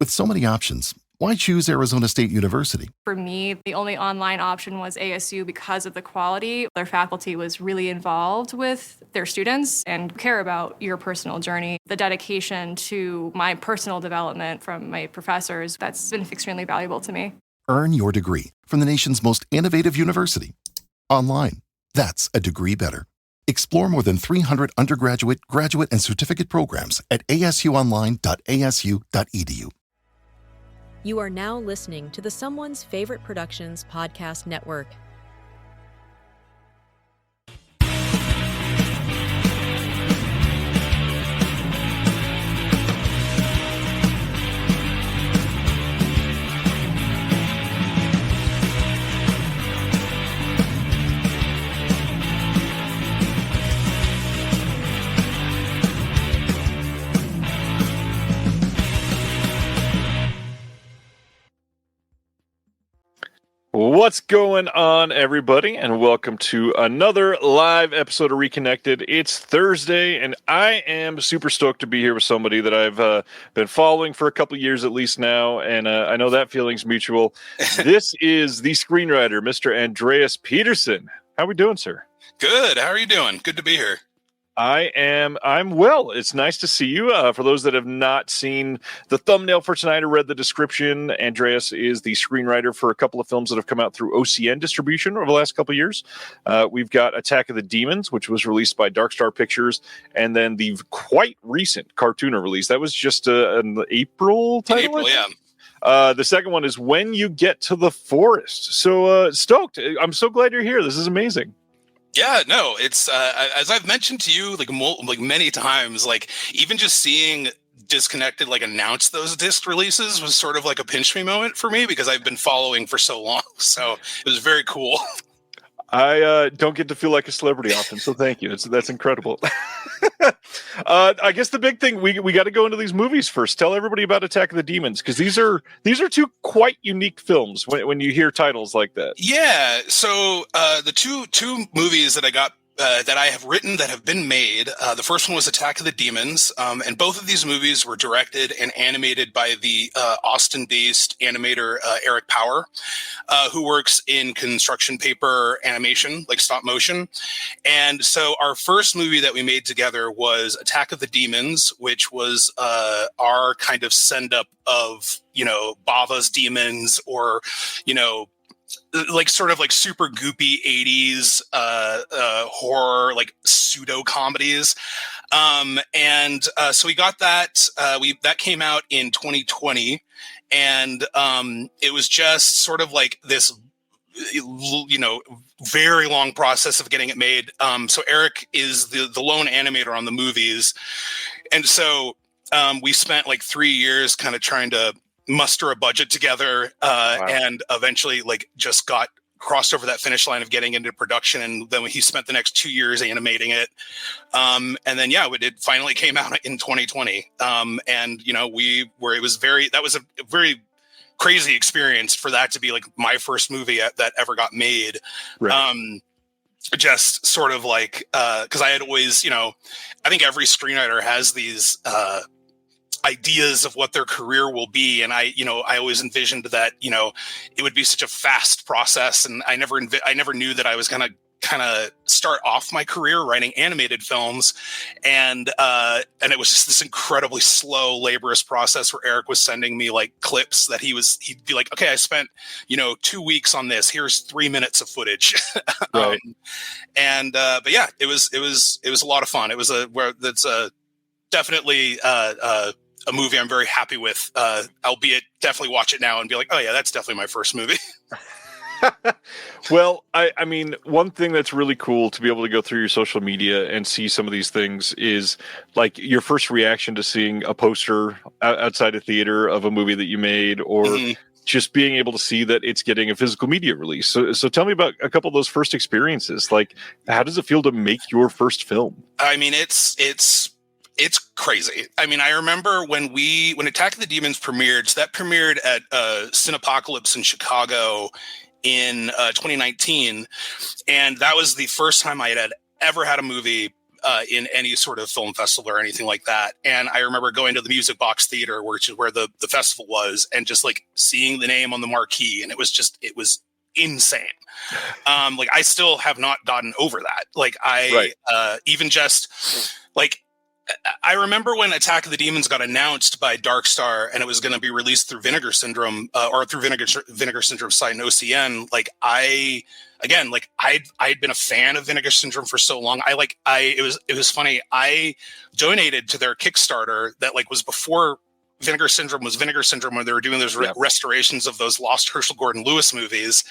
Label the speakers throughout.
Speaker 1: With so many options, why choose Arizona State University?
Speaker 2: For me, the only online option was ASU because of the quality. Their faculty was really involved with their students and care about your personal journey. The dedication to my personal development from my professors, that's been extremely valuable to me.
Speaker 1: Earn your degree from the nation's most innovative university. Online. That's a degree better. Explore more than 300 undergraduate, graduate, and certificate programs at asuonline.asu.edu.
Speaker 3: You are now listening to the Someone's Favorite Productions podcast network.
Speaker 4: What's going on, everybody, and welcome to another live episode of Reconnected. It's Thursday, and I am super stoked to be here with somebody that I've been following for a couple years at least now, and I know that feeling's mutual. This is the screenwriter, Mr. Andreas Petersen. How are we doing, sir?
Speaker 5: Good. How are you doing? Good to be here.
Speaker 4: I'm well. It's nice to see you. For those that have not seen the thumbnail for tonight or read the description, Andreas is the screenwriter for a couple of films that have come out through OCN distribution over the last couple of years. We've got Attack of the Demons, which was released by Dark Star Pictures, and then the quite recent Cartooner release. That was just an April title?
Speaker 5: April, yeah.
Speaker 4: The second one is When You Get to the Forest. So stoked. I'm so glad you're here. This is amazing.
Speaker 5: Yeah, no, it's as I've mentioned to you like many times, like even just seeing Disconnected like announce those disc releases was sort of like a pinch me moment for me because I've been following for so long. So it was very cool.
Speaker 4: I don't get to feel like a celebrity often, so thank you. That's incredible. I guess the big thing we got to go into these movies first. Tell everybody about Attack of the Demons because these are two quite unique films when you hear titles like that.
Speaker 5: Yeah, so the two movies that I got that I have written that have been made. The first one was Attack of the Demons, and both of these movies were directed and animated by the Austin-based animator Eric Power, who works in construction paper animation, like stop motion. And so our first movie that we made together was Attack of the Demons, which was our kind of send-up of, Bava's Demons or, like sort of like super goopy 80s horror, like pseudo comedies. So we got that, that came out in 2020 and it was just sort of like this, very long process of getting it made. So Eric is the lone animator on the movies. And so we spent like 3 years kind of trying to muster a budget together and eventually like just got crossed over that finish line of getting into production. And then he spent the next 2 years animating it. And then, it finally came out in 2020. That was a very crazy experience for that to be like my first movie that ever got made. Right. Just sort of like, cause I had always, I think every screenwriter has these, ideas of what their career will be. And I always envisioned that, it would be such a fast process. And I never knew that I was going to kind of start off my career writing animated films. And it was just this incredibly slow, laborious process where Eric was sending me like clips that he'd be like, okay, I spent, 2 weeks on this. Here's 3 minutes of footage.
Speaker 4: Right.
Speaker 5: But yeah, it was a lot of fun. It was definitely a movie I'm very happy with, albeit definitely watch it now and be like, oh yeah, that's definitely my first movie.
Speaker 4: Well, I mean, one thing that's really cool to be able to go through your social media and see some of these things is like your first reaction to seeing a poster outside a theater of a movie that you made or just being able to see that it's getting a physical media release. So tell me about a couple of those first experiences. Like, how does it feel to make your first film?
Speaker 5: I mean, it's crazy. I mean, I remember when Attack of the Demons premiered, so that premiered at Cinepocalypse in Chicago in 2019. And that was the first time I had ever had a movie in any sort of film festival or anything like that. And I remember going to the Music Box Theater, which is where the festival was, and just like seeing the name on the marquee, and it was insane. Like I still have not gotten over that. Like even just like, I remember when Attack of the Demons got announced by Dark Star and it was going to be released through Vinegar Syndrome or through Vinegar Syndrome site in OCN. Like I'd been a fan of Vinegar Syndrome for so long. It was funny. I donated to their Kickstarter that like was before Vinegar Syndrome was Vinegar Syndrome, when they were doing those restorations of those lost Herschel Gordon Lewis movies.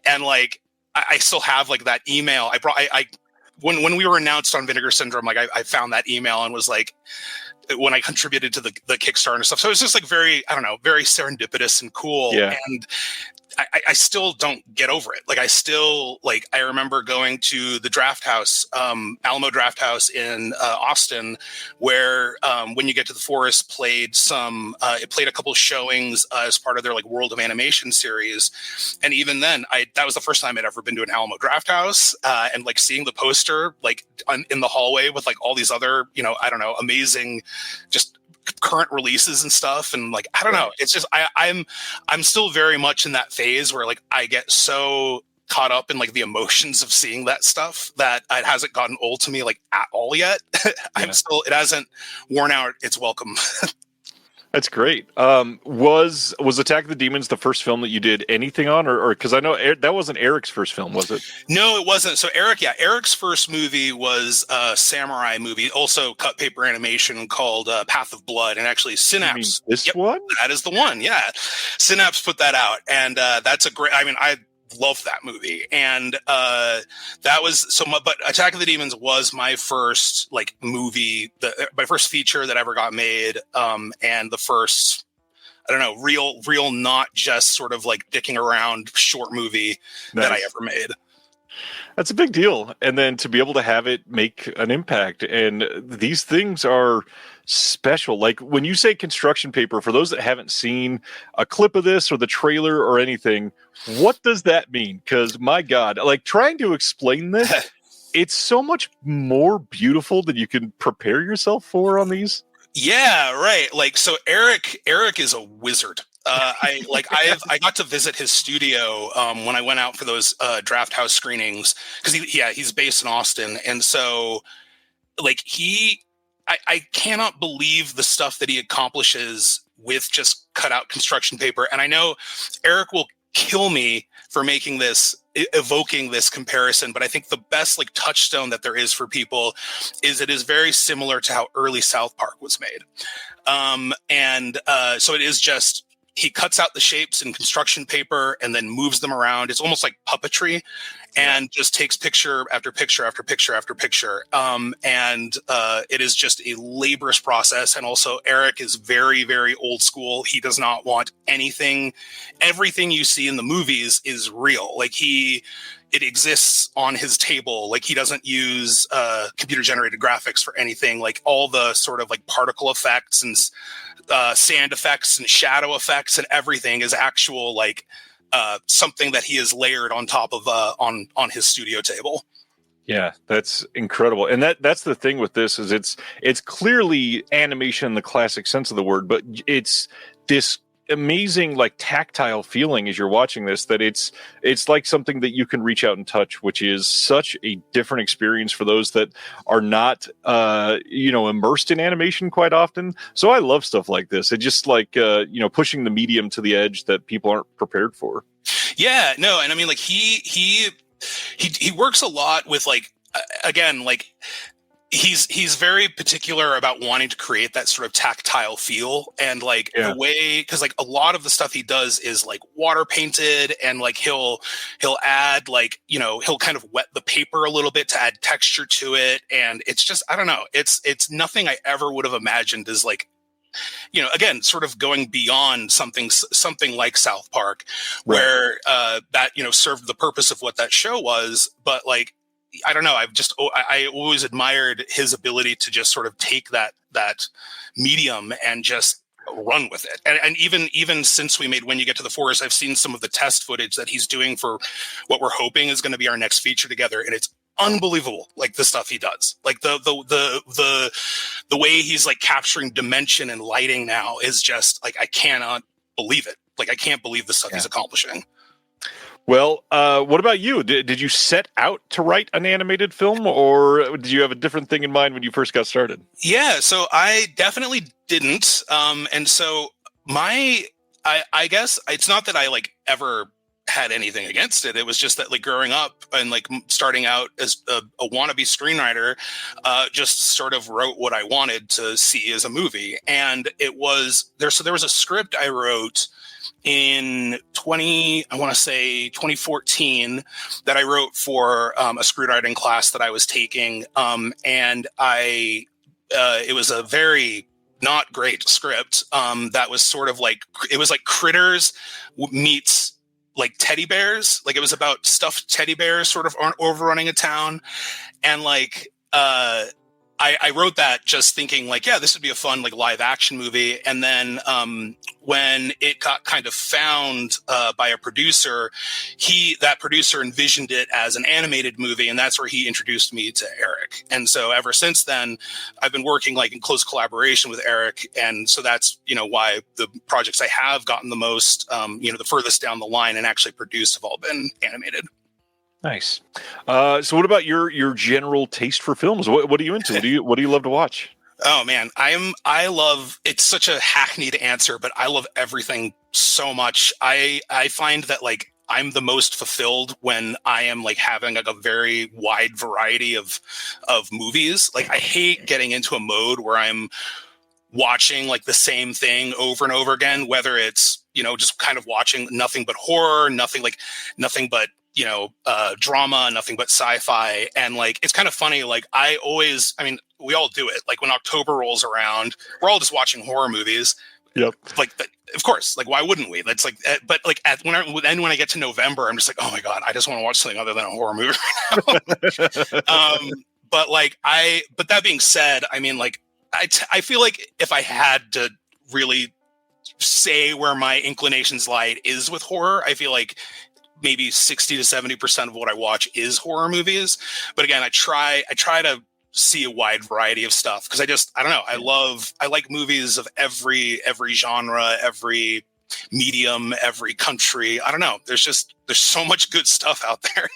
Speaker 5: And like, I still have like that email. When we were announced on Vinegar Syndrome, like I found that email and was like, when I contributed to the Kickstarter and stuff. So it was just like very serendipitous and cool. Yeah. And I still don't get over it. Like I remember going to the Draft House, Alamo Draft House in Austin, where When You Get to the Forest played it played a couple showings as part of their like World of Animation series. And even then that was the first time I'd ever been to an Alamo Draft House, and like seeing the poster like in the hallway with like all these other, amazing just current releases and stuff. And like, I don't know, it's just, I'm still very much in that phase where like I get so caught up in like the emotions of seeing that stuff that it hasn't gotten old to me like at all yet. It hasn't worn out its welcome.
Speaker 4: That's great. Was Attack of the Demons the first film that you did anything on, or because I know that wasn't Eric's first film, was it?
Speaker 5: No, it wasn't. So Eric's first movie was a samurai movie, also cut paper animation, called Path of Blood, and actually Synapse.
Speaker 4: You mean this one?
Speaker 5: That is the one. Yeah, Synapse put that out, and that's a great. I mean, I love that movie, and that was so much. But Attack of the Demons was my first like movie, my first feature that ever got made, and the first, I don't know, real, not just sort of like dicking around short movie that I ever made.
Speaker 4: That's a big deal, and then to be able to have it make an impact, and these things are special. Like when you say construction paper, for those that haven't seen a clip of this or the trailer or anything, what does that mean? Because my God, like trying to explain this, it's so much more beautiful than you can prepare yourself for on these.
Speaker 5: Yeah, right. Like, so Eric is a wizard. I got to visit his studio when I went out for those Draft House screenings, because he's based in Austin, and so like I cannot believe the stuff that he accomplishes with just cut out construction paper. And I know Eric will kill me for evoking this comparison, but I think the best like touchstone that there is for people is it is very similar to how early South Park was made. So it is just, he cuts out the shapes in construction paper and then moves them around. It's almost like puppetry, and just takes picture after picture after picture after picture. It is just a laborious process. And also Eric is very, very old school. He does not want everything you see in the movies is real. Like it exists on his table. Like he doesn't use computer generated graphics for anything. Like all the sort of like particle effects and sand effects and shadow effects and everything is actual like something that he has layered on top of on his studio table.
Speaker 4: Yeah, that's incredible. And that's the thing with this is it's clearly animation in the classic sense of the word, but it's this amazing like tactile feeling as you're watching this, that it's like something that you can reach out and touch, which is such a different experience for those that are not immersed in animation quite often. So I love stuff like this. It just like pushing the medium to the edge that people aren't prepared for.
Speaker 5: Yeah, no, and I mean like he works a lot with like again like he's very particular about wanting to create that sort of tactile feel, and like the way, because like a lot of the stuff he does is like water painted, and like he'll add like he'll kind of wet the paper a little bit to add texture to it, and it's just, I don't know, it's nothing I ever would have imagined as like again, sort of going beyond something like South Park, where that served the purpose of what that show was, but like I don't know, I always admired his ability to just sort of take that medium and just run with it. And even since we made When You Get to the Forest, I've seen some of the test footage that he's doing for what we're hoping is going to be our next feature together, and it's unbelievable. Like the stuff he does, like the way he's like capturing dimension and lighting now is just like, I cannot believe it. Like, I can't believe the stuff he's accomplishing.
Speaker 4: Well, what about you? Did you set out to write an animated film, or did you have a different thing in mind when you first got started?
Speaker 5: Yeah, so I definitely didn't. And so I guess it's not that I like ever had anything against it. It was just that like growing up and like starting out as a wannabe screenwriter, just sort of wrote what I wanted to see as a movie. And it was there. So there was a script I wrote in 2014 that I wrote for a screenwriting class that I was taking. And it was a very not great script that was sort of like, it was like Critters meets like teddy bears. Like it was about stuffed teddy bears sort of overrunning a town. And like, I wrote that just thinking like, yeah, this would be a fun like live action movie. And then when it got kind of found by a producer, that producer envisioned it as an animated movie, and that's where he introduced me to Eric. And so ever since then, I've been working like in close collaboration with Eric, and so that's why the projects I have gotten the most, the furthest down the line and actually produced have all been animated.
Speaker 4: Nice. So what about your general taste for films? What are you into? What do you love to watch?
Speaker 5: Oh man, I love, it's such a hackneyed answer, but I love everything so much. I find that like I'm the most fulfilled when I am like having like a very wide variety of movies. Like I hate getting into a mode where I'm watching like the same thing over and over again, whether it's, just kind of watching nothing but horror, nothing but drama, nothing but sci-fi. And like, it's kind of funny. Like we all do it. Like when October rolls around, we're all just watching horror movies.
Speaker 4: Yep.
Speaker 5: Like, of course, like, why wouldn't we? That's like, but like when I get to November, I'm just like, oh my God, I just want to watch something other than a horror movie right now. But that being said, I mean, like, I feel like if I had to really say where my inclinations lie is with horror, I feel like maybe 60 to 70% of what I watch is horror movies. But again, I try to see a wide variety of stuff because I don't know. I like movies of every genre, every medium, every country. I don't know. There's so much good stuff out there.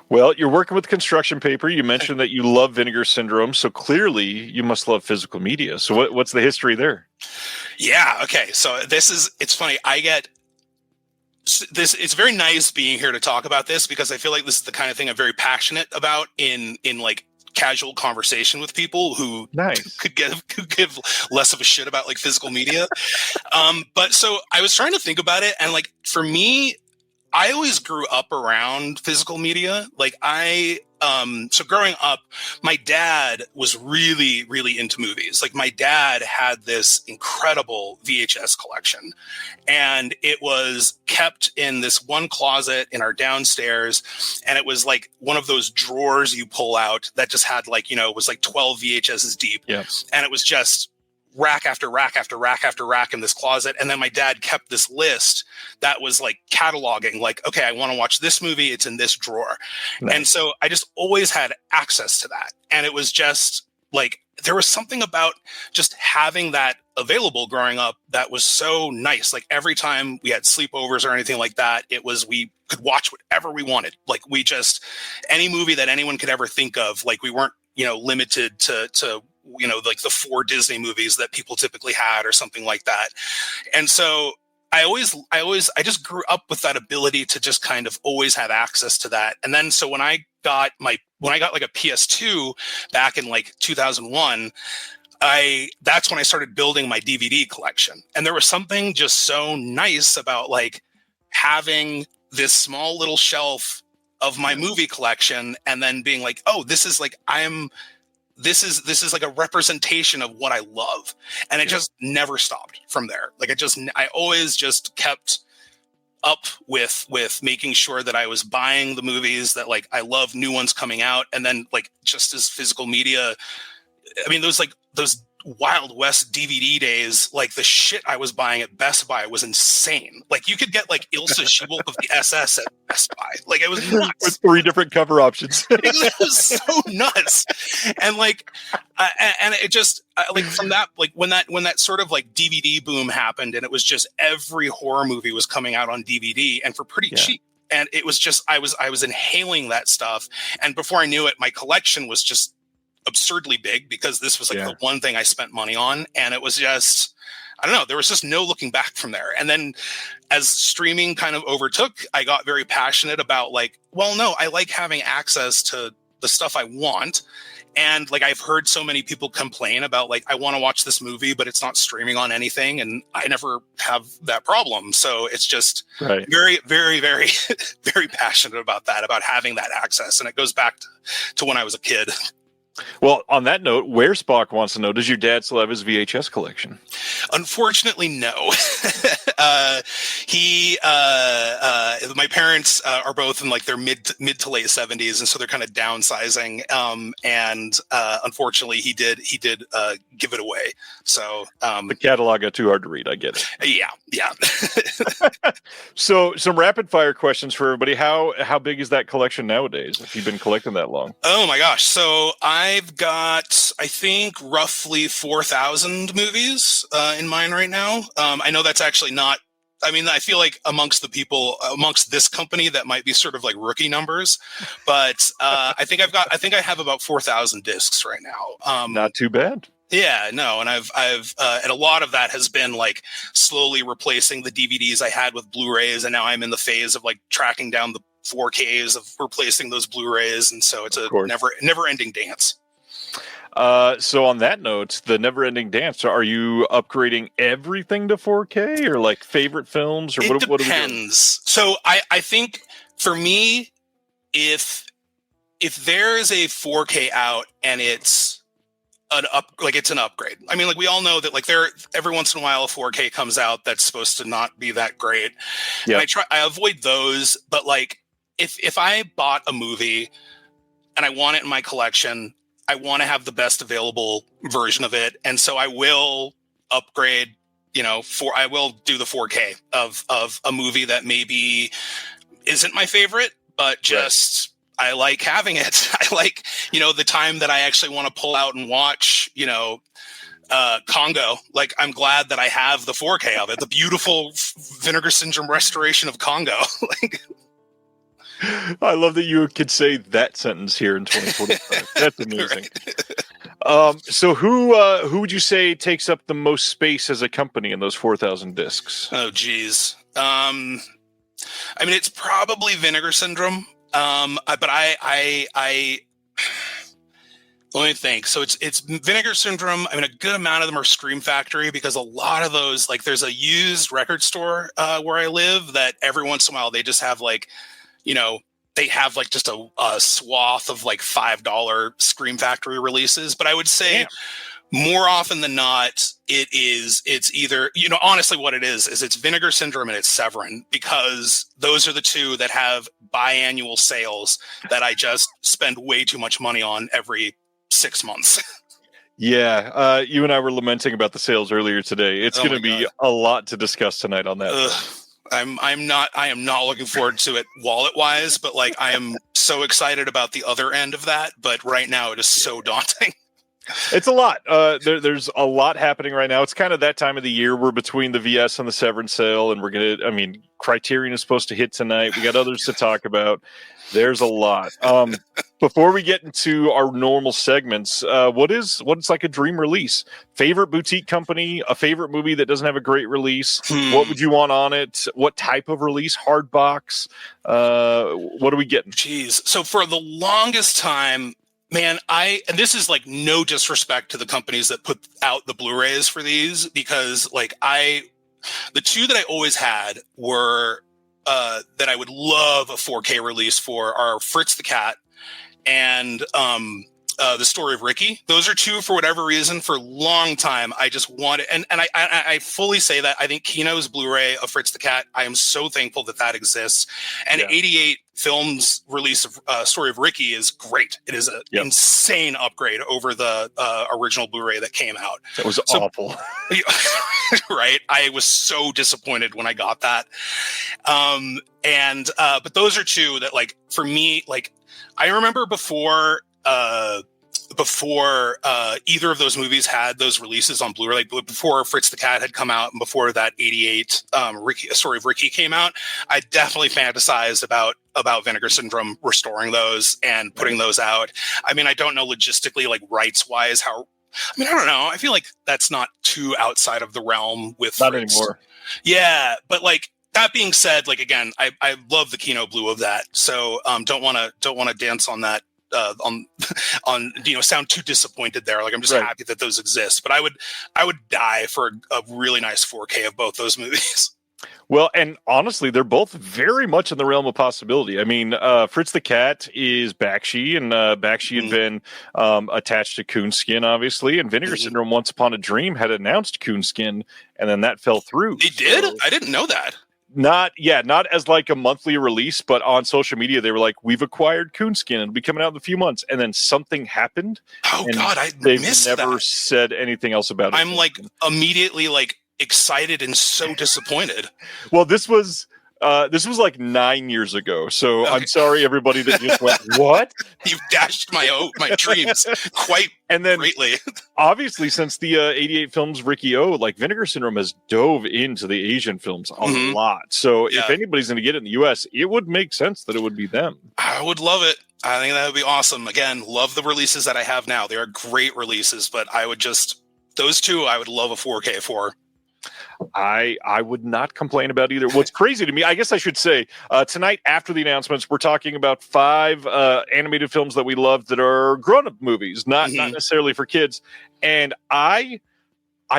Speaker 4: Well, you're working with construction paper. You mentioned that you love Vinegar Syndrome, so clearly you must love physical media. So what's the history there? Yeah.
Speaker 5: Okay. So it's funny. It's very nice being here to talk about this because I feel like this is the kind of thing I'm very passionate about in like casual conversation with people who could give less of a shit about like physical media. But so I was trying to think about it, and like for me, I always grew up around physical media. Like so growing up, my dad was really, really into movies. Like my dad had this incredible VHS collection, and it was kept in this one closet in our downstairs. And it was like one of those drawers you pull out that just had like, it was like 12 VHSs deep.
Speaker 4: Yeah.
Speaker 5: And it was just rack after rack after rack after rack in this closet. And then my dad kept this list that was like cataloging, like, okay, I want to watch this movie. It's in this drawer. Nice. And so I just always had access to that. And it was just like, there was something about just having that available growing up that was so nice. Like every time we had sleepovers or anything like that, we could watch whatever we wanted. Like any movie that anyone could ever think of, like we weren't, limited to like the 4 Disney movies that people typically had or something like that. And so I just grew up with that ability to just kind of always have access to that. And then, so when I got like a PS2 back in like 2001, that's when I started building my DVD collection. And there was something just so nice about like having this small little shelf of my movie collection and then being like, oh, this is like, this is like a representation of what I love. And it just never stopped from there. Like I always just kept up with making sure that I was buying the movies that like I love, new ones coming out. And then like just as physical media, I mean, those Wild West DVD days, like the shit I was buying at Best Buy was insane. Like you could get like Ilsa She-Wolf of the SS at Best Buy. Like it was nuts.
Speaker 4: With 3 different cover options.
Speaker 5: It was so nuts. And like, and it just like from that, like when that sort of like DVD boom happened, and it was just every horror movie was coming out on DVD and for pretty cheap. And it was just, I was inhaling that stuff. And before I knew it, my collection was just absurdly big because this was like the one thing I spent money on. And it was just, I don't know, there was just no looking back from there. And then as streaming kind of overtook, I got very passionate about like, well, no, I like having access to the stuff I want. And like, I've heard so many people complain about like, I want to watch this movie, but it's not streaming on anything. And I never have that problem. So it's just very, very, very, very passionate about that, about having that access. And it goes back to when I was a kid.
Speaker 4: Well, on that note, Where Spock wants to know, does your dad still have his VHS collection?
Speaker 5: Unfortunately, no. My parents are both in like their mid to late 70s, and so they're kind of downsizing. And unfortunately, he did give it away. So
Speaker 4: the catalog got too hard to read. I get it.
Speaker 5: Yeah.
Speaker 4: So some rapid fire questions for everybody. How big is that collection nowadays? If you've been collecting that long?
Speaker 5: Oh my gosh! So I've got, I think, roughly 4,000 movies in mine right now. I know that's actually not. I mean, I feel like amongst the people amongst this company that might be sort of like rookie numbers, but I think I have about 4,000 discs right now.
Speaker 4: Not too bad.
Speaker 5: Yeah, no, and I've and a lot of that has been like slowly replacing the DVDs I had with Blu-rays, and now I'm in the phase of like tracking down the 4Ks of replacing those Blu-rays, and so it's a never-ending dance.
Speaker 4: So on that note, the never-ending dance, are you upgrading everything to 4K or like favorite films? Or
Speaker 5: it
Speaker 4: what
Speaker 5: depends.
Speaker 4: Are we doing?
Speaker 5: So I think for me, if there is a 4K out and it's it's an upgrade. I mean, like we all know that like every once in a while a 4K comes out that's supposed to not be that great. Yeah. And I avoid those, but like if I bought a movie and I want it in my collection, I want to have the best available version of it. And so I will upgrade, I will do the 4K of a movie that maybe isn't my favorite, but just I like having it. I like, the time that I actually want to pull out and watch, Congo. Like, I'm glad that I have the 4K of it, the beautiful Vinegar Syndrome restoration of Congo.
Speaker 4: I love that you could say that sentence here in 2025. That's amazing. So who would you say takes up the most space as a company in those 4,000 discs?
Speaker 5: Oh, geez. I mean, it's probably Vinegar Syndrome. But I let me think. So it's Vinegar Syndrome. I mean, a good amount of them are Scream Factory because a lot of those, like, there's a used record store where I live that every once in a while they just have like, they have like just a swath of like $5 Scream Factory releases. But I would say more often than not, it's either, honestly what it is it's Vinegar Syndrome and it's Severin, because those are the two that have biannual sales that I just spend way too much money on every 6 months.
Speaker 4: Yeah. You and I were lamenting about the sales earlier today. It's going to be a lot to discuss tonight on that.
Speaker 5: I am not looking forward to it wallet wise, but like I am so excited about the other end of that. But right now it is so daunting.
Speaker 4: It's a lot. There's a lot happening right now. It's kind of that time of the year. We're between the VS and the Severin sale, and Criterion is supposed to hit tonight. We got others to talk about. There's a lot. Before we get into our normal segments, what's like a dream release? Favorite boutique company, a favorite movie that doesn't have a great release. What would you want on it? What type of release? Hard box? What are we getting?
Speaker 5: Jeez. So for the longest time, man, and this is like no disrespect to the companies that put out the Blu-rays for these, because like the two that I always had were that I would love a 4K release for are Fritz the Cat and The Story of Ricky. Those are two, for whatever reason, for a long time I just wanted, and I fully say that I think Kino's Blu-ray of Fritz the Cat, I am so thankful that exists, and 88 Films release of Story of Ricky is great. It is an insane upgrade over the original Blu-ray that came out.
Speaker 4: It was awful.
Speaker 5: Right? I was so disappointed when I got that. But those are two that, like, for me, like, I remember before either of those movies had those releases on Blu-ray, like before Fritz the Cat had come out and before that 88 Story of Ricky came out, I definitely fantasized about Vinegar Syndrome restoring those and putting those out. I mean, I don't know logistically, like rights wise, I don't know. I feel like that's not too outside of the realm with
Speaker 4: not
Speaker 5: Fritz.
Speaker 4: Anymore. Yeah,
Speaker 5: but like, that being said, like, again, I love the Kino Blue of that. So don't want to dance on that. Sound too disappointed there. Like, I'm just happy that those exist, but I would die for a really nice 4K of both those movies.
Speaker 4: Well, and honestly, they're both very much in the realm of possibility. I mean, Fritz the Cat is Bakshi, and Bakshi had been attached to Coonskin, obviously, and Vinegar Syndrome, Once Upon a Dream, had announced Coonskin, and then that fell through.
Speaker 5: They did? I didn't know that.
Speaker 4: Not as like a monthly release, but on social media they were like, "We've acquired Coonskin, it'll be coming out in a few months," and then something happened.
Speaker 5: Oh God,
Speaker 4: they've never said anything else about it.
Speaker 5: I'm like immediately like excited and so disappointed.
Speaker 4: Well, this was like 9 years ago, so okay. I'm sorry everybody that just went, what?
Speaker 5: You've dashed my dreams quite greatly.
Speaker 4: Obviously, since the 88 Films Ricky O, like Vinegar Syndrome has dove into the Asian films a lot. So if anybody's going to get it in the US, it would make sense that it would be them.
Speaker 5: I would love it. I think that would be awesome. Again, love the releases that I have now. They are great releases, but those two I would love a 4K for.
Speaker 4: I would not complain about either. What's crazy to me, I guess I should say, tonight after the announcements, we're talking about 5 animated films that we love that are grown-up movies, not necessarily for kids. And I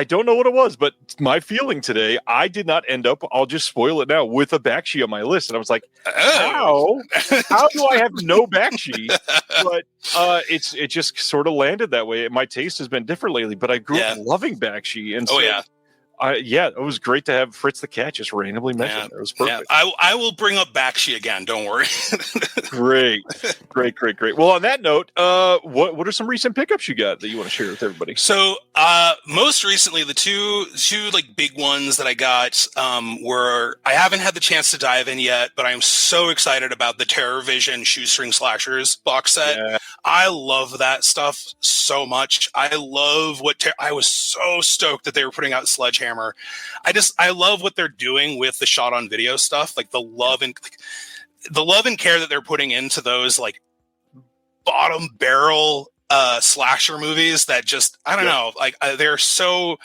Speaker 4: don't know what it was, but my feeling today, I did not end up, I'll just spoil it now, with a Bakshi on my list. And I was like, how do I have no Bakshi? But it just sort of landed that way. My taste has been different lately, but I grew up loving Bakshi. And so, it was great to have Fritz the Cat just randomly mentioned. It was perfect.
Speaker 5: Yeah. I will bring up Bakshi again. Don't worry.
Speaker 4: Great. Well, on that note, what are some recent pickups you got that you want to share with everybody?
Speaker 5: So, most recently, the two like big ones that I got were, I haven't had the chance to dive in yet, but I'm so excited about the Terror Vision Shoestring Slashers box set. Yeah. I love that stuff so much. I love I was so stoked that they were putting out Sledgehammer. I love what they're doing with the shot on video stuff, like the love and care that they're putting into those like bottom barrel slasher movies that just, I don't know, like they're so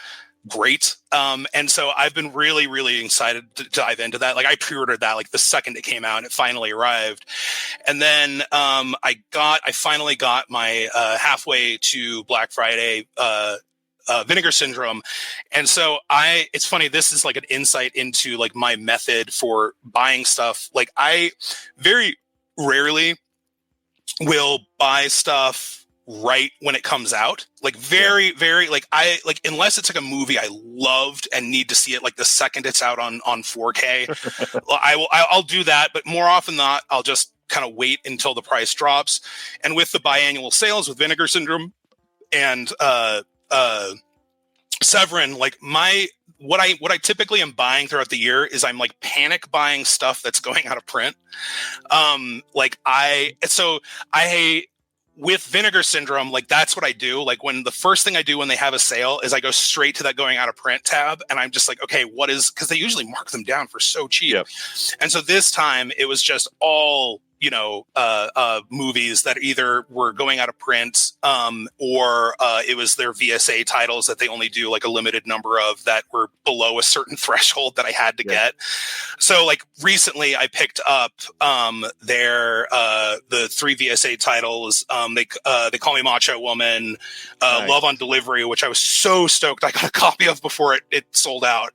Speaker 5: great. And so I've been really, really excited to dive into that. Like I pre-ordered that like the second it came out and it finally arrived. And then I finally got my halfway to Black Friday Vinegar Syndrome. And so it's funny, this is like an insight into like my method for buying stuff. Like I very rarely will buy stuff right when it comes out. Like very like unless it's like a movie I loved and need to see it like the second it's out on 4K, I'll do that. But more often than not, I'll just kind of wait until the price drops. And with the biannual sales with Vinegar Syndrome and Severin, like what I typically am buying throughout the year is I'm like panic buying stuff that's going out of print. With Vinegar Syndrome, like that's what I do. Like when the first thing I do when they have a sale is I go straight to that going out of print tab, and I'm just like, okay, because they usually mark them down for so cheap. Yep. And so this time it was just all movies that either were going out of print or it was their VSA titles that they only do like a limited number of that were below a certain threshold that I had to get. So like recently I picked up the 3 VSA titles. They Call Me Macho Woman, nice. Love on Delivery, which I was so stoked I got a copy of before it sold out.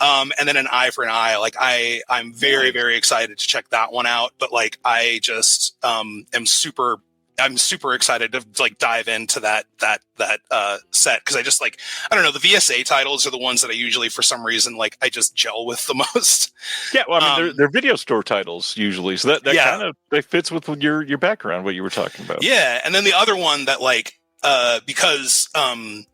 Speaker 5: And then An Eye for an Eye. Like I'm very, very excited to check that one out. But like I just am super I'm super excited to like dive into that set, because I just like, I don't know, the VSA titles are the ones that I usually, for some reason, like I just gel with the most.
Speaker 4: Yeah, well, I mean, they're video store titles usually, so that kind of fits with your background, what you were talking about.
Speaker 5: Yeah, and then the other one that like because I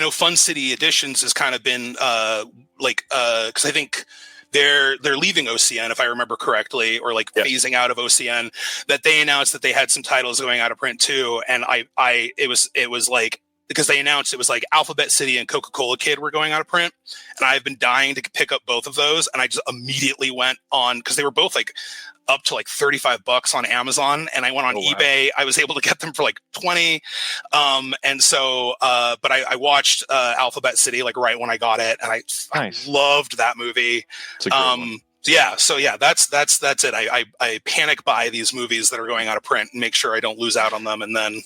Speaker 5: know Fun City Editions has kind of been because I think they're leaving OCN, if I remember correctly, or like phasing out of OCN, that they announced that they had some titles going out of print too. And it was like, because they announced it was like Alphabet City and Coca-Cola Kid were going out of print. And I've been dying to pick up both of those. And I just immediately went on, because they were both like up to like $35 on Amazon, and I went on eBay. I was able to get them for like 20. And so, but I watched Alphabet City like right when I got it, and I loved that movie.
Speaker 4: It's a great one.
Speaker 5: So that's it. I panic buy these movies that are going out of print and make sure I don't lose out on them, and then,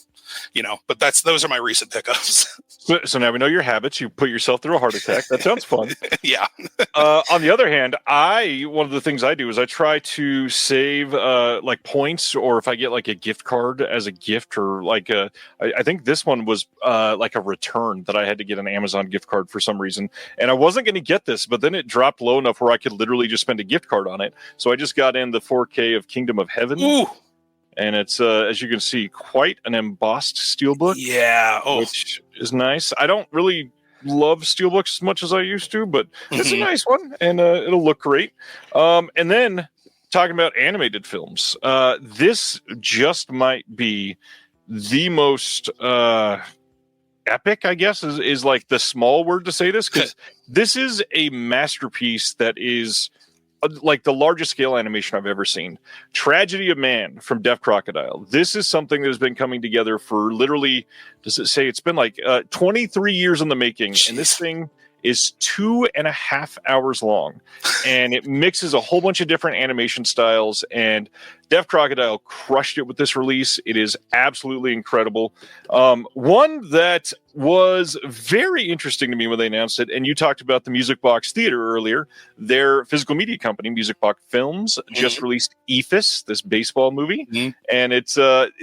Speaker 5: but those are my recent pickups.
Speaker 4: So now we know your habits. You put yourself through a heart attack. That sounds fun.
Speaker 5: Yeah.
Speaker 4: On the other hand, one of the things I do is I try to save like points, or if I get like a gift card as a gift, or like I think this one was like a return that I had to get an Amazon gift card for some reason, and I wasn't going to get this, but then it dropped low enough where I could literally just spend a gift card on it. So I just got in the 4K of Kingdom of Heaven.
Speaker 5: Ooh.
Speaker 4: And it's, as you can see, quite an embossed steelbook.
Speaker 5: Yeah. Oh.
Speaker 4: Which is nice. I don't really love steelbooks as much as I used to, but it's a nice one, and it'll look great. And then, talking about animated films, this just might be the most epic, I guess, is like the small word to say this, because this is a masterpiece that is like the largest scale animation I've ever seen. Tragedy of Man from Deaf Crocodile. This is something that has been coming together for literally, does it say it's been like 23 years in the making. Jeez. And this thing is 2.5 hours long, and it mixes a whole bunch of different animation styles, and Deaf Crocodile crushed it with this release. It is absolutely incredible. One that was very interesting to me when they announced it, and you talked about the Music Box Theater earlier, their physical media company, Music Box Films, just released Ephus, this baseball movie, and it's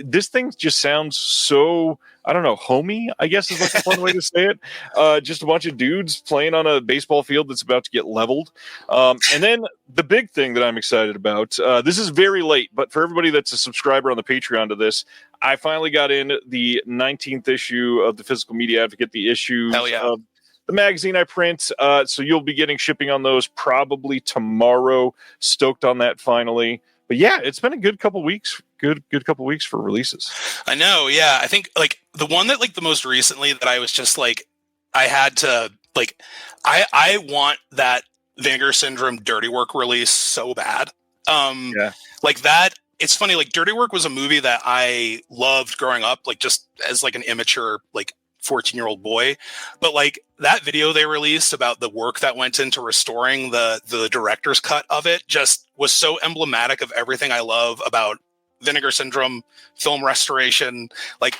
Speaker 4: this thing just sounds so, I don't know, homey, I guess is like a fun way to say it. Just a bunch of dudes playing on a baseball field that's about to get leveled. And then the big thing that I'm excited about, this is very late, but for everybody that's a subscriber on the Patreon to this, I finally got in the 19th issue of the Physical Media Advocate, the issues of the magazine I print. So you'll be getting shipping on those probably tomorrow. Stoked on that finally. But yeah, it's been a good couple weeks. Good couple weeks for releases.
Speaker 5: I know. Yeah. I think like the one that like the most recently that I was just like, I had to like, I want that Vinegar Syndrome Dirty Work release so bad. Like that. It's funny. Like Dirty Work was a movie that I loved growing up, like just as like an immature, like 14-year-old boy. But like that video they released about the work that went into restoring the director's cut of it just was so emblematic of everything I love about Vinegar Syndrome film restoration. Like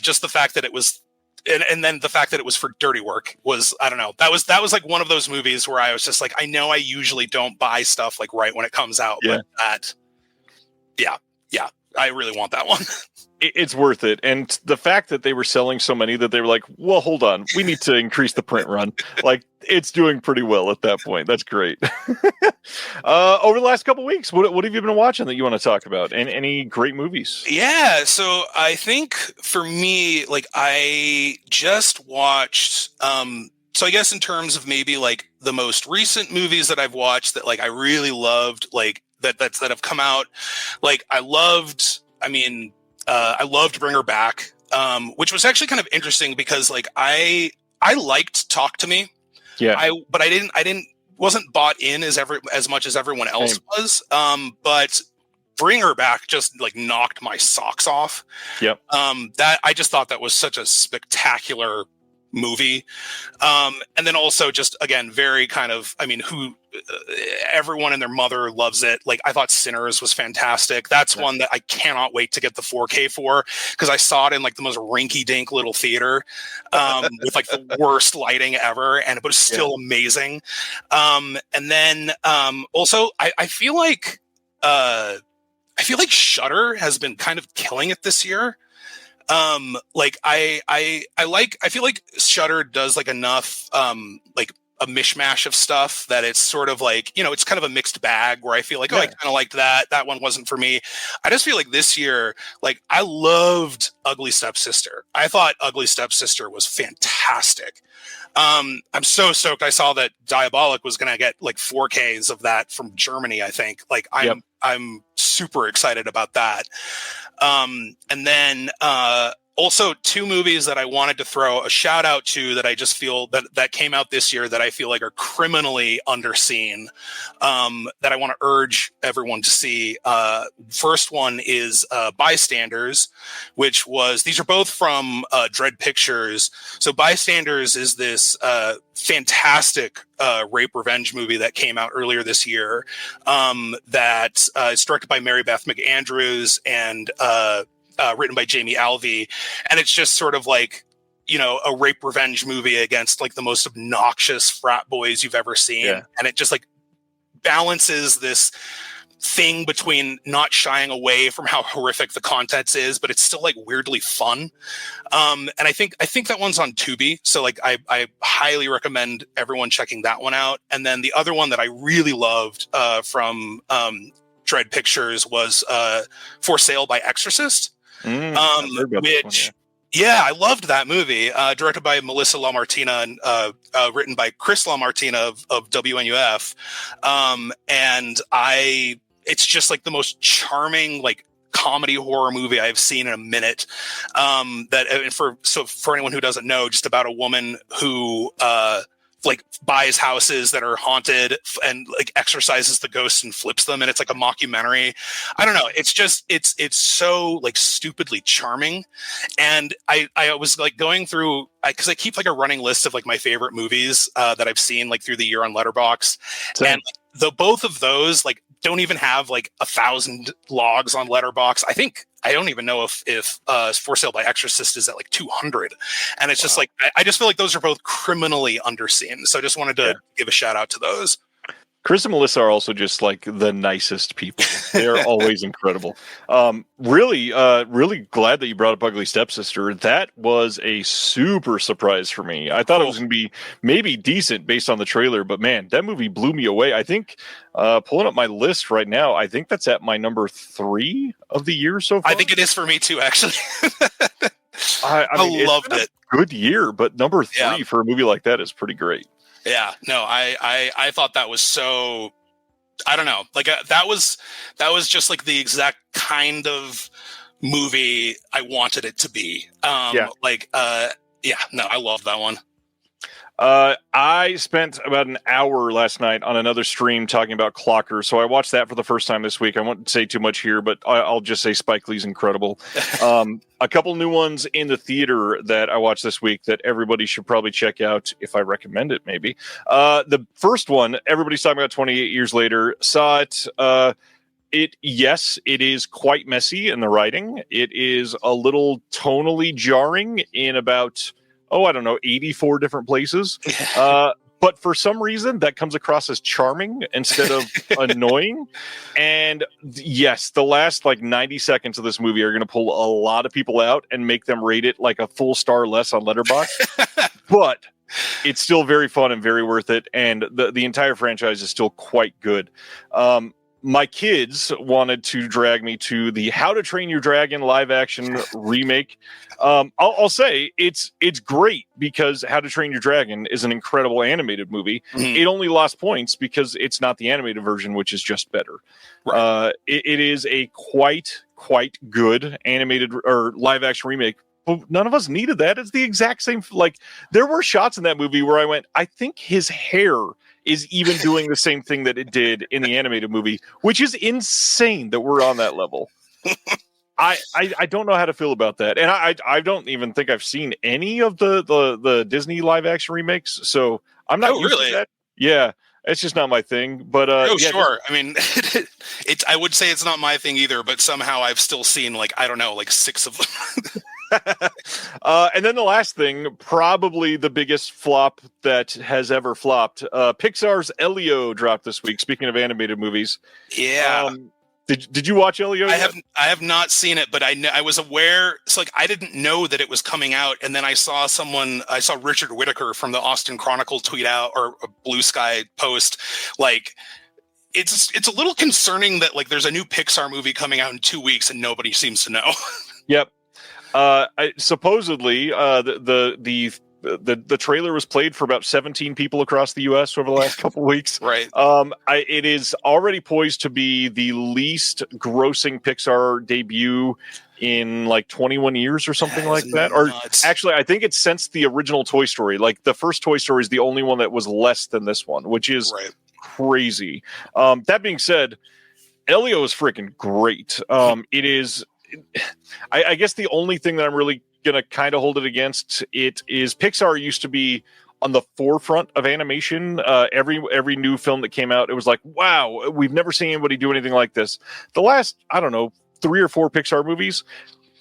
Speaker 5: just the fact that it was, and then the fact that it was for Dirty Work was, I don't know, that was like one of those movies where I was just like, I know I usually don't buy stuff like right when it comes out, but that, yeah, I really want that one.
Speaker 4: It's worth it. And the fact that they were selling so many that they were like, well, hold on, we need to increase the print run. Like, it's doing pretty well at that point. That's great. Over the last couple of weeks, what have you been watching that you want to talk about? And any great movies?
Speaker 5: Yeah, so I think for me, like I just watched so I guess in terms of maybe like the most recent movies that I've watched that like I really loved, like that have come out, like I loved Bring Her Back, which was actually kind of interesting because like I liked Talk to Me. Yeah. But I wasn't bought in as much as everyone else was. But Bring Her Back just like knocked my socks off.
Speaker 4: Yep.
Speaker 5: That I just thought that was such a spectacular movie. And then also just again, very kind of, I mean, everyone and their mother loves it. Like I thought Sinners was fantastic. That's one that I cannot wait to get the 4K for, because I saw it in like the most rinky dink little theater with like the worst lighting ever, and it was still amazing. And then also I feel like Shudder has been kind of killing it this year. Like I feel like Shudder does like enough like a mishmash of stuff that it's sort of like, you know, it's kind of a mixed bag where I feel like, I kind of liked that one wasn't for me. I just feel like this year, like I loved Ugly Stepsister. I thought Ugly Stepsister was fantastic. I'm so stoked. I saw that Diabolic was going to get like 4Ks of that from Germany, I think. Like I'm super excited about that. And then also two movies that I wanted to throw a shout out to that I just feel that came out this year that I feel like are criminally underseen, that I want to urge everyone to see. First one is Bystanders, which these are both from Dread Pictures. So Bystanders is this fantastic rape revenge movie that came out earlier this year, that is directed by Mary Beth McAndrews and written by Jamie Alvey. And it's just sort of like, you know, a rape revenge movie against like the most obnoxious frat boys you've ever seen. Yeah. And it just like balances this thing between not shying away from how horrific the contents is, but it's still like weirdly fun. And I think that one's on Tubi. So like I highly recommend everyone checking that one out. And then the other one that I really loved from Dread Pictures was For Sale by Exorcist. Which I loved that movie, directed by Melissa LaMartina and written by Chris LaMartina of WNUF. And it's just like the most charming, like comedy horror movie I've seen in a minute. For anyone who doesn't know, just about a woman who, like buys houses that are haunted and like exorcises the ghosts and flips them. And it's like a mockumentary. I don't know. It's just, it's so like stupidly charming. And I was like going through, cause I keep like a running list of like my favorite movies that I've seen like through the year on Letterboxd. And both of those like don't even have like 1,000 logs on Letterboxd. I don't even know if For Sale by Exorcist is at like 200. And it's just like, I just feel like those are both criminally underseen. So I just wanted to give a shout out to those.
Speaker 4: Chris and Melissa are also just like the nicest people. They're always incredible. Really glad that you brought up Ugly Stepsister. That was a super surprise for me. I thought it was going to be maybe decent based on the trailer, but man, that movie blew me away. I think pulling up my list right now, I think that's at my number 3 of the year so far.
Speaker 5: I think it is for me too, actually.
Speaker 4: I mean,
Speaker 5: loved it.
Speaker 4: Good year, but number 3 for a movie like that is pretty great.
Speaker 5: Yeah, no, I thought that was so, I don't know, like that was just like the exact kind of movie I wanted it to be. I love that one.
Speaker 4: I spent about an hour last night on another stream talking about Clocker, so I watched that for the first time this week. I won't say too much here, but I'll just say Spike Lee's incredible. A couple new ones in the theater that I watched this week that everybody should probably check out if I recommend it, maybe. The first one, everybody's talking about 28 Years Later. Saw it. It is quite messy in the writing. It is a little tonally jarring in about 84 different places. But for some reason, that comes across as charming instead of annoying. And yes, the last like 90 seconds of this movie are going to pull a lot of people out and make them rate it like a full star less on Letterboxd. But it's still very fun and very worth it. And the entire franchise is still quite good. My kids wanted to drag me to the How to Train Your Dragon live action remake. I'll say it's great because How to Train Your Dragon is an incredible animated movie. Mm-hmm. It only lost points because it's not the animated version, which is just better. Right. It is a quite good animated or live action remake. But none of us needed that. It's the exact same. Like there were shots in that movie where I went, I think his hair is even doing the same thing that it did in the animated movie, which is insane that we're on that level. I don't know how to feel about that. And I don't even think I've seen any of the Disney live action remakes. So I'm not used to that. Yeah. It's just not my thing, but
Speaker 5: sure. I mean, I would say it's not my thing either, but somehow I've still seen like 6 of them.
Speaker 4: And then the last thing, probably the biggest flop that has ever flopped. Pixar's Elio dropped this week. Speaking of animated movies,
Speaker 5: yeah.
Speaker 4: Did you watch Elio?
Speaker 5: I have not seen it, but I was aware. It's like I didn't know that it was coming out, and then I saw Richard Whitaker from the Austin Chronicle tweet out, or a Blue Sky post, like it's a little concerning that like there's a new Pixar movie coming out in 2 weeks and nobody seems to know.
Speaker 4: Yep. Supposedly, the trailer was played for about 17 people across the U.S. over the last couple of weeks.
Speaker 5: Right.
Speaker 4: It is already poised to be the least grossing Pixar debut in like 21 years or something like that. Or actually, I think it's since the original Toy Story. Like the first Toy Story is the only one that was less than this one, which is crazy. That being said, Elio is freaking great. It is. I guess the only thing that I'm really going to kind of hold it against it is Pixar used to be on the forefront of animation. Every new film that came out, it was like, wow, we've never seen anybody do anything like this. The last, I don't know, 3 or 4 Pixar movies,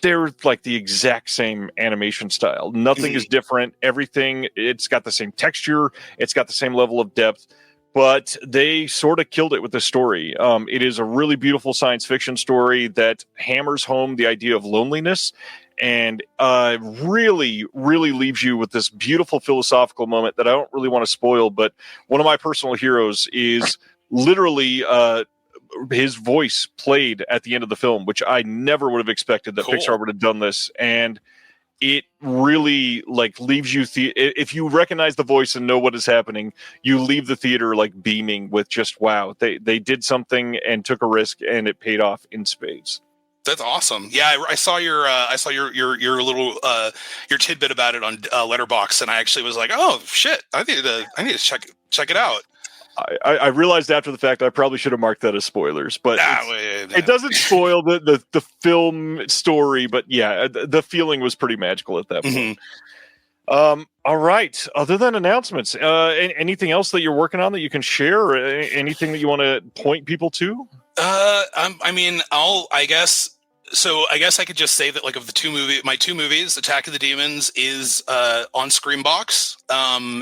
Speaker 4: they're like the exact same animation style. Nothing is different. Everything, it's got the same texture. It's got the same level of depth. But they sort of killed it with the story. It is a really beautiful science fiction story that hammers home the idea of loneliness and really, really leaves you with this beautiful philosophical moment that I don't really want to spoil. But one of my personal heroes is literally his voice played at the end of the film, which I never would have expected that Pixar would have done this. And it really like leaves you if you recognize the voice and know what is happening, you leave the theater like beaming with just wow, they did something and took a risk and it paid off in spades.
Speaker 5: That's awesome. Yeah, I saw your little your tidbit about it on Letterboxd, and I actually was like, oh shit, I need to check it out.
Speaker 4: I realized after the fact I probably should have marked that as spoilers, but it doesn't spoil the film story. But yeah, the feeling was pretty magical at that point. All right. Other than announcements, anything else that you're working on that you can share? Or anything that you want to point people to? I guess I could just say that like of my two movies, Attack of the Demons is on Screambox.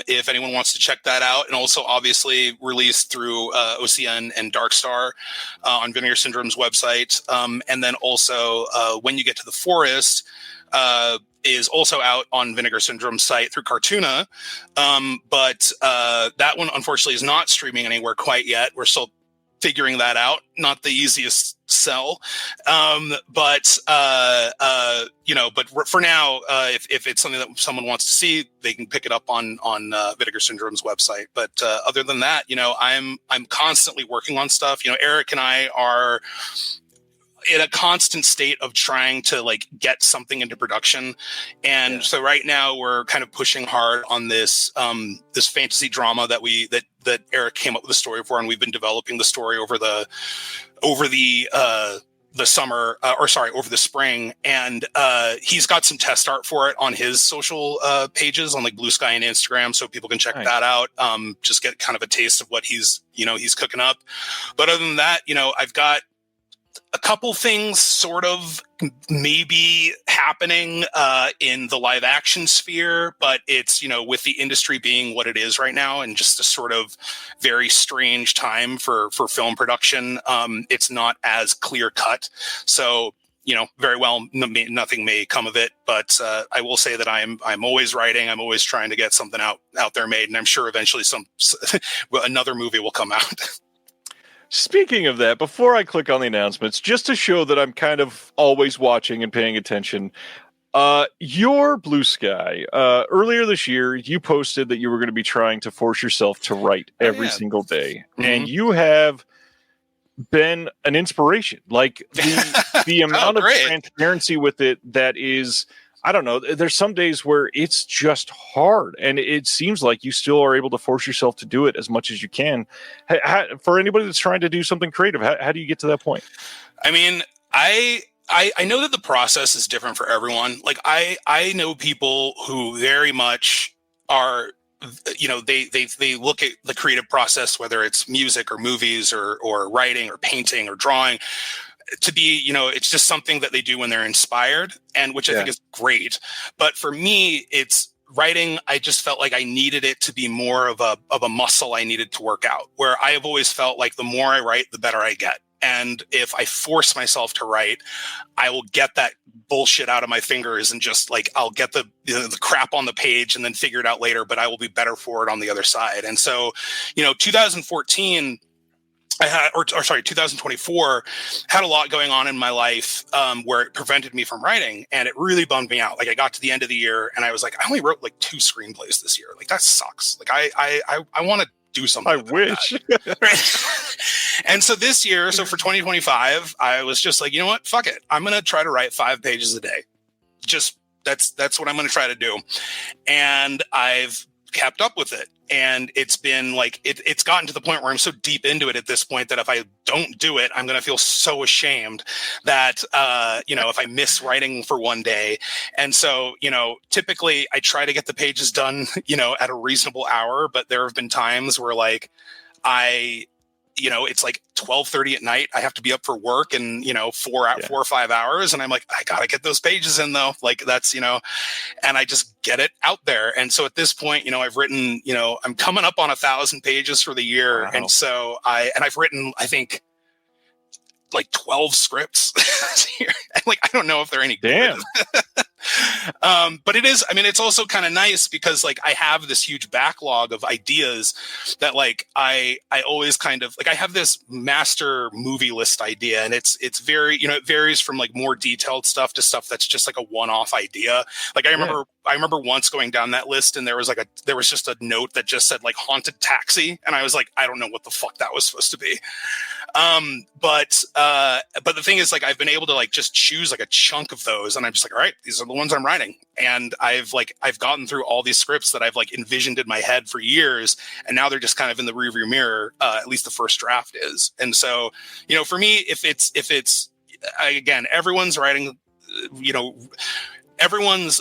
Speaker 4: If anyone wants to check that out, and also obviously released through OCN and Darkstar on Vinegar Syndrome's website. And then also When You Get to the Forest is also out on Vinegar Syndrome's site through Cartoona. But that one unfortunately is not streaming anywhere quite yet. We're still figuring that out. Not the easiest sell. But for now, if it's something that someone wants to see, they can pick it up on Vinegar Syndrome's website. But other than that, I'm constantly working on stuff. Eric and I are in a constant state of trying to like get something into production. And so right now we're kind of pushing hard on this fantasy drama that Eric came up with a story for, and we've been developing the story over the summer, over the spring. And he's got some test art for it on his social pages on like Blue Sky and Instagram, so people can check that out. Just get kind of a taste of what he's cooking up. But other than that, I've got a couple things sort of maybe happening in the live action sphere, but it's, with the industry being what it is right now and just a sort of very strange time for film production, it's not as clear cut. So, very well, nothing may come of it, but I will say that I'm always writing. I'm always trying to get something out there made, and I'm sure eventually another movie will come out. Speaking of that, before I click on the announcements, just to show that I'm kind of always watching and paying attention, your Blue Sky, earlier this year, you posted that you were going to be trying to force yourself to write every single day. Mm-hmm. And you have been an inspiration. Like the amount of transparency with it that is... I don't know. There's some days where it's just hard, and it seems like you still are able to force yourself to do it as much as you can. For anybody that's trying to do something creative, how do you get to that point? I
Speaker 5: mean, I know that the process is different for everyone. Like I know people who very much are, they look at the creative process, whether it's music or movies or writing or painting or drawing, to be, it's just something that they do when they're inspired, and which I think is great. But for me, it's writing. I just felt like I needed it to be more of a muscle I needed to work out, where I have always felt like the more I write, the better I get. And if I force myself to write, I will get that bullshit out of my fingers and just like, I'll get the crap on the page and then figure it out later, but I will be better for it on the other side. And so, 2014, 2024 had a lot going on in my life where it prevented me from writing, and it really bummed me out. Like, I got to the end of the year and I was like, I only wrote like 2 screenplays this year. Like, that sucks. Like, I want to do something.
Speaker 4: I wish.
Speaker 5: And so this year, so for 2025, I was just like, you know what? Fuck it. I'm going to try to write 5 pages a day. Just that's what I'm going to try to do. And I've kept up with it. And it's been like, it's gotten to the point where I'm so deep into it at this point that if I don't do it, I'm going to feel so ashamed that, if I miss writing for one day. And so, typically I try to get the pages done, at a reasonable hour, but there have been times where like it's like 12:30 at night. I have to be up for work in, 4 or 5 hours. And I'm like, I got to get those pages in though. Like that's, and I just get it out there. And so at this point, I've written, I'm coming up on 1,000 pages for the year. Wow. And so I've written, I think, like 12 scripts here. Like, I don't know if they're any good. But it is, it's also kind of nice because like I have this huge backlog of ideas that like I always kind of like, I have this master movie list idea, and it's very, it varies from like more detailed stuff to stuff that's just like a one-off idea. Like I remember once going down that list and there was just a note that just said like haunted taxi. And I was like, I don't know what the fuck that was supposed to be. But the thing is like, I've been able to like just choose like a chunk of those. And I'm just like, all right, these are the ones I'm writing. And I've gotten through all these scripts that I've like envisioned in my head for years. And now they're just kind of in the rearview mirror. At least the first draft is. And so, for me, if it's again, everyone's writing, everyone's,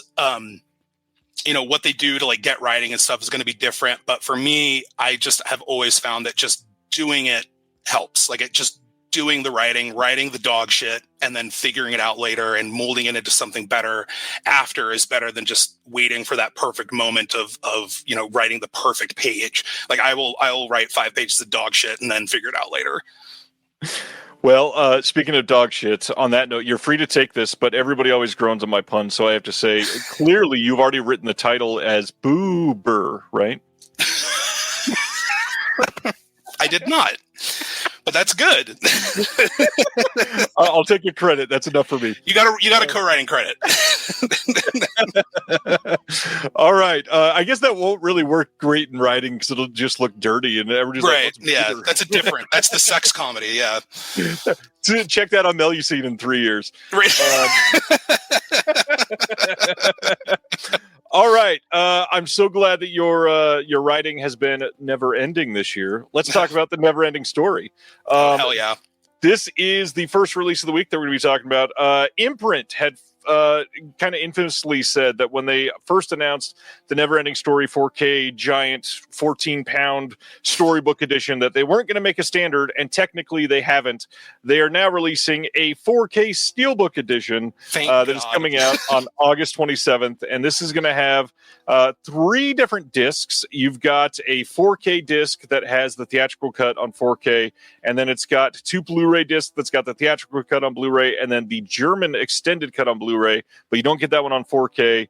Speaker 5: what they do to like get writing and stuff is going to be different. But for me, I just have always found that just doing it helps. Like just doing the writing the dog shit, and then figuring it out later and molding it into something better after is better than just waiting for that perfect moment of writing the perfect page. Like I will write 5 pages of dog shit and then figure it out later.
Speaker 4: Well, speaking of dog shit, on that note, you're free to take this, but everybody always groans on my pun, so I have to say, clearly you've already written the title as Boober, right?
Speaker 5: I did not, but that's good.
Speaker 4: I'll take your credit. That's enough for me.
Speaker 5: You got a co-writing credit.
Speaker 4: All right. I guess that won't really work great in writing because it'll just look dirty and everyone's
Speaker 5: right.
Speaker 4: Like,
Speaker 5: yeah, that's that's the sex comedy. Yeah.
Speaker 4: Check that on Melusine in 3 years.
Speaker 5: Right.
Speaker 4: All right. I'm so glad that your writing has been never ending this year. Let's talk about the never ending story.
Speaker 5: Hell yeah.
Speaker 4: This is the first release of the week that we're going to be talking about. Imprint had kind of infamously said that when they first announced the Neverending Story 4K giant 14-pound storybook edition that they weren't going to make a standard, and technically they haven't. They are now releasing a 4K steelbook edition that is coming out on August 27th, and this is going to have 3 different discs. You've got a 4K disc that has the theatrical cut on 4K, and then it's got 2 Blu-ray discs that's got the theatrical cut on Blu-ray, and then the German extended cut on Blu-ray, but you don't get that one on 4K.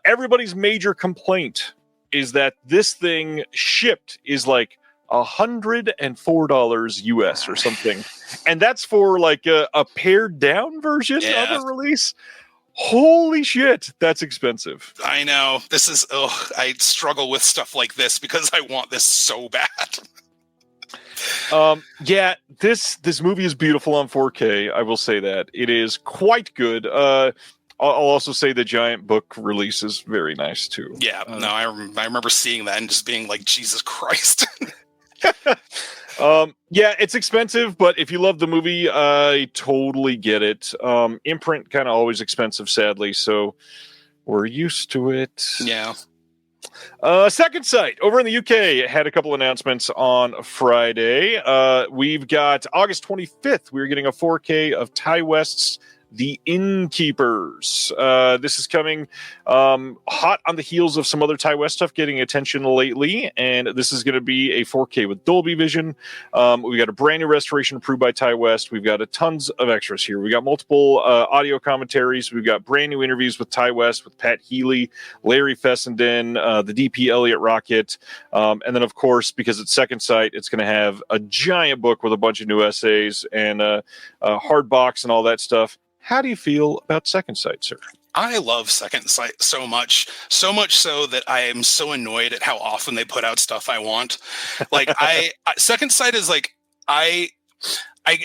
Speaker 4: Everybody's major complaint is that this thing shipped is like $104 US or something, and that's for like a pared down version of a release. Holy shit, that's expensive.
Speaker 5: I know. This is I struggle with stuff like this because I want this so bad.
Speaker 4: Yeah, this movie is beautiful on 4K. I will say that it is quite good. I'll also say the giant book release is very nice too.
Speaker 5: Yeah, no, I remember seeing that and just being like, Jesus Christ.
Speaker 4: Yeah, it's expensive, but if you love the movie, I totally get it. Imprint kind of always expensive, sadly, so we're used to it.
Speaker 5: Yeah.
Speaker 4: Second Sight over in the UK had a couple announcements on Friday. We've got August 25th. We're getting a 4K of Ty West's The Innkeepers. This is coming hot on the heels of some other Ty West stuff getting attention lately, and this is going to be a 4K with Dolby Vision. We got a brand new restoration approved by Ty West. We've got tons of extras here. We got multiple audio commentaries. We've got brand new interviews with Ty West, with Pat Healy, Larry Fessenden, the DP Elliott Rocket, and then of course, because it's Second Sight, it's going to have a giant book with a bunch of new essays and a hard box and all that stuff. How do you feel about Second Sight, sir?
Speaker 5: I love Second Sight so much so that I am so annoyed at how often they put out stuff I want. Like Second Sight is like, I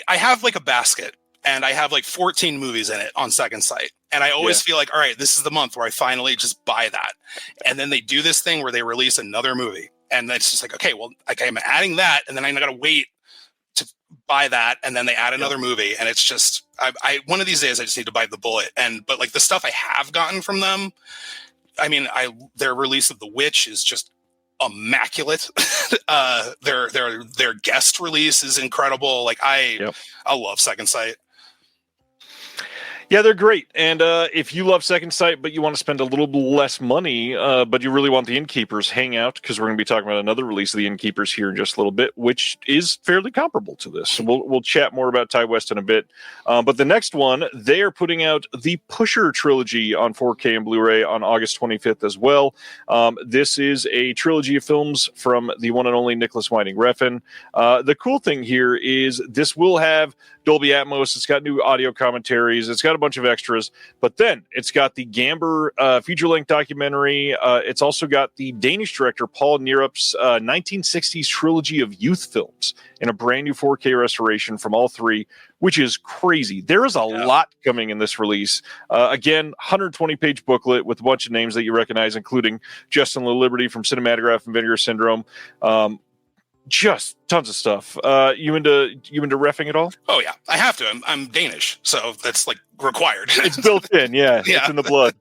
Speaker 5: have like a basket and I have like 14 movies in it on Second Sight. And I always feel like, all right, this is the month where I finally just buy that. And then they do this thing where they release another movie. And it's just like, okay, well, okay, I'm adding that. And then I got to wait to buy that. And then they add another movie. And it's just, one of these days I just need to bite the bullet. But like the stuff I have gotten from them, I mean, their release of The Witch is just immaculate. Their guest release is incredible. Like I love Second Sight.
Speaker 4: Yeah, they're great. And if you love Second Sight, but you want to spend a little less money, but you really want The Innkeepers, hang out, because we're going to be talking about another release of The Innkeepers here in just a little bit, which is fairly comparable to this. So we'll chat more about Ty West in a bit. But the next one, they are putting out the Pusher trilogy on 4K and Blu-ray on August 25th as well. This is a trilogy of films from the one and only Nicholas Winding Refn. The cool thing here is this will have Dolby Atmos. It's got new audio commentaries. It's got a bunch of extras, but then it's got the Gamber feature-length documentary. It's also got the Danish director Paul Nierup's 1960s trilogy of youth films in a brand new 4K restoration from all three, which is crazy. There is a lot coming in this release. Again, 120-page booklet with a bunch of names that you recognize, including Justin LaLiberty from Cinematograph and Vinegar Syndrome. Just tons of stuff. You into reffing at all?
Speaker 5: Oh yeah, I have to. I'm Danish, so that's like required.
Speaker 4: It's built in. Yeah. It's in the blood.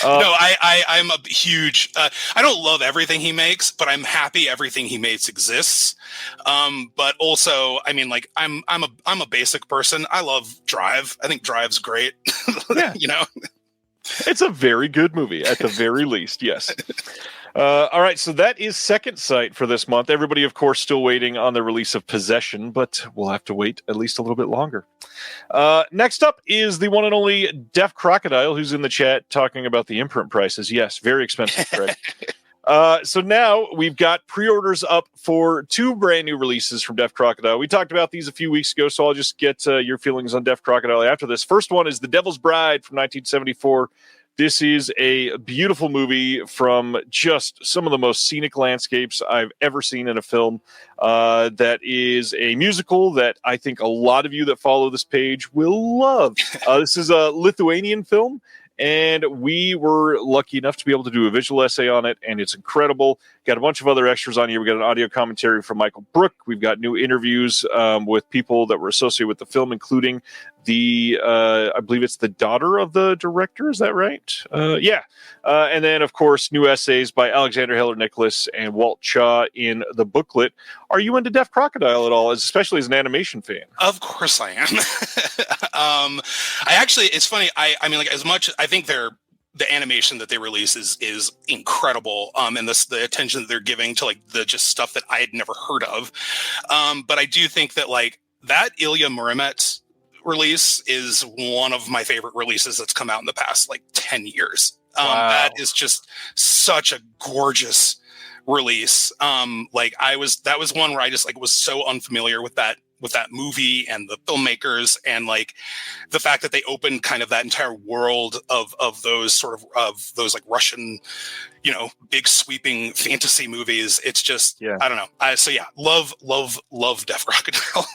Speaker 5: No, I'm a huge. I don't love everything he makes, but I'm happy everything he makes exists. But also, I mean, like I'm a basic person. I love Drive. I think Drive's great.
Speaker 4: Yeah.
Speaker 5: You know,
Speaker 4: it's a very good movie at the very least. Yes. All right, so that is Second Sight for this month. Everybody, of course, still waiting on the release of Possession, but we'll have to wait at least a little bit longer. Next up is the one and only Deaf Crocodile, who's in the chat talking about the imprint prices. Yes, very expensive, Craig. So now we've got pre-orders up for two brand new releases from Deaf Crocodile. We talked about these a few weeks ago, so I'll just get your feelings on Deaf Crocodile after this. First one is The Devil's Bride from 1974. This is a beautiful movie from just some of the most scenic landscapes I've ever seen in a film. That is a musical that I think a lot of you that follow this page will love. This is a Lithuanian film, and we were lucky enough to be able to do a visual essay on it, and it's incredible. Got a bunch of other extras on here. We got an audio commentary from Michael Brook. We've got new interviews with people that were associated with the film, including the I believe it's the daughter of the director. Is that right? Yeah. And then, of course, new essays by Alexander Heller Nicholas and Walt Chaw in the booklet. Are you into Deaf Crocodile at all, especially as an animation fan?
Speaker 5: Of course I am. I actually, it's funny. I mean, like, as much, I think the animation that they release is incredible. And the attention that they're giving to like the just stuff that I had never heard of. But I do think that like that Ilya Muromets release is one of my favorite releases that's come out in the past like 10 years.
Speaker 4: Wow.
Speaker 5: That is just such a gorgeous release. That was one where I just like was so unfamiliar with that movie and the filmmakers, and like the fact that they opened kind of that entire world of those sort of those like Russian, you know, big sweeping fantasy movies. It's just, I don't know. Love Deaf Crocodile.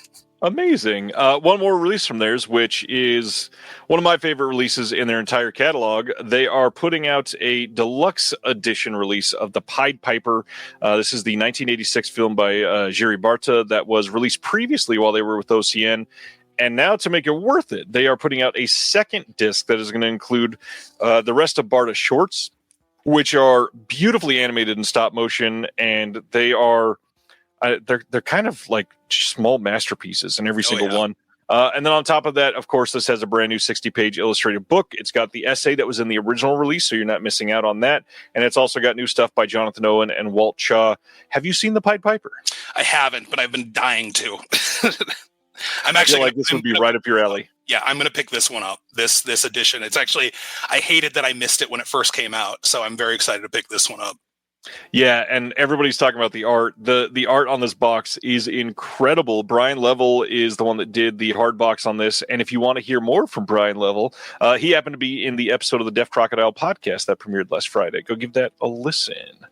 Speaker 4: Amazing. One more release from theirs, which is one of my favorite releases in their entire catalog. They are putting out a deluxe edition release of The Pied Piper. This is the 1986 film by Jiri Barta that was released previously while they were with OCN. And now, to make it worth it, they are putting out a second disc that is going to include the rest of Barta's shorts, which are beautifully animated in stop motion, and they are they're kind of like small masterpieces in every single one. And then on top of that, of course, this has a brand new 60-page illustrated book. It's got the essay that was in the original release, so you're not missing out on that. And it's also got new stuff by Jonathan Owen and Walt Shaw. Have you seen The Pied Piper?
Speaker 5: I haven't, but I've been dying to.
Speaker 4: I feel like this would be right up your alley.
Speaker 5: Yeah, I'm going to pick this one up, this edition. It's actually, I hated that I missed it when it first came out, so I'm very excited to pick this one up.
Speaker 4: Yeah, and everybody's talking about the art. The art on this box is incredible. Brian Level is the one that did the hard box on this. And if you want to hear more from Brian Level, he happened to be in the episode of the Deaf Crocodile podcast that premiered last Friday. Go give that a listen.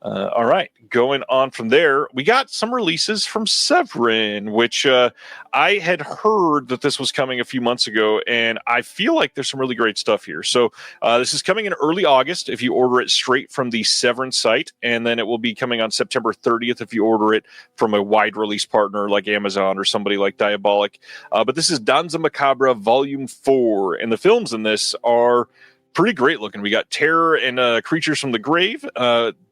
Speaker 4: All right, going on from there, we got some releases from Severin, which I had heard that this was coming a few months ago, and I feel like there's some really great stuff here. So this is coming in early August if you order it straight from the Severin site, and then it will be coming on September 30th if you order it from a wide release partner like Amazon or somebody like Diabolic. But this is Danza Macabra Volume 4, and the films in this are pretty great looking. We got Terror and Creatures from the Grave.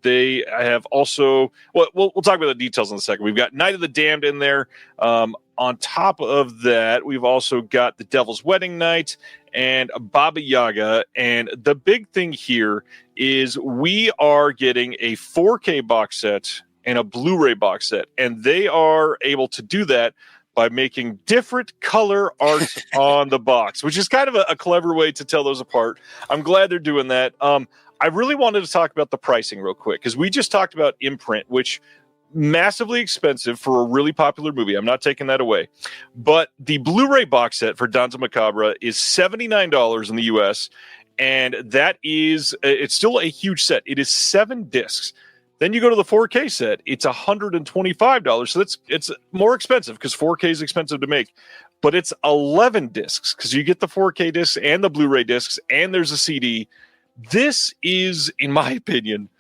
Speaker 4: They have also, well, we'll talk about the details in a second. We've got Night of the Damned in there. On top of that, we've also got The Devil's Wedding Night and Baba Yaga. And the big thing here is we are getting a 4K box set and a Blu-ray box set. And they are able to do that by making different color art on the box, which is kind of a clever way to tell those apart. I'm glad they're doing that. I really wanted to talk about the pricing real quick, because we just talked about imprint, which massively expensive for a really popular movie. I'm not taking that away. But the Blu-ray box set for Danza Macabra is $79 in the US, and that is, it's still a huge set. It is 7 discs. Then you go to the 4K set, it's $125. So it's more expensive because 4K is expensive to make. But it's 11 discs because you get the 4K discs and the Blu-ray discs, and there's a CD. This is, in my opinion,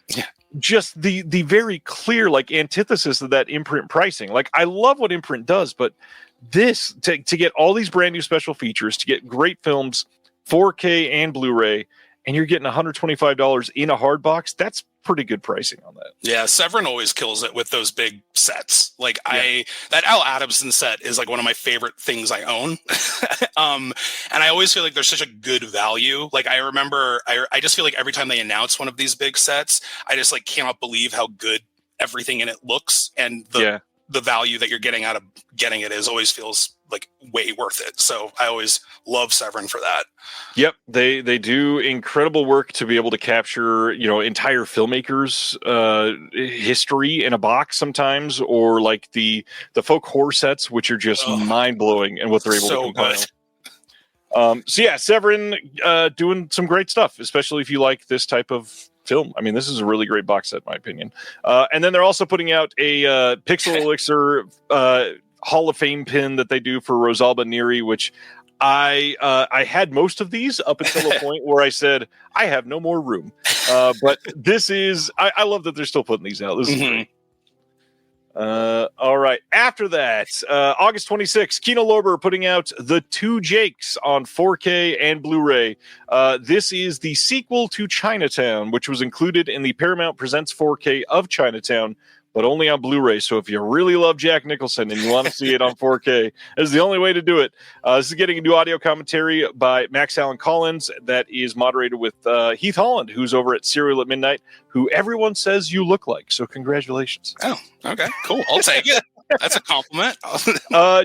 Speaker 4: just the very clear like antithesis of that imprint pricing. Like, I love what imprint does, but this, to get all these brand new special features, to get great films, 4K and Blu-ray, and you're getting $125 in a hard box, that's pretty good pricing on that.
Speaker 5: Yeah, Severin always kills it with those big sets. Like, that Al Adamson set is like one of my favorite things I own. And I always feel like there's such a good value. Like, I remember, I just feel like every time they announce one of these big sets, I just like cannot believe how good everything in it looks, and the value that you're getting out of getting it is always feels like way worth it. So I always love Severin for that.
Speaker 4: Yep. They do incredible work to be able to capture, entire filmmakers' history in a box sometimes, or like the folk horror sets, which are just mind blowing and what they're able to compile. Severin doing some great stuff, especially if you like this type of film. I mean, this is a really great box set, in my opinion. And then they're also putting out a Pixel Elixir Hall of Fame pin that they do for Rosalba Neri, which I had most of these up until a point where I said, I have no more room. But this is, I love that they're still putting these out. This is great. All right. After that, August 26th, Kino Lorber putting out The Two Jakes on 4K and Blu-ray. This is the sequel to Chinatown, which was included in the Paramount Presents 4K of Chinatown, but only on Blu-ray. So if you really love Jack Nicholson and you want to see it on 4K, this is the only way to do it. This is getting a new audio commentary by Max Allen Collins that is moderated with Heath Holland, who's over at Serial at Midnight, who everyone says you look like. So congratulations.
Speaker 5: Oh, okay, cool. I'll take it. That's a compliment.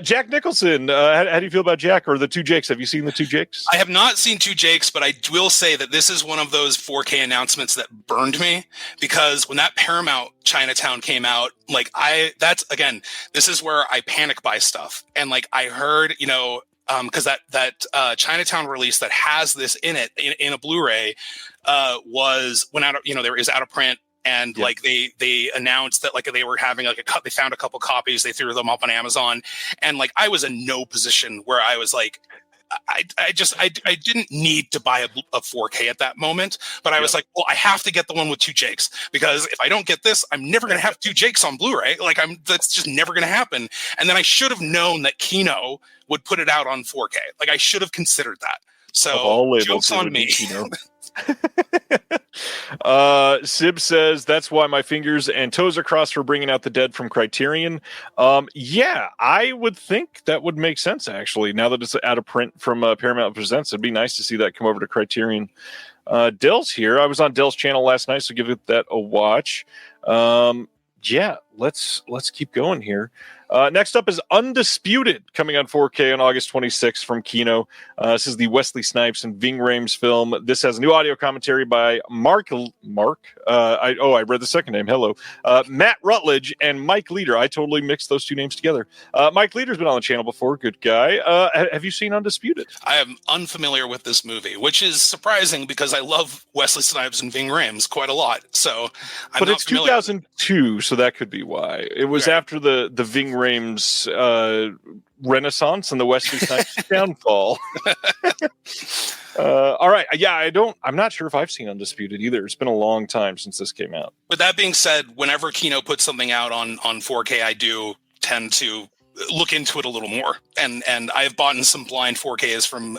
Speaker 4: Jack Nicholson. How do you feel about Jack or The Two Jakes? Have you seen The Two Jakes?
Speaker 5: I have not seen Two Jakes, but I will say that this is one of those 4K announcements that burned me, because when that Paramount Chinatown came out, this is where I panic buy stuff. And like, I heard, because that Chinatown release that has this in it in a Blu-ray went out. There is out of print. And like they announced that like they were having like they found a couple copies, they threw them up on Amazon, and like I was in no position where I was like, I didn't need to buy a 4K at that moment, but I was like, well, I have to get the one with Two Jakes, because if I don't get this, I'm never going to have Two Jakes on Blu-ray. Like that's just never going to happen. And then I should have known that Kino would put it out on 4K. Like I should have considered that. So joke's on me.
Speaker 4: Sib says, that's why my fingers and toes are crossed for bringing out the dead from Criterion. Yeah, I would think that would make sense, actually. Now that it's out of print from Paramount Presents, it'd be nice to see that come over to Criterion. Dell's here. I was on Dell's channel last night, so give that a watch. Yeah, let's keep going here. Next up is Undisputed, coming on 4K on August 26th from Kino. This is the Wesley Snipes and Ving Rhames film. This has a new audio commentary by Mark. I read the second name. Hello. Matt Rutledge and Mike Leader. I totally mixed those two names together. Mike Leader's been on the channel before. Good guy. Have you seen Undisputed?
Speaker 5: I am unfamiliar with this movie, which is surprising because I love Wesley Snipes and Ving Rhames quite a lot. So,
Speaker 4: but it's 2002, so that could be why. It was after the Ving Rhames renaissance and the Wesley Snipes downfall. All right. Yeah, I'm not sure if I've seen Undisputed either. It's been a long time since this came out.
Speaker 5: With that being said, whenever Kino puts something out on 4K, I do tend to look into it a little more. And I've bought some blind 4Ks from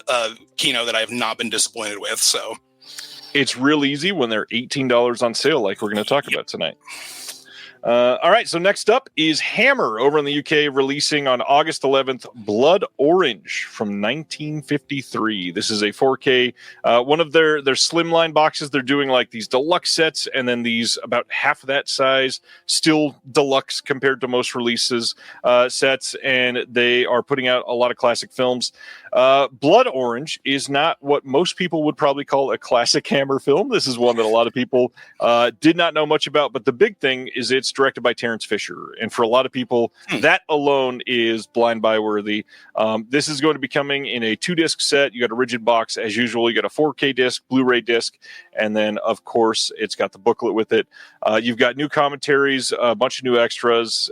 Speaker 5: Kino that I have not been disappointed with. So
Speaker 4: it's real easy when they're $18 on sale, like we're going to talk about tonight. All right, so next up is Hammer over in the UK, releasing on August 11th, Blood Orange from 1953. This is a 4K, one of their slimline boxes. They're doing like these deluxe sets and then these about half of that size, still deluxe compared to most releases sets, and they are putting out a lot of classic films. Blood Orange is not what most people would probably call a classic Hammer film. This is one that a lot of people did not know much about, but the big thing is it's directed by Terrence Fisher, and for a lot of people, that alone is blind buy worthy. This is going to be coming in a 2-disc set. You got a rigid box as usual. You got a 4K disc, Blu-ray disc, and then of course it's got the booklet with it. You've got new commentaries, a bunch of new extras.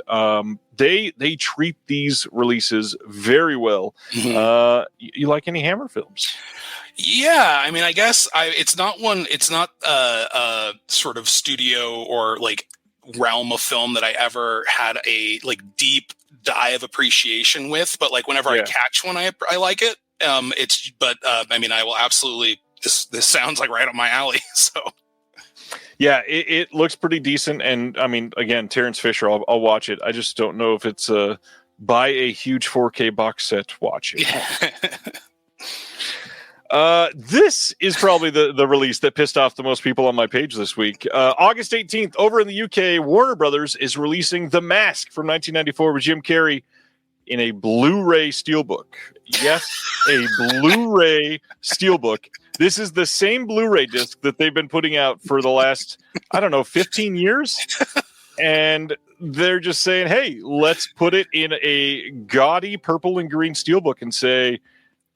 Speaker 4: They treat these releases very well. You like any Hammer films?
Speaker 5: Yeah, I mean, I guess it's not a sort of studio or like realm of film that I ever had a like deep dive appreciation with, but like whenever I catch one, I like it. I mean, I will absolutely, this sounds like right up my alley. So
Speaker 4: yeah, it looks pretty decent. And I mean, again, Terrence Fisher, I'll watch it. I just don't know if it's buy a huge 4K box set, watch it. This is probably the release that pissed off the most people on my page this week. August 18th, over in the UK, Warner Brothers is releasing The Mask from 1994 with Jim Carrey in a Blu-ray steelbook. Yes, a Blu-ray steelbook. This is the same Blu-ray disc that they've been putting out for the last, 15 years. And they're just saying, hey, let's put it in a gaudy purple and green steelbook and say,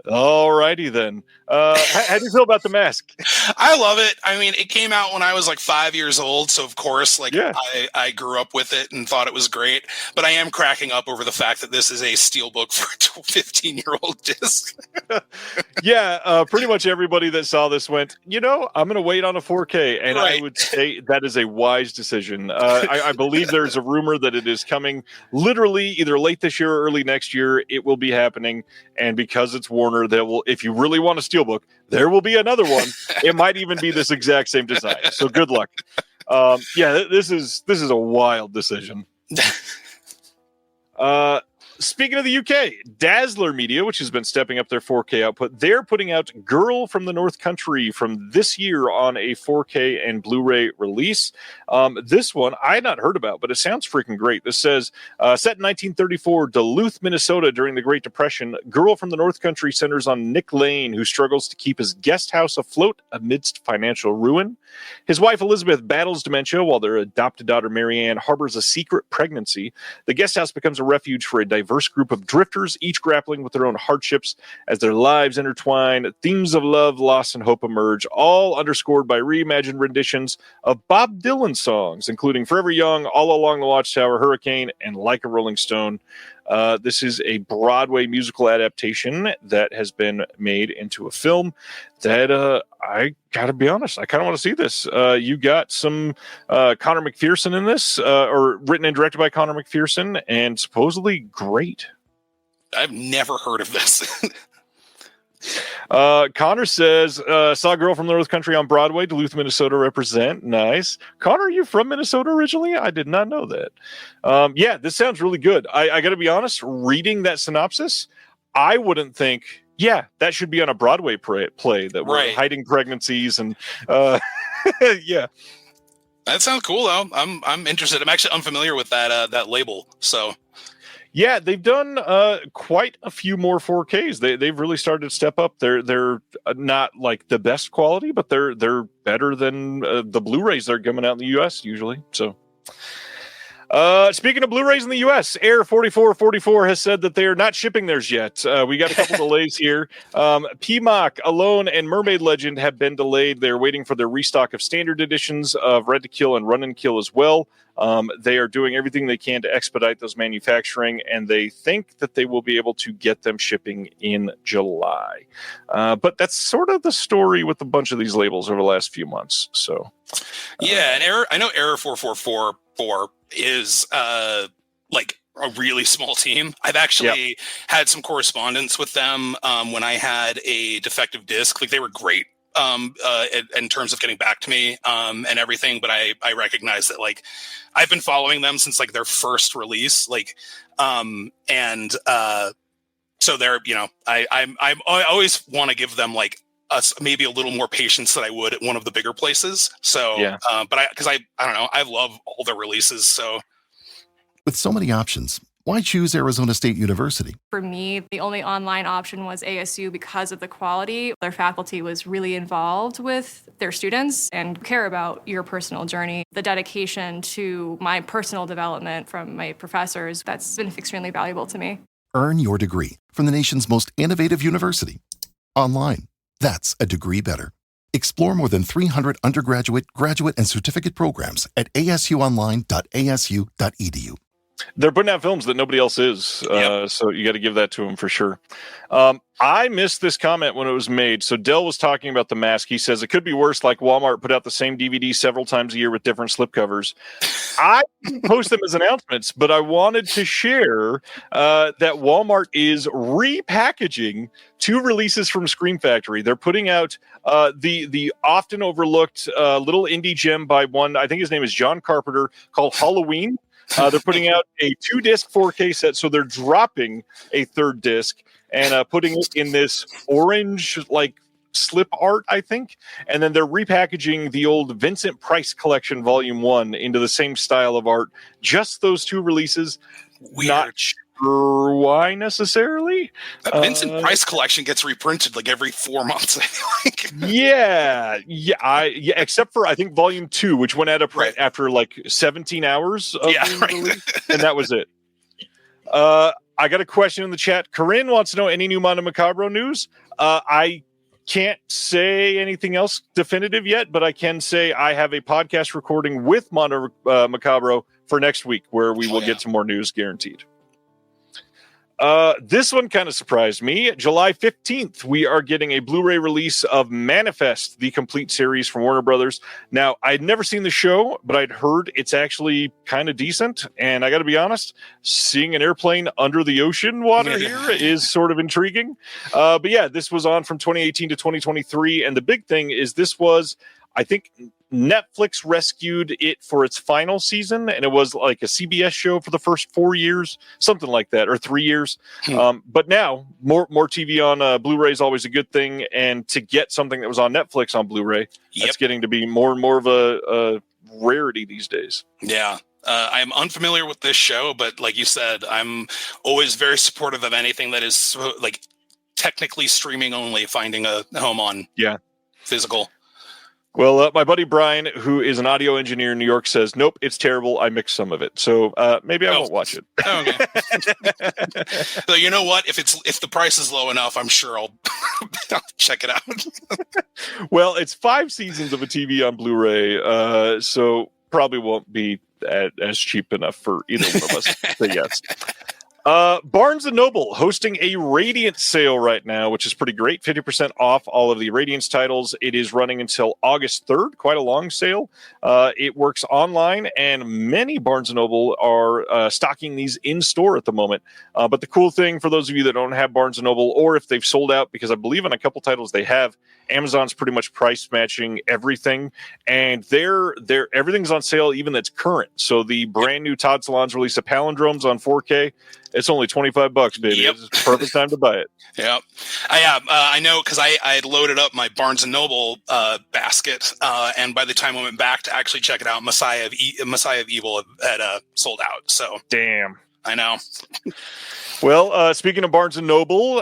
Speaker 4: all righty then. How do you feel about The Mask?
Speaker 5: I love it. I mean, it came out when I was like 5 years old, so of course, I grew up with it and thought it was great. But I am cracking up over the fact that this is a steelbook for a 15-year-old disc.
Speaker 4: Yeah, pretty much everybody that saw this went, I'm going to wait on a 4K, and I would say that is a wise decision. I believe there's a rumor that it is coming literally either late this year or early next year. It will be happening, and because it's Warner, if you really want a steelbook, there will be another one. It might even be this exact same design. So good luck. This is a wild decision. Speaking of the UK, Dazzler Media, which has been stepping up their 4K output, they're putting out Girl from the North Country from this year on a 4K and Blu-ray release. This one I had not heard about, but it sounds freaking great. This says, set in 1934, Duluth, Minnesota during the Great Depression, Girl from the North Country centers on Nick Lane, who struggles to keep his guest house afloat amidst financial ruin. His wife, Elizabeth, battles dementia while their adopted daughter, Marianne, harbors a secret pregnancy. The guest house becomes a refuge for a diverse group of drifters, each grappling with their own hardships as their lives intertwine. Themes of love, loss, and hope emerge, all underscored by reimagined renditions of Bob Dylan songs, including Forever Young, All Along the Watchtower, Hurricane, and Like a Rolling Stone. This is a Broadway musical adaptation that has been made into a film that I gotta be honest, I kind of want to see this. You got some Connor McPherson in this, or written and directed by Connor McPherson, and supposedly great.
Speaker 5: I've never heard of this.
Speaker 4: Connor says, saw a girl from the North Country on Broadway, Duluth, Minnesota represent. Nice. Connor, are you from Minnesota originally? I did not know that. Yeah, this sounds really good. I got to be honest, reading that synopsis, I wouldn't think, yeah, that should be on a Broadway play that we're hiding pregnancies and yeah.
Speaker 5: That sounds cool though. I'm interested. I'm actually unfamiliar with that label. So
Speaker 4: yeah, they've done quite a few more 4Ks. They've really started to step up. They're not like the best quality, but they're better than the Blu-rays that are coming out in the US usually. So speaking of Blu-rays in the U.S., Air 4444 has said that they are not shipping theirs yet. We got a couple delays here. PMOC, Alone, and Mermaid Legend have been delayed. They're waiting for their restock of standard editions of Red to Kill and Run and Kill as well. They are doing everything they can to expedite those manufacturing, and they think that they will be able to get them shipping in July. But that's sort of the story with a bunch of these labels over the last few months. So,
Speaker 5: yeah, and I know Error 4444 is like a really small team. I've actually had some correspondence with them when I had a defective disc. Like they were great in terms of getting back to me and everything. But I recognize that like I've been following them since like their first release. Like so they're I always want to give them like maybe a little more patience than I would at one of the bigger places. So, but I don't know, I love all their releases. So
Speaker 1: With so many options, why choose Arizona State University?
Speaker 2: For me, the only online option was ASU because of the quality. Their faculty was really involved with their students and care about your personal journey. The dedication to my personal development from my professors, that's been extremely valuable to me.
Speaker 1: Earn your degree from the nation's most innovative university. Online. That's a degree better. Explore more than 300 undergraduate, graduate, and certificate programs at asuonline.asu.edu.
Speaker 4: They're putting out films that nobody else is, so you got to give that to them for sure. I missed this comment when it was made. So Dell was talking about The Mask. He says it could be worse, like Walmart put out the same DVD several times a year with different slipcovers. I didn't post them as announcements, but I wanted to share that Walmart is repackaging 2 releases from Scream Factory. They're putting out the often overlooked little indie gem by one, I think his name is John Carpenter, called Halloween. They're putting out a 2-disc 4K set, so they're dropping a 3rd disc and putting it in this orange like slip art, I think, and then they're repackaging the old Vincent Price Collection Volume 1 into the same style of art. Just those 2 releases.
Speaker 5: Weird.
Speaker 4: Not sure why necessarily.
Speaker 5: That Vincent Price Collection gets reprinted like every 4 months, I feel like.
Speaker 4: Yeah, except for I think Volume 2, which went out of print after like 17 hours of being released, and that was it. I got a question in the chat. Corinne wants to know any new Mondo Macabro news. I can't say anything else definitive yet, but I can say I have a podcast recording with Mondo Macabro for next week where we will get some more news guaranteed. This one kind of surprised me. July 15th, we are getting a Blu-ray release of Manifest, the complete series from Warner Brothers. Now, I'd never seen the show, but I'd heard it's actually kind of decent. And I got to be honest, seeing an airplane under the ocean water here is sort of intriguing. But yeah, this was on from 2018 to 2023. And the big thing is this was, I think, Netflix rescued it for its final season, and it was like a CBS show for the first 4 years, something like that, or 3 years. But now, more TV on Blu-ray is always a good thing, and to get something that was on Netflix on Blu-ray, that's getting to be more and more of a rarity these days. Yeah.
Speaker 5: I'm unfamiliar with this show, but like you said, I'm always very supportive of anything that is like technically streaming only, finding a home on physical.
Speaker 4: Well, my buddy Brian, who is an audio engineer in New York, says, nope, it's terrible. I mixed some of it. So maybe I won't watch it.
Speaker 5: Okay. So you know what? If the price is low enough, I'm sure I'll check it out.
Speaker 4: Well, it's 5 seasons of a TV on Blu-ray, so probably won't be as cheap enough for either one of us to say yes. Barnes & Noble hosting a Radiant sale right now, which is pretty great. 50% off all of the Radiance titles. It is running until August 3rd. Quite a long sale. It works online, and many Barnes & Noble are stocking these in-store at the moment. But the cool thing for those of you that don't have Barnes & Noble, or if they've sold out, because I believe on a couple titles they have, Amazon's pretty much price matching everything, and everything's on sale, even that's current. So the brand new Todd Salon's release of Palindromes on 4K. It's only $25, baby.
Speaker 5: Yep.
Speaker 4: It's the perfect time to buy it.
Speaker 5: Yep. I know because I had loaded up my Barnes & Noble basket, and by the time I went back to actually check it out, Messiah of Evil had sold out. So
Speaker 4: damn.
Speaker 5: I know.
Speaker 4: Well, speaking of Barnes & Noble,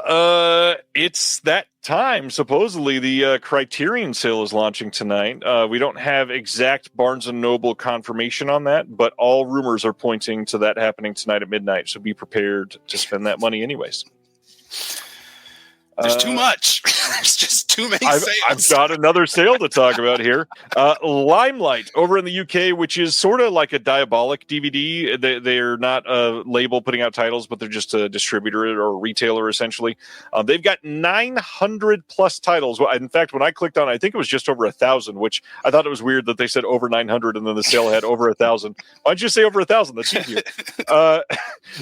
Speaker 4: it's that time. Supposedly, the Criterion sale is launching tonight. We don't have exact Barnes & Noble confirmation on that, but all rumors are pointing to that happening tonight at midnight, so be prepared to spend that money anyways.
Speaker 5: There's too much. There's just too many sales.
Speaker 4: I've got another sale to talk about here. Limelight over in the UK, which is sort of like a Diabolic DVD. They're not a label putting out titles, but they're just a distributor or a retailer, essentially. They've got 900 plus titles. Well, in fact, when I clicked on it, I think it was just over 1,000, which I thought it was weird that they said over 900 and then the sale had over 1,000. Why don't you say over 1,000? That's easier.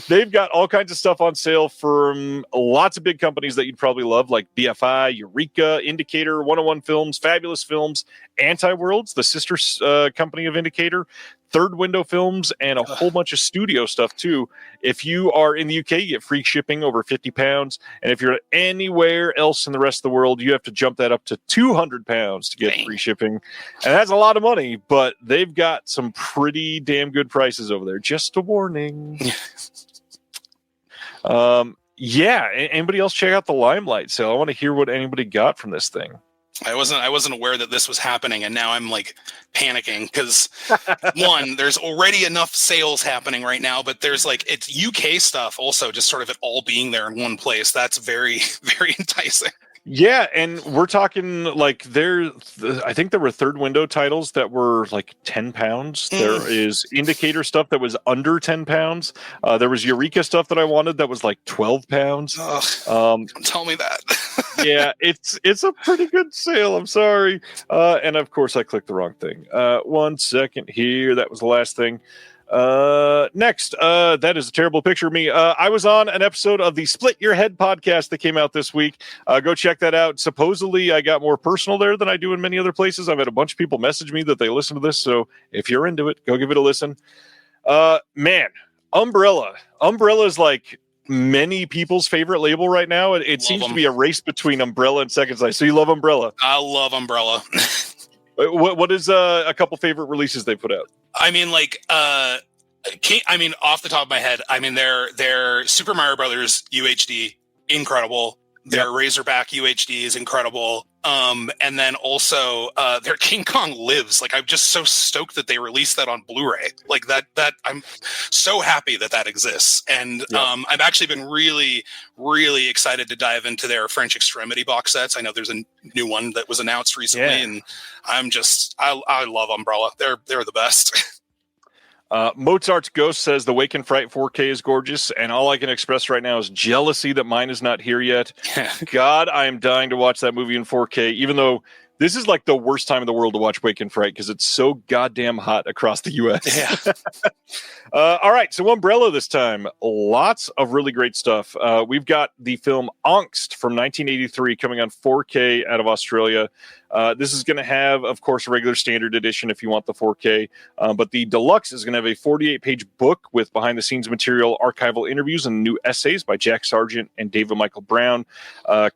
Speaker 4: They've got all kinds of stuff on sale from lots of big companies that you'd probably love, like BFI, Eureka, Indicator, 101 Films, Fabulous Films, Anti-Worlds, the sister company of Indicator, Third Window Films, and a whole bunch of studio stuff too. If you are in the UK, you get free shipping over £50, and if you're anywhere else in the rest of the world, you have to jump that up to £200 to get free shipping, and that's a lot of money. But they've got some pretty damn good prices over there. Just a warning. Yeah. Anybody else check out the Limelight sale? I want to hear what anybody got from this thing.
Speaker 5: I wasn't aware that this was happening, and now I'm like panicking because one, there's already enough sales happening right now, but there's like it's UK stuff also, just sort of it all being there in one place. That's very, very enticing.
Speaker 4: Yeah, and we're talking like I think there were Third Window titles that were like £10. There is Indicator stuff that was under £10. There was Eureka stuff that I wanted that was like £12.
Speaker 5: Don't tell me that.
Speaker 4: Yeah, it's a pretty good sale. I'm sorry. And of course I clicked the wrong thing. 1 second here. That was the last thing. Next, that is a terrible picture of me. I was on an episode of the Split Your Head podcast that came out this week. Go check that out. Supposedly I got more personal there than I do in many other places. I've had a bunch of people message me that they listen to this. So if you're into it, go give it a listen. Man, Umbrella is like many people's favorite label right now. It seems to be a race between Umbrella and Second Sight. So you love Umbrella.
Speaker 5: I love Umbrella.
Speaker 4: What is a couple favorite releases they put out?
Speaker 5: I mean, like, off the top of my head, I mean, their Super Mario Brothers UHD, incredible. Their Razorback UHD is incredible. And then also their King Kong Lives. Like, I'm just so stoked that they released that on Blu-ray. Like that I'm so happy that exists. And I've actually been really, really excited to dive into their French Extremity box sets. I know there's a new one that was announced recently, and I love Umbrella. They're the best.
Speaker 4: Mozart's Ghost says the Wake and Fright 4K is gorgeous, and all I can express right now is jealousy that mine is not here yet. God, I am dying to watch that movie in 4K, even though this is like the worst time in the world to watch Wake and Fright because it's so goddamn hot across the U.S.
Speaker 5: Yeah.
Speaker 4: All right, so Umbrella this time. Lots of really great stuff. We've got the film Angst from 1983 coming on 4K out of Australia. This is going to have, of course, a regular standard edition if you want the 4K, but the deluxe is going to have a 48-page book with behind-the-scenes material, archival interviews, and new essays by Jack Sargent and David Michael Brown,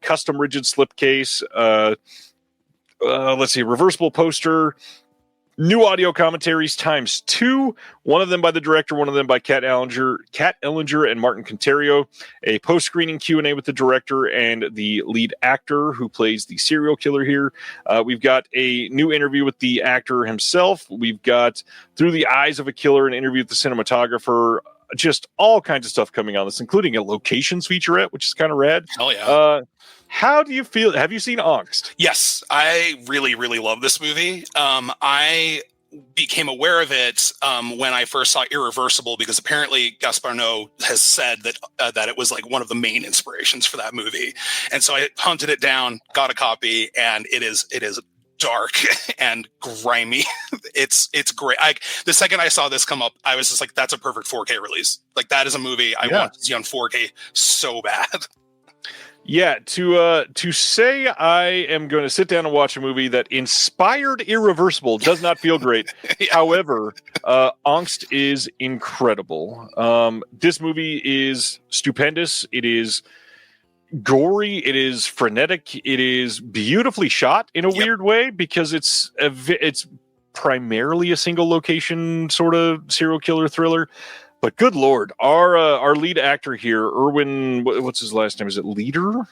Speaker 4: custom rigid slipcase, let's see, reversible poster, new audio commentaries times 2, one of them by the director, one of them by Kat Ellinger and Martin Conterio, a post-screening Q&A with the director and the lead actor who plays the serial killer here. We've got a new interview with the actor himself. We've got Through the Eyes of a Killer, an interview with the cinematographer, just all kinds of stuff coming on this, including a locations featurette, which is kind of rad.
Speaker 5: Oh, yeah.
Speaker 4: How do you feel? Have you seen Angst?
Speaker 5: Yes, I really, really love this movie. I became aware of it when I first saw Irreversible, because apparently Gaspar Noé has said that it was like one of the main inspirations for that movie. And so I hunted it down, got a copy, and it is dark and grimy. It's great. The second I saw this come up, I was just like, that's a perfect 4K release. Like, that is a movie I want to see on 4K so bad.
Speaker 4: Yeah, to say I am going to sit down and watch a movie that inspired Irreversible does not feel great.
Speaker 5: Yeah.
Speaker 4: However, Angst is incredible. This movie is stupendous. It is gory. It is frenetic. It is beautifully shot in a weird way, because it's primarily a single location sort of serial killer thriller. But good Lord, our lead actor here, Erwin, what's his last name? Is it Leader?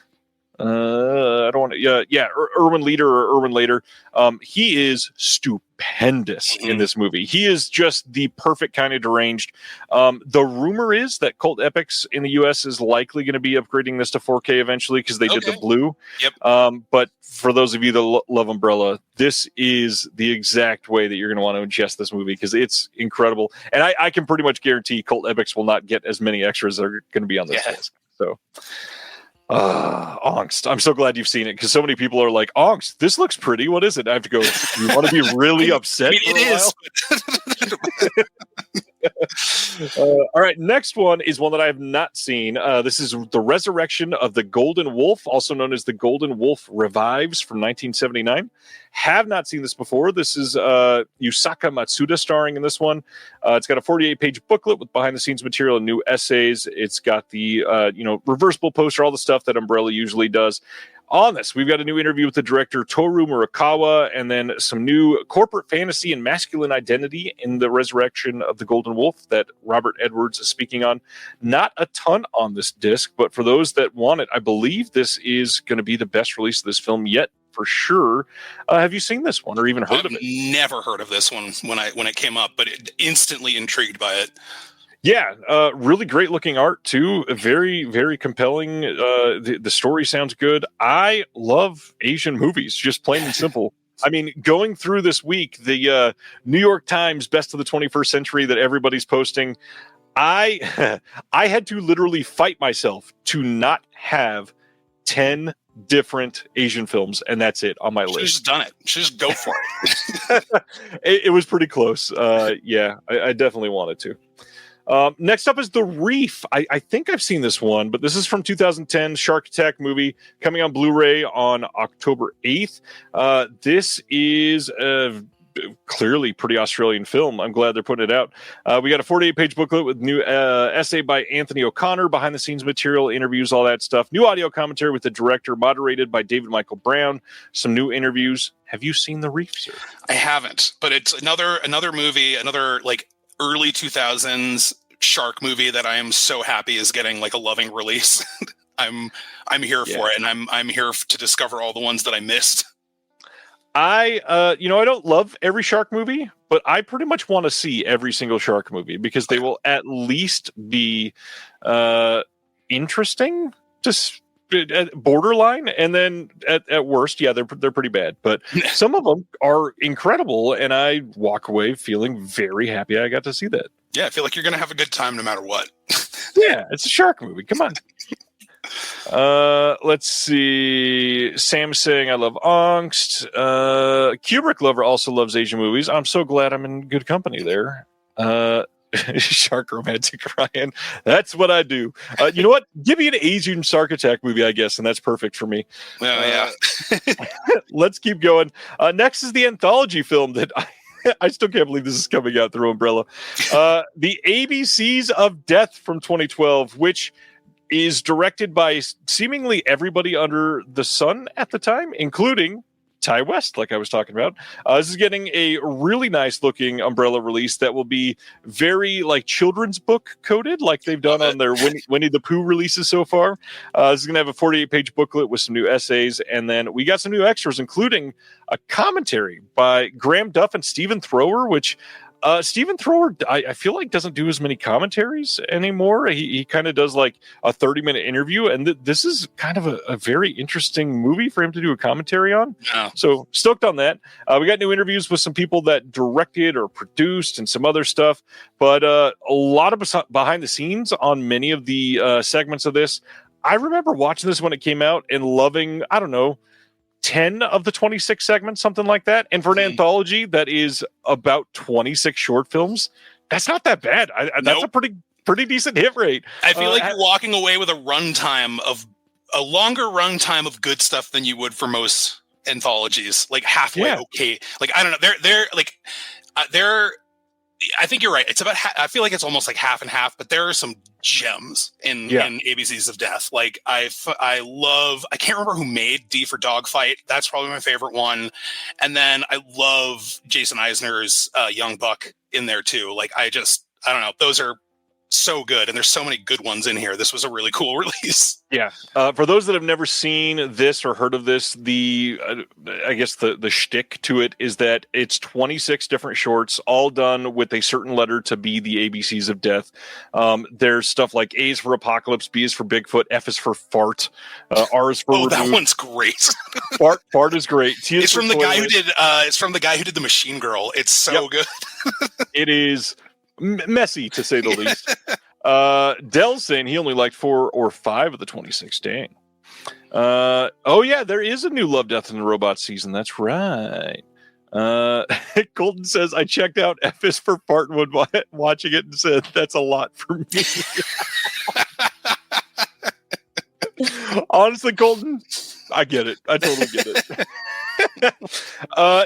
Speaker 4: I don't want to. Erwin Leader or Erwin Later. He is stupendous in this movie. He is just the perfect kind of deranged. The rumor is that Cult Epics in the U.S. is likely going to be upgrading this to 4K eventually, because they did the blue.
Speaker 5: Yep.
Speaker 4: But for those of you that love Umbrella, this is the exact way that you're going to want to ingest this movie, because it's incredible. And I can pretty much guarantee Cult Epics will not get as many extras that are going to be on this list. So. Angst. I'm so glad you've seen it, because so many people are like, Angst, this looks pretty. What is it? I have to go, you want to be really upset?
Speaker 5: It is.
Speaker 4: All right, next one is one that I have not seen. This is The Resurrection of the Golden Wolf, also known as The Golden Wolf Revives, from 1979. Have not seen this before. This is Yusaka Matsuda starring in this one. It's got a 48-page booklet with behind-the-scenes material and new essays. It's got the reversible poster, all the stuff that Umbrella usually does. On this, we've got a new interview with the director Toru Murakawa, and then some new corporate fantasy and masculine identity in The Resurrection of the Golden Wolf that Robert Edwards is speaking on. Not a ton on this disc, but for those that want it, I believe this is going to be the best release of this film yet, for sure. Have you seen this one or even heard of it?
Speaker 5: Never heard of this one when it came up, but instantly intrigued by it.
Speaker 4: Yeah, really great looking art too. Very, very compelling. The story sounds good. I love Asian movies, just plain and simple. I mean, going through this week, the New York Times Best of the 21st Century that everybody's posting, I had to literally fight myself to not have 10 different Asian films, and that's it on my list.
Speaker 5: She's just done it. She's just go for it.
Speaker 4: It was pretty close. Yeah, I definitely wanted to. Next up is The Reef. I think I've seen this one, but this is from 2010, Shark Attack movie, coming on Blu-ray on October 8th. This is a clearly pretty Australian film. I'm glad they're putting it out. We got a 48-page booklet with new essay by Anthony O'Connor, behind-the-scenes material, interviews, all that stuff. New audio commentary with the director, moderated by David Michael Brown. Some new interviews. Have you seen The Reef, sir?
Speaker 5: I haven't, but it's another movie, another like early 2000s shark movie that I am so happy is getting like a loving release. I'm here for it, and I'm here to discover all the ones that I missed.
Speaker 4: I don't love every shark movie, but I pretty much want to see every single shark movie, because they will at least be interesting, just borderline, and then at worst, they're pretty bad. But some of them are incredible, and I walk away feeling very happy I got to see that.
Speaker 5: Yeah, I feel like you're going to have a good time no matter what.
Speaker 4: Yeah, it's a shark movie. Come on. Let's see. Sam saying I love Angst. Kubrick Lover also loves Asian movies. I'm so glad I'm in good company there. Shark romantic Ryan. That's what I do. You know what? Give me an Asian Shark Attack movie, I guess, and that's perfect for me.
Speaker 5: Yeah.
Speaker 4: Let's keep going. Next is the anthology film that I still can't believe this is coming out through Umbrella. The ABCs of Death from 2012, which is directed by seemingly everybody under the sun at the time, including Ty West, like I was talking about. This is getting a really nice looking Umbrella release that will be very like children's book coded, like they've done on their Winnie the Pooh releases so far. This is going to have a 48-page booklet with some new essays, and then we got some new extras, including a commentary by Graham Duff and Stephen Thrower, which Stephen Thrower, I feel like doesn't do as many commentaries anymore. He kind of does like a 30-minute interview, and this is kind of a very interesting movie for him to do a commentary on.
Speaker 5: Yeah.
Speaker 4: So stoked on that. We got new interviews with some people that directed or produced and some other stuff, but a lot of behind the scenes on many of the segments of this. I remember watching this when it came out and loving, I don't know, 10 of the 26 segments, something like that. And for an anthology that is about 26 short films, that's not that bad. That's a pretty decent hit rate.
Speaker 5: I feel like you're walking away with a longer runtime of good stuff than you would for most anthologies, like halfway okay. Like, I don't know. I think you're right. It's about. I feel like it's almost like half and half, but there are some gems in ABCs of Death. Like I can't remember who made D for Dogfight. That's probably my favorite one. And then I love Jason Eisner's Young Buck in there too. Like I don't know. Those are so good, and there's so many good ones in here. This was a really cool release.
Speaker 4: Yeah. For those that have never seen this or heard of this, I guess the shtick to it is that it's 26 different shorts, all done with a certain letter to be the ABCs of Death. There's stuff like A is for Apocalypse, B is for Bigfoot, F is for Fart, R is for
Speaker 5: that one's great.
Speaker 4: Fart is great.
Speaker 5: It's from the guy who did. It's from the guy who did The Machine Girl. It's so good.
Speaker 4: It is messy, to say the least. Dell's saying he only liked 4 or 5 of the 26. Dang. There is a new Love, Death, and the Robots season. That's right. Colton says, I checked out F is for Fartwood watching it and said, that's a lot for me. Honestly, Colton, I get it. I totally get it.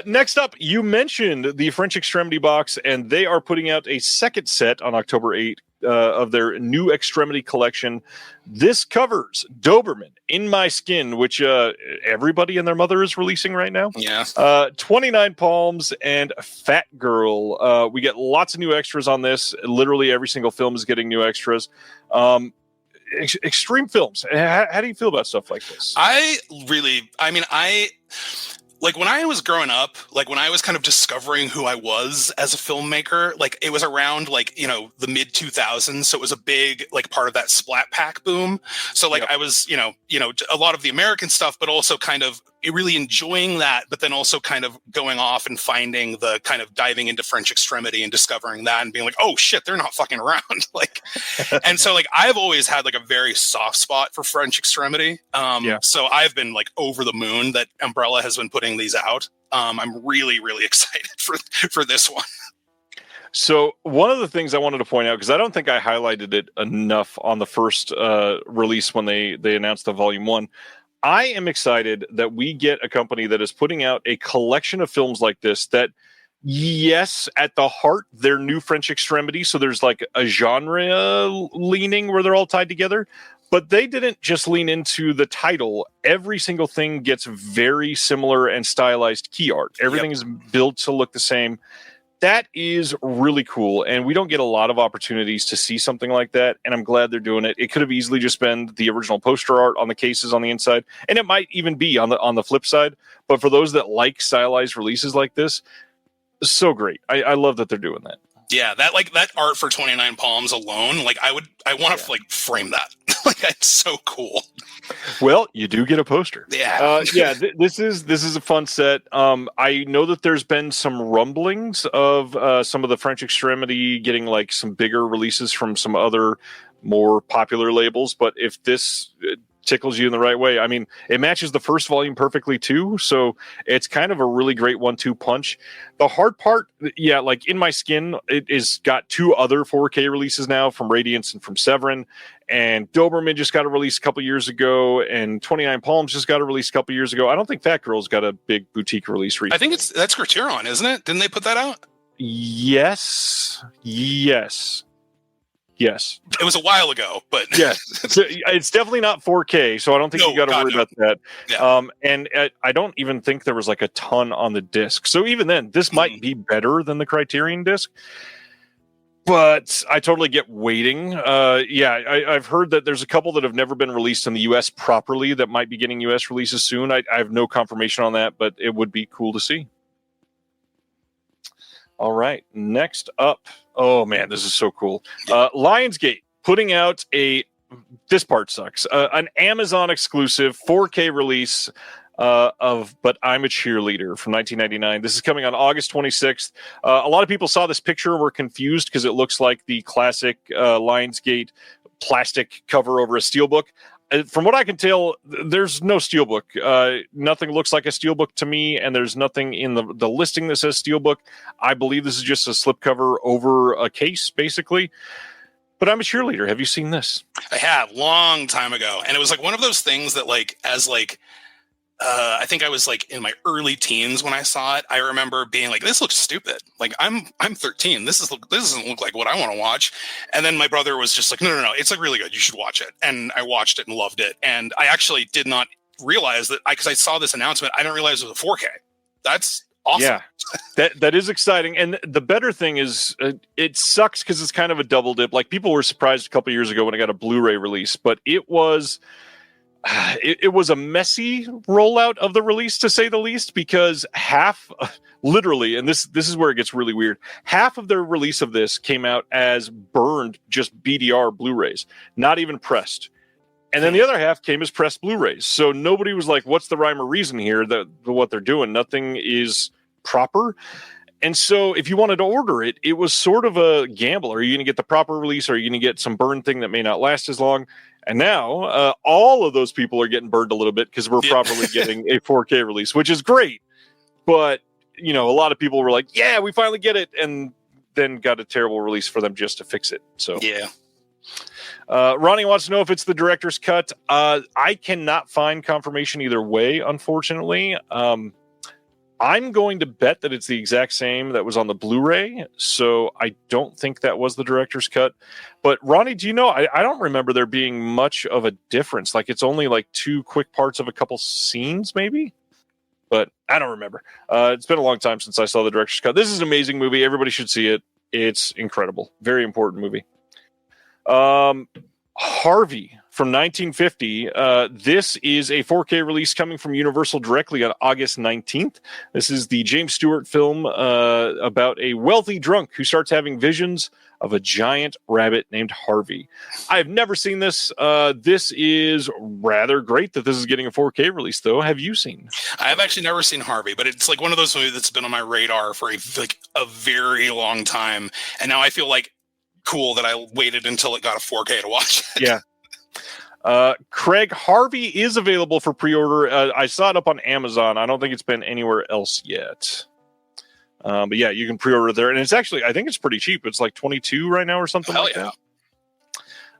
Speaker 4: Next up, you mentioned the French Extremity box, and they are putting out a second set on October 8th of their new Extremity collection. This covers Doberman, In My Skin, which everybody and their mother is releasing right now.
Speaker 5: Yeah.
Speaker 4: 29 Palms and Fat Girl. We get lots of new extras on this. Literally every single film is getting new extras. Extreme films. How do you feel about stuff like this? Like when I was growing up, like when I was kind of discovering who I was as a filmmaker, like it was around like, the mid 2000s. So it was a big, like part of that Splat Pack boom. So like I was, a lot of the American stuff, but also kind of really enjoying that, but then also kind of going off and finding the kind of diving into French Extremity and discovering that and being like, oh shit, they're not fucking around. Like, and so like, I've always had like a very soft spot for French Extremity. So I've been like over the moon that Umbrella has been putting these out. I'm really, really excited for this one. So one of the things I wanted to point out, because I don't think I highlighted it enough on the first release when they announced the Volume 1, I am excited that we get a company that is putting out a collection of films like this that, yes, at the heart, they're new French Extremity. So there's like a genre leaning where they're all tied together. But they didn't just lean into the title. Every single thing gets very similar and stylized key art. Everything is built to look the same. That is really cool, and we don't get a lot of opportunities to see something like that, and I'm glad they're doing it. It could have easily just been the original poster art on the cases on the inside, and it might even be on the flip side, but for those that like stylized releases like this, so great. I love that they're doing that.
Speaker 5: Yeah, that art for 29 Palms alone, like I want to like frame that. Like it's so cool.
Speaker 4: Well, you do get a poster.
Speaker 5: Yeah.
Speaker 4: This is a fun set. I know that there's been some rumblings of some of the French Extremity getting like some bigger releases from some other more popular labels, but if this tickles you in the right way, I mean, it matches the first volume perfectly too, so it's kind of a really great 1-2 punch. The hard part, like In My Skin, it is got 2 other 4K releases now from Radiance and from Severin, and Doberman just got a release a couple years ago, and 29 Palms just got a release a couple years ago. I don't think Fat Girl's got a big boutique release recently.
Speaker 5: I think that's Criterion, isn't it? Didn't they put that out?
Speaker 4: Yes.
Speaker 5: It was a while ago, but
Speaker 4: yes, so it's definitely not 4K, so I don't think you got to worry about that.
Speaker 5: Yeah.
Speaker 4: And I don't even think there was like a ton on the disc. So even then, this might be better than the Criterion disc. But I totally get waiting. I've heard that there's a couple that have never been released in the U.S. properly that might be getting U.S. releases soon. I have no confirmation on that, but it would be cool to see. All right. Next up. Oh, man, this is so cool. Lionsgate putting out this part sucks. An Amazon exclusive 4K release of But I'm a Cheerleader from 1999. This is coming on August 26th. A lot of people saw this picture and were confused because it looks like the classic Lionsgate plastic cover over a steelbook. From what I can tell, there's no steelbook. Nothing looks like a steelbook to me, and there's nothing in the listing that says steelbook. I believe this is just a slipcover over a case, basically. But I'm a Cheerleader. Have you seen this?
Speaker 5: I have, long time ago. And it was like one of those things that I think I was like in my early teens when I saw it. I remember being like, this looks stupid. Like I'm 13. This doesn't look like what I want to watch. And then my brother was just like, no. It's like really good. You should watch it. And I watched it and loved it. And I actually did not realize that because I saw this announcement, I didn't realize it was a 4K. That's awesome.
Speaker 4: Yeah, that is exciting. And the better thing is it sucks because it's kind of a double dip. Like people were surprised a couple years ago when I got a Blu-ray release, but it was a messy rollout of the release, to say the least, because half, literally, and this is where it gets really weird, half of their release of this came out as burned, just BDR Blu-rays, not even pressed. And then the other half came as pressed Blu-rays. So nobody was like, what's the rhyme or reason here that what they're doing? Nothing is proper. And so if you wanted to order it, it was sort of a gamble. Are you going to get the proper release? Or are you going to get some burned thing that may not last as long? And now all of those people are getting burned a little bit because we're probably getting a 4K release, which is great. But, a lot of people were like, yeah, we finally get it. And then got a terrible release for them just to fix it. So,
Speaker 5: yeah.
Speaker 4: Ronnie wants to know if it's the director's cut. I cannot find confirmation either way, unfortunately. I'm going to bet that it's the exact same that was on the Blu-ray, so I don't think that was the director's cut. But Ronnie, do you know, I don't remember there being much of a difference. Like it's only like 2 quick parts of a couple scenes, maybe? But I don't remember. It's been a long time since I saw the director's cut. This is an amazing movie. Everybody should see it. It's incredible. Very important movie. Harvey from 1950. This is a 4K release coming from Universal directly on August 19th. This is the James Stewart film about a wealthy drunk who starts having visions of a giant rabbit named Harvey. I've never seen this. This is rather great that this is getting a 4K release, though. Have you seen?
Speaker 5: I've actually never seen Harvey, but it's like one of those movies that's been on my radar for a very long time. And now I feel like cool that I waited until it got a 4K to watch it.
Speaker 4: Yeah. Craig, Harvey is available for pre-order. I saw it up on Amazon. I don't think it's been anywhere else yet. But yeah, you can pre-order there. And it's actually, I think it's pretty cheap. It's like $22 right now or something like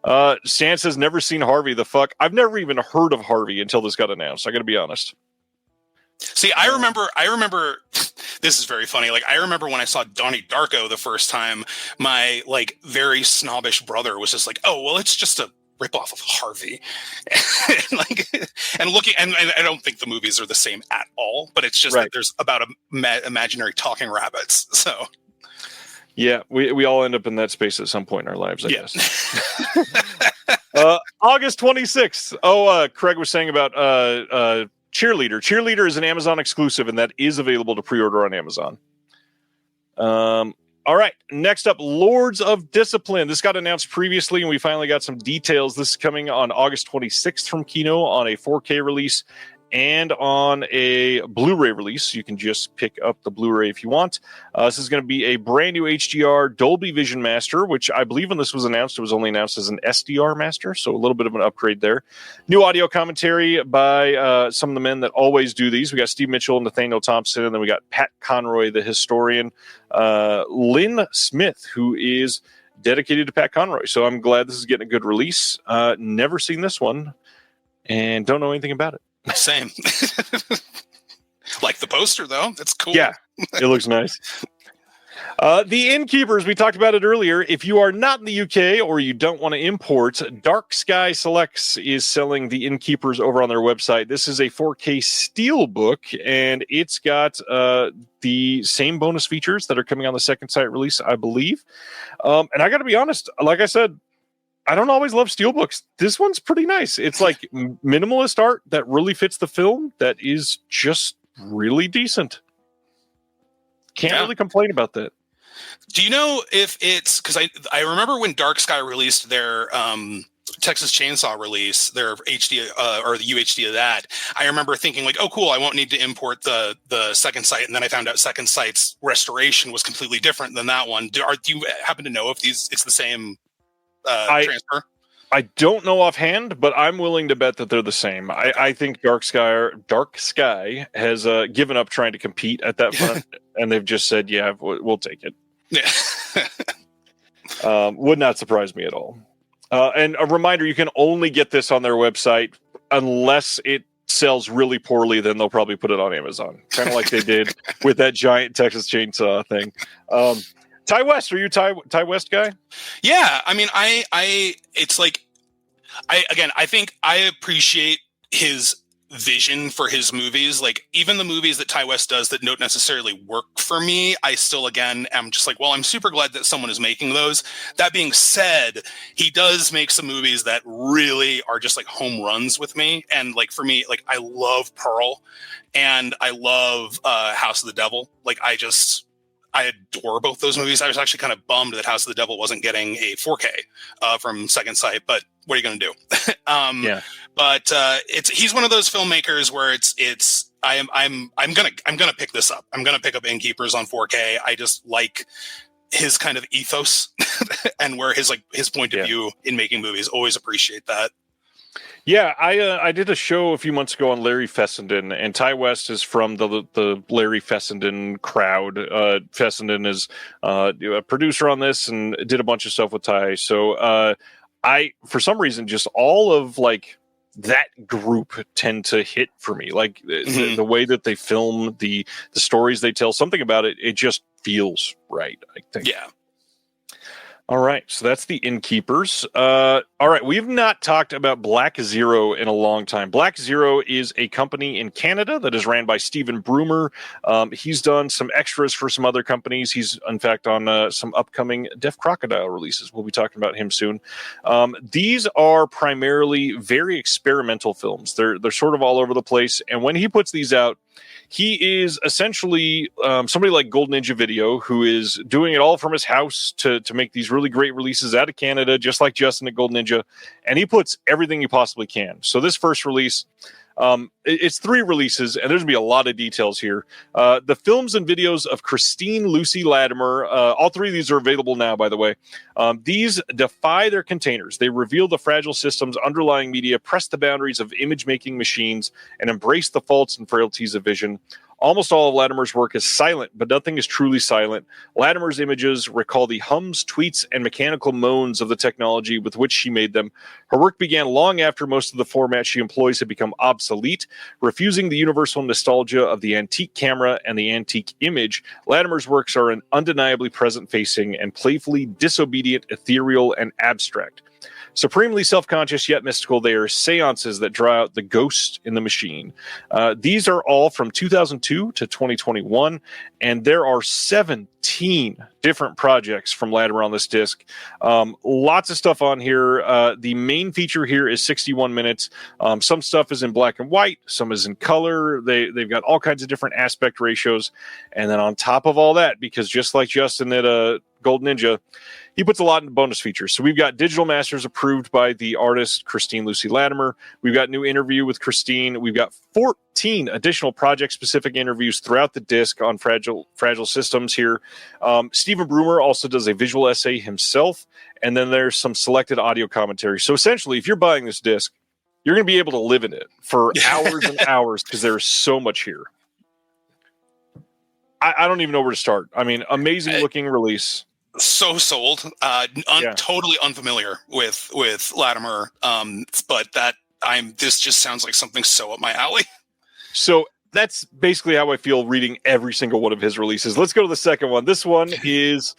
Speaker 4: that. Stan says, never seen Harvey. The fuck? I've never even heard of Harvey until this got announced. I got to be honest.
Speaker 5: See, I remember this is very funny. Like, I remember when I saw Donnie Darko the first time, my like very snobbish brother was just like, oh, well, it's just a ripoff of Harvey. and looking, and I don't think the movies are the same at all, but it's just that there's about imaginary talking rabbits. So
Speaker 4: yeah, we all end up in that space at some point in our lives, I guess. August 26th. Oh, Craig was saying about Cheerleader. Cheerleader is an Amazon exclusive, and that is available to pre-order on Amazon. All right, next up, Lords of Discipline. This got announced previously, and we finally got some details. This is coming on August 26th from Kino on a 4K release and on a Blu-ray release. You can just pick up the Blu-ray if you want. This is going to be a brand new HDR Dolby Vision Master, which I believe when this was announced, it was only announced as an SDR Master, so a little bit of an upgrade there. New audio commentary by some of the men that always do these. We got Steve Mitchell, Nathaniel Thompson, and then we got Pat Conroy, the historian, Lynn Smith, who is dedicated to Pat Conroy. So I'm glad this is getting a good release. Never seen this one and don't know anything about it.
Speaker 5: Same. Like the poster, though. That's cool.
Speaker 4: Yeah, it looks nice. The Innkeepers, we talked about it earlier. If you are not in the UK or you don't want to import, Dark Sky Selects is selling the Innkeepers over on their website. This is a 4K steelbook, and it's got the same bonus features that are coming on the second site release, I believe. And I got to be honest, like I said, I don't always love steelbooks. This one's pretty nice. It's like minimalist art that really fits the film. That is just really decent. Can't really complain about that.
Speaker 5: Do you know if it's because I remember when Dark Sky released their Texas Chainsaw release, their HD or the UHD of that, I remember thinking like, oh, cool, I won't need to import the Second Sight, and then I found out Second Sight's restoration was completely different than that one. Do you happen to know if it's the same transfer?
Speaker 4: I don't know offhand, but I'm willing to bet that they're the same. I think Dark Sky has given up trying to compete at that front, and they've just said, yeah, we'll take it.
Speaker 5: Yeah.
Speaker 4: Would not surprise me at all. And a reminder, you can only get this on their website unless it sells really poorly, then they'll probably put it on Amazon. Kind of like they did with that giant Texas Chainsaw thing. Ty West, are you Ty West guy?
Speaker 5: Yeah, I mean, it's like, I think I appreciate his vision for his movies. Like, even the movies that Ty West does that don't necessarily work for me, I still, again, am just like, well, I'm super glad that someone is making those. That being said, he does make some movies that really are just like home runs with me. And like, for me, like, I love Pearl and I love House of the Devil. Like, I adore both those movies. I was actually kind of bummed that House of the Devil wasn't getting a 4K from Second Sight, but what are you going to do? Yeah. But he's one of those filmmakers where I'm gonna pick this up. I'm gonna pick up Innkeepers on 4K. I just like his kind of ethos and where his point of view in making movies. Always appreciate that.
Speaker 4: Yeah, I did a show a few months ago on Larry Fessenden, and Ty West is from the Larry Fessenden crowd. Fessenden is a producer on this and did a bunch of stuff with Ty. So I, for some reason, just all of like that group tend to hit for me. Like the way that they film, the stories they tell, something about it, it just feels right, I think.
Speaker 5: Yeah.
Speaker 4: All right, so that's the Innkeepers. All right, we've not talked about Black Zero in a long time. Black Zero is a company in Canada that is ran by Stephen Broomer. He's done some extras for some other companies. He's, in fact, on some upcoming Deaf Crocodile releases. We'll be talking about him soon. These are primarily very experimental films. They're sort of all over the place, and when he puts these out, he is essentially somebody like Gold Ninja Video, who is doing it all from his house to make these really great releases out of Canada, just like Justin at Gold Ninja. And he puts everything he possibly can. So this first release, it's 3 releases, and there's going to be a lot of details here. The films and videos of Christine Lucy Latimer, all 3 of these are available now, by the way. These defy their containers. They reveal the fragile system's underlying media, press the boundaries of image-making machines, and embrace the faults and frailties of vision. Almost all of Latimer's work is silent, but nothing is truly silent. Latimer's images recall the hums, tweets, and mechanical moans of the technology with which she made them. Her work began long after most of the formats she employs had become obsolete. Refusing the universal nostalgia of the antique camera and the antique image, Latimer's works are an undeniably present-facing and playfully disobedient, ethereal, and abstract. Supremely self-conscious yet mystical, they are seances that draw out the ghost in the machine. These are all from 2002 to 2021, and there are 17 different projects from Latimer on this disc. Lots of stuff on here. The main feature here is 61 minutes. Some stuff is in black and white, some is in color. They've got all kinds of different aspect ratios. And then on top of all that, because just like Justin at Gold Ninja, he puts a lot in bonus features. So we've got digital masters approved by the artist Christine Lucy Latimer. We've got new interview with Christine. We've got 14 additional project-specific interviews throughout the disc on fragile systems here. Stephen Broomer also does a visual essay himself, and then there's some selected audio commentary. So essentially, if you're buying this disc, you're going to be able to live in it for hours and hours because there's so much here. I don't even know where to start. I mean, amazing looking release.
Speaker 5: So sold. Totally unfamiliar with Latimer, but this just sounds like something so up my alley. So that's basically how I feel reading every single one of his releases. Let's go to the second one. This one is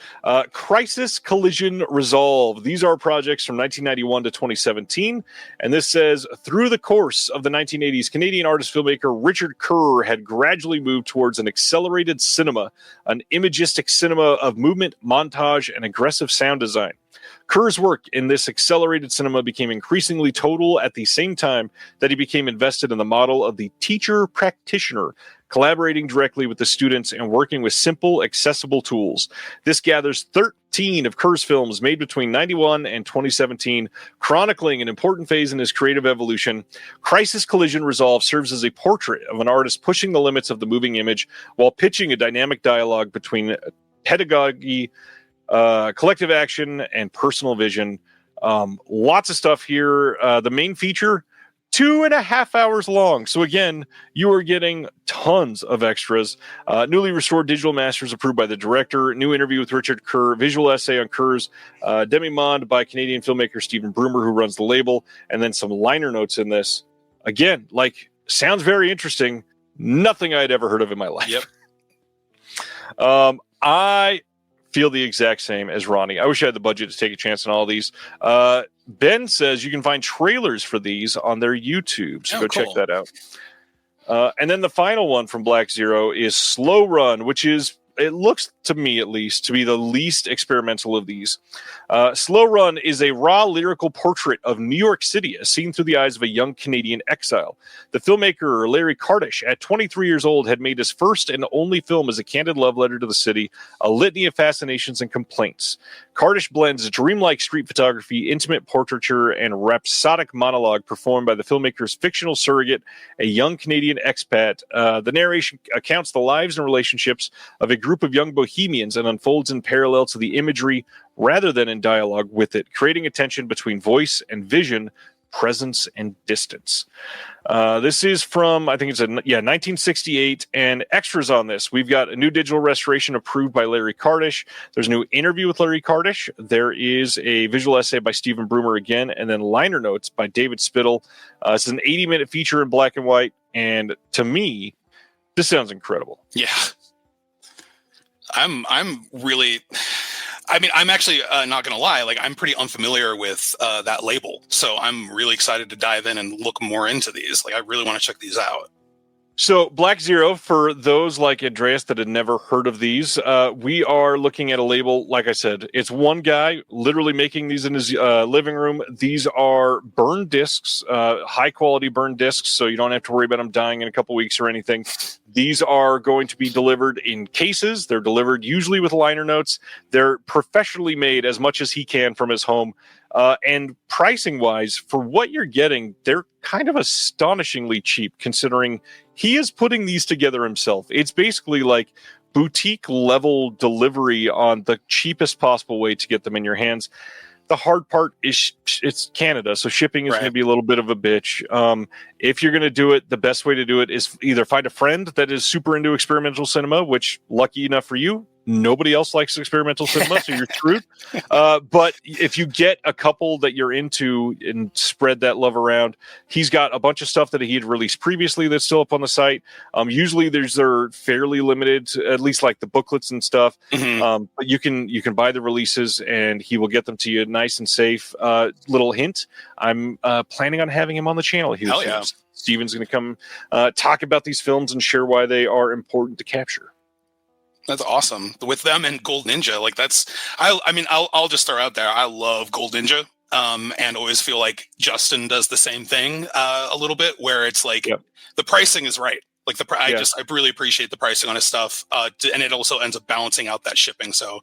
Speaker 5: Crisis Collision Resolve. These are projects from 1991 to 2017. And this says, through the course of the 1980s, Canadian artist-filmmaker Richard Kerr had gradually moved towards an accelerated cinema, an imagistic cinema of movement, montage, and aggressive sound design.
Speaker 4: Kerr's work in this accelerated cinema became increasingly total at the same time that he became invested in the model of the teacher practitioner, collaborating directly with the students and working with simple, accessible tools. This gathers 13 of Kerr's films made between 91 and 2017, chronicling an important phase in his creative evolution. Crisis Collision Resolve serves as a portrait of an artist pushing the limits of the moving image while pitching a dynamic dialogue between pedagogy, collective action, and personal vision. Lots of stuff here. The main feature, 2.5 hours long. So again, you are getting tons of extras. Newly restored digital masters approved by the director. New interview with Richard Kerr. Visual essay on Kerr's demi-monde by Canadian filmmaker Stephen Broomer, who runs the label. And then some liner notes in this. Again, like, sounds very interesting. Nothing I'd ever heard of in my life.
Speaker 5: Yep.
Speaker 4: I feel the exact same as Ronnie. I wish I had the budget to take a chance on all these. Ben says you can find trailers for these on their YouTube, so go
Speaker 5: cool.
Speaker 4: check that out. And then the final one from Black Zero is Slow Run, which is, it looks to me at least, to be the least experimental of these. Slow Run is a raw lyrical portrait of New York City as seen through the eyes of a young Canadian exile. The filmmaker Larry Kardish, at 23 years old, had made his first and only film as a candid love letter to the city, a litany of fascinations and complaints. Kardish blends dreamlike street photography, intimate portraiture, and rhapsodic monologue performed by the filmmaker's fictional surrogate, a young Canadian expat. The narration accounts the lives and relationships of a group of young bohemians and unfolds in parallel to the imagery rather than in dialogue with it, creating a tension between voice and vision, presence and distance. This is from, I think it's 1968, and extras on this. We've got a new digital restoration approved by Larry Kardish. There's a new interview with Larry Kardish. There is a visual essay by Stephen Broomer again, and then liner notes by David Spittle. It's an 80-minute feature in black and white, and to me, this sounds incredible.
Speaker 5: Yeah. I'm actually not going to lie. Like, I'm pretty unfamiliar with that label. So I'm really excited to dive in and look more into these. Like, I really want to check these out.
Speaker 4: So Black Zero, for those like Andreas that had never heard of these, we are looking at a label, like I said, it's one guy literally making these in his living room. These are burn discs, high quality burn discs, so you don't have to worry about them dying in a couple weeks or anything. These are going to be delivered in cases. They're delivered usually with liner notes. They're professionally made as much as he can from his home. And pricing-wise, for what you're getting, they're kind of astonishingly cheap, considering he is putting these together himself. It's basically like boutique-level delivery on the cheapest possible way to get them in your hands. The hard part is it's Canada, so shipping is going to be a little bit of a bitch. If you're going to do it, the best way to do it is either find a friend that is super into experimental cinema, which, lucky enough for you, nobody else likes experimental cinema, so you're screwed. But if you get a couple that you're into and spread that love around, he's got a bunch of stuff that he had released previously that's still up on the site. Usually they're fairly limited, at least like the booklets and stuff.
Speaker 5: Mm-hmm.
Speaker 4: But you can buy the releases and he will get them to you nice and safe. Little hint, I'm planning on having him on the channel here.
Speaker 5: Hell yeah.
Speaker 4: Steven's going to come talk about these films and share why they are important to capture.
Speaker 5: That's awesome. With them and Gold Ninja, like I'll just throw out there, I love Gold Ninja, and always feel like Justin does the same thing a little bit, where it's like the pricing is right. Like I really appreciate the pricing on his stuff, and it also ends up balancing out that shipping. So,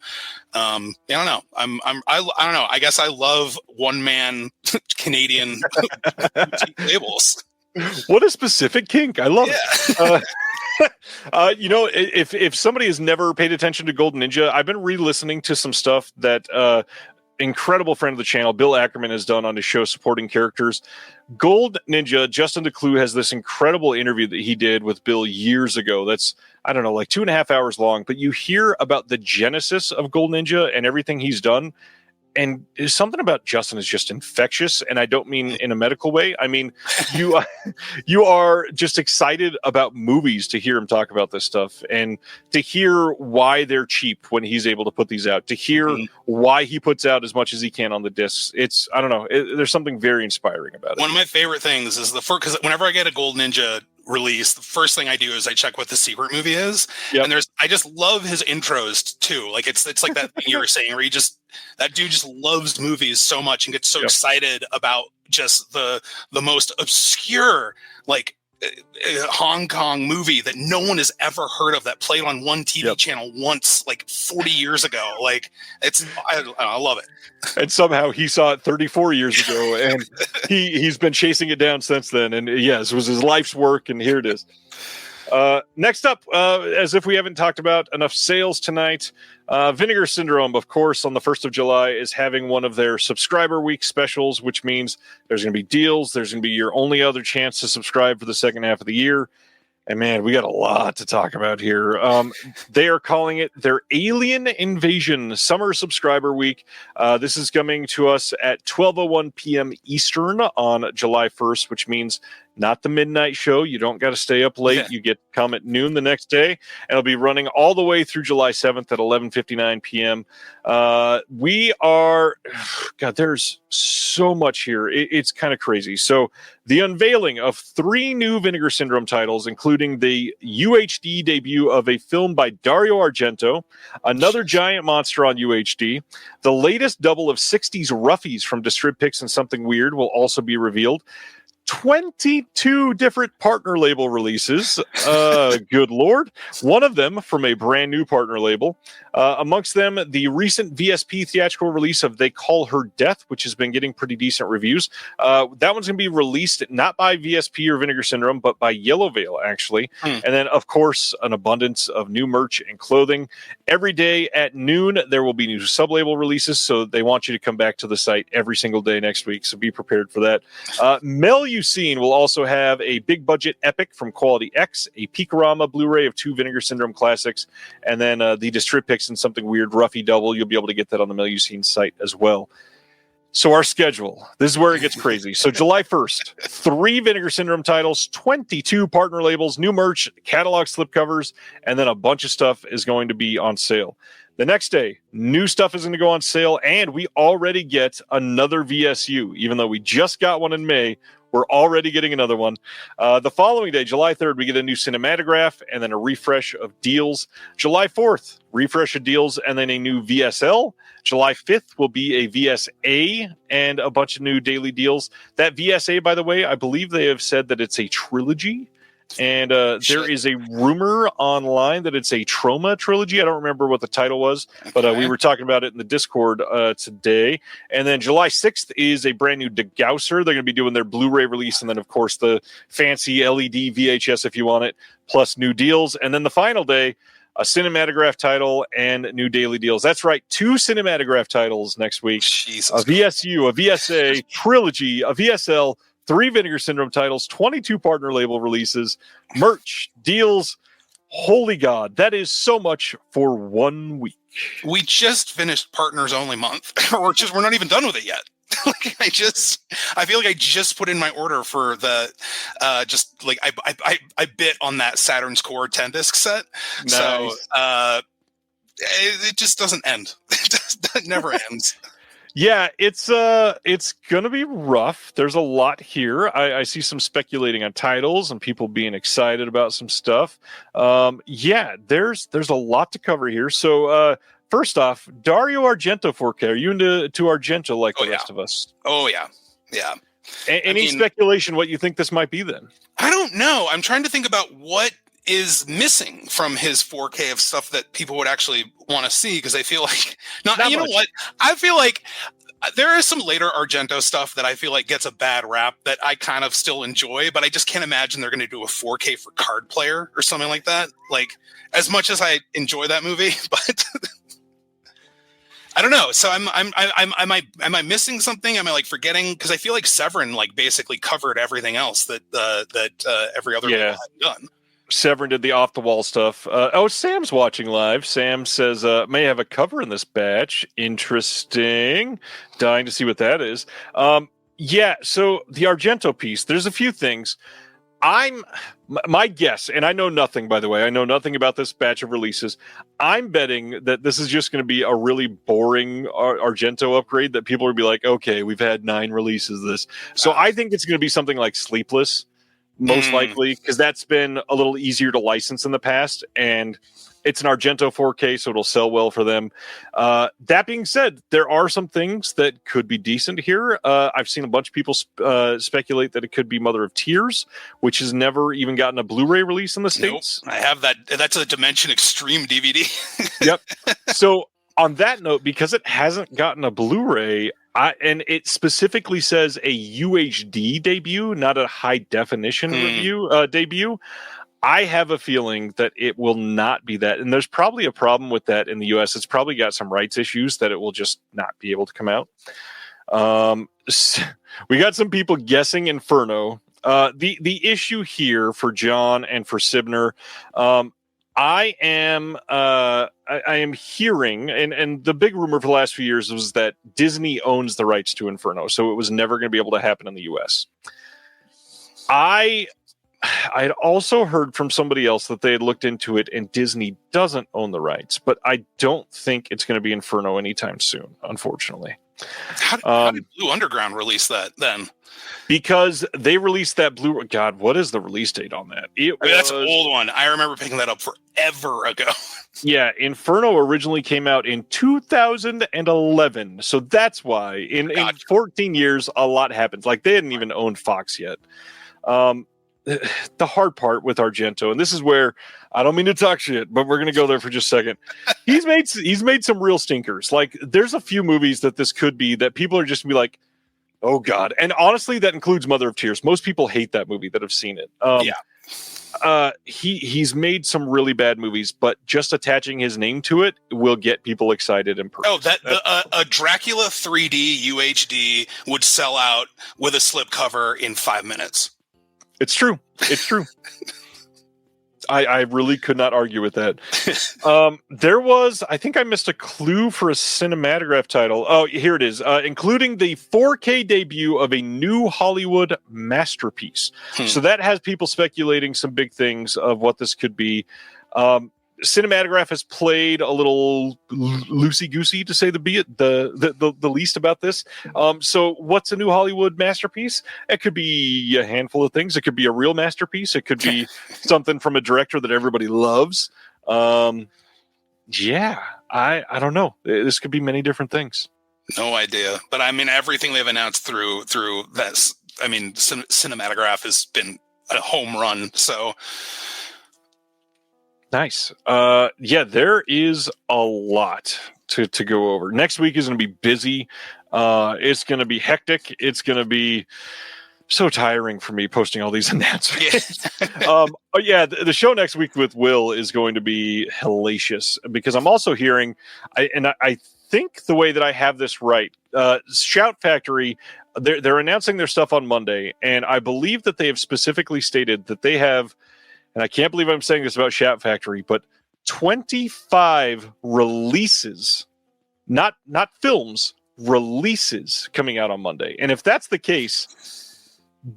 Speaker 5: I don't know. I don't know. I guess I love one man Canadian labels.
Speaker 4: What a specific kink! I love it. If somebody has never paid attention to Golden Ninja, I've been re-listening to some stuff that incredible friend of the channel, Bill Ackerman, has done on his show supporting characters. Gold Ninja, Justin DeClue has this incredible interview that he did with Bill years ago. That's, I don't know, like 2.5 hours long, but you hear about the genesis of Gold Ninja and everything he's done. And there's something about Justin is just infectious, and I don't mean in a medical way. I mean, you are just excited about movies to hear him talk about this stuff, and to hear why they're cheap when he's able to put these out, to hear why he puts out as much as he can on the discs. I don't know, there's something very inspiring about it.
Speaker 5: One of my favorite things is because whenever I get a Gold Ninja release, the first thing I do is I check what the secret movie is.
Speaker 4: Yep.
Speaker 5: And I just love his intros too. Like it's like that thing you were saying where that dude just loves movies so much and gets so excited about just the most obscure, like Hong Kong movie that no one has ever heard of, that played on one TV channel once, like 40 years ago. Like I love it.
Speaker 4: And somehow he saw it 34 years ago, and he's been chasing it down since then. And yes, it was his life's work, and here it is. Next up, as if we haven't talked about enough sales tonight, Vinegar Syndrome, of course, on the 1st of July is having one of their subscriber week specials, which means there's going to be deals. There's going to be your only other chance to subscribe for the second half of the year. And man, we got a lot to talk about here. They are calling it their Alien Invasion Summer Subscriber Week. This is coming to us at 12:01 p.m. Eastern on July 1st, which means not the midnight show. You don't got to stay up late. Yeah. You get to come at noon the next day, and it'll be running all the way through July 7th at 11:59 p.m. There's so much here. It's kind of crazy. So the unveiling of 3 new Vinegar Syndrome titles, including the UHD debut of a film by Dario Argento, another giant monster on UHD, the latest double of 60s roughies from Distrib-Pix and Something Weird will also be revealed. 22 different partner label releases. Good Lord. One of them from a brand new partner label. Amongst them, the recent VSP theatrical release of They Call Her Death, which has been getting pretty decent reviews. That one's going to be released not by VSP or Vinegar Syndrome, but by Yellow Veil, actually. And then, of course, an abundance of new merch and clothing. Every day at noon, there will be new sub-label releases, so they want you to come back to the site every single day next week, so be prepared for that. Melusine will also have a big budget epic from Quality X, a Peakorama Blu-ray of 2 Vinegar Syndrome classics, and then the Distrib-Pix and Something Weird Roughy Double. You'll be able to get that on the Melusine site as well. So our schedule, this is where it gets crazy. So July 1st, 3 Vinegar Syndrome titles, 22 partner labels, new merch, catalog slipcovers, and then a bunch of stuff is going to be on sale. The next day, new stuff is going to go on sale, and we already get another VSU. Even though we just got one in May, we're already getting another one. The following day, July 3rd, we get a new Cinematograph and then a refresh of deals. July 4th, refresh of deals and then a new VSL. July 5th will be a VSA and a bunch of new daily deals. That VSA, by the way, I believe they have said that it's a trilogy. And there is a rumor online that it's a trauma trilogy. I don't remember what the title was, but we were talking about it in the Discord today. And then July 6th is a brand new Degausser. They're going to be doing their Blu-ray release. And then, of course, the fancy LED VHS if you want it, plus new deals. And then the final day, a Cinematograph title and new daily deals. That's right, 2 Cinematograph titles next week. Jesus. A VSU, a VSA, trilogy, a VSL, 3 Vinegar Syndrome titles, 22 partner label releases, merch, deals. Holy God, that is so much for 1 week.
Speaker 5: We just finished Partners Only month. We're not even done with it yet. I feel like I just put in my order for the I bit on that Saturn's Core 10 disc set. Nice. So it just doesn't end. It never ends.
Speaker 4: Yeah, it's gonna be rough. There's a lot here. I see some speculating on titles and people being excited about some stuff. There's a lot to cover here. So first off, Dario Argento 4K. Are you into Argento like the rest of us?
Speaker 5: Oh yeah, yeah.
Speaker 4: Any speculation what you think this might be then?
Speaker 5: I don't know. I'm trying to think about what is missing from his 4K of stuff that people would actually want to see, because I feel like you know what? I feel like there is some later Argento stuff that I feel like gets a bad rap that I kind of still enjoy, but I just can't imagine they're going to do a 4K for Card Player or something like that. Like, as much as I enjoy that movie, but I don't know. So am I missing something? Am I like forgetting? Because I feel like Severin like basically covered everything else that every other label had done.
Speaker 4: Severin did the off-the-wall stuff. Sam's watching live. Sam says, may have a cover in this batch. Interesting. Dying to see what that is. So the Argento piece, there's a few things. My guess, and I know nothing, by the way. I know nothing about this batch of releases. I'm betting that this is just going to be a really boring Argento upgrade that people will be like, okay, we've had 9 releases of this. So I think it's going to be something like Sleepless, most likely, because that's been a little easier to license in the past, and it's an Argento 4K, so it'll sell well for them. That being said, there are some things that could be decent here. I've seen a bunch of people speculate that it could be Mother of Tears, which has never even gotten a Blu-ray release in the States.
Speaker 5: Nope, I have that. That's a Dimension Extreme DVD.
Speaker 4: Yep. So on that note, because it hasn't gotten a Blu-ray, and it specifically says a UHD debut, not a high definition debut, I have a feeling that it will not be that. And there's probably a problem with that in the US. It's probably got some rights issues that it will just not be able to come out. We got some people guessing Inferno. The issue here for John and for Sibner, I am hearing, and the big rumor for the last few years was that Disney owns the rights to Inferno, so it was never going to be able to happen in the US. I had also heard from somebody else that they had looked into it, and Disney doesn't own the rights, but I don't think it's going to be Inferno anytime soon, unfortunately.
Speaker 5: How did Blue Underground release that then?
Speaker 4: Because they released that Blue... God, what is the release date on that?
Speaker 5: That's an old one. I remember picking that up forever ago.
Speaker 4: Yeah, Inferno originally came out in 2011. So that's why in 14 years, a lot happens. Like, they hadn't even owned Fox yet. The hard part with Argento, and this is where I don't mean to talk shit, but we're going to go there for just a second. He's made some real stinkers. Like, there's a few movies that this could be that people are just going to be like, oh God. And honestly, that includes Mother of Tears. Most people hate that movie that have seen it. He's made some really bad movies, but just attaching his name to it will get people excited and
Speaker 5: a Dracula 3D UHD would sell out with a slipcover in 5 minutes.
Speaker 4: It's true. It's true. I really could not argue with that. There was, I think I missed a clue for a cinematograph title. Oh, here it is. Including the 4K debut of a new Hollywood masterpiece. So that has people speculating some big things of what this could be. Cinematograph has played a little loosey-goosey, to say the least about this. So what's a new Hollywood masterpiece? It could be a handful of things. It could be a real masterpiece. It could be something from a director that everybody loves. I don't know. This could be many different things.
Speaker 5: No idea. But I mean, everything they've announced through that, I mean, Cinematograph has been a home run. So...
Speaker 4: Nice. There is a lot to go over. Next week is going to be busy. It's going to be hectic. It's going to be so tiring for me posting all these announcements. The show next week with Will is going to be hellacious, because I'm also hearing, I think the way that I have this right, Shout Factory, they're announcing their stuff on Monday, and I believe that they have specifically stated that they have, and I can't believe I'm saying this about Shout Factory, but 25 releases, not films, releases coming out on Monday. And if that's the case,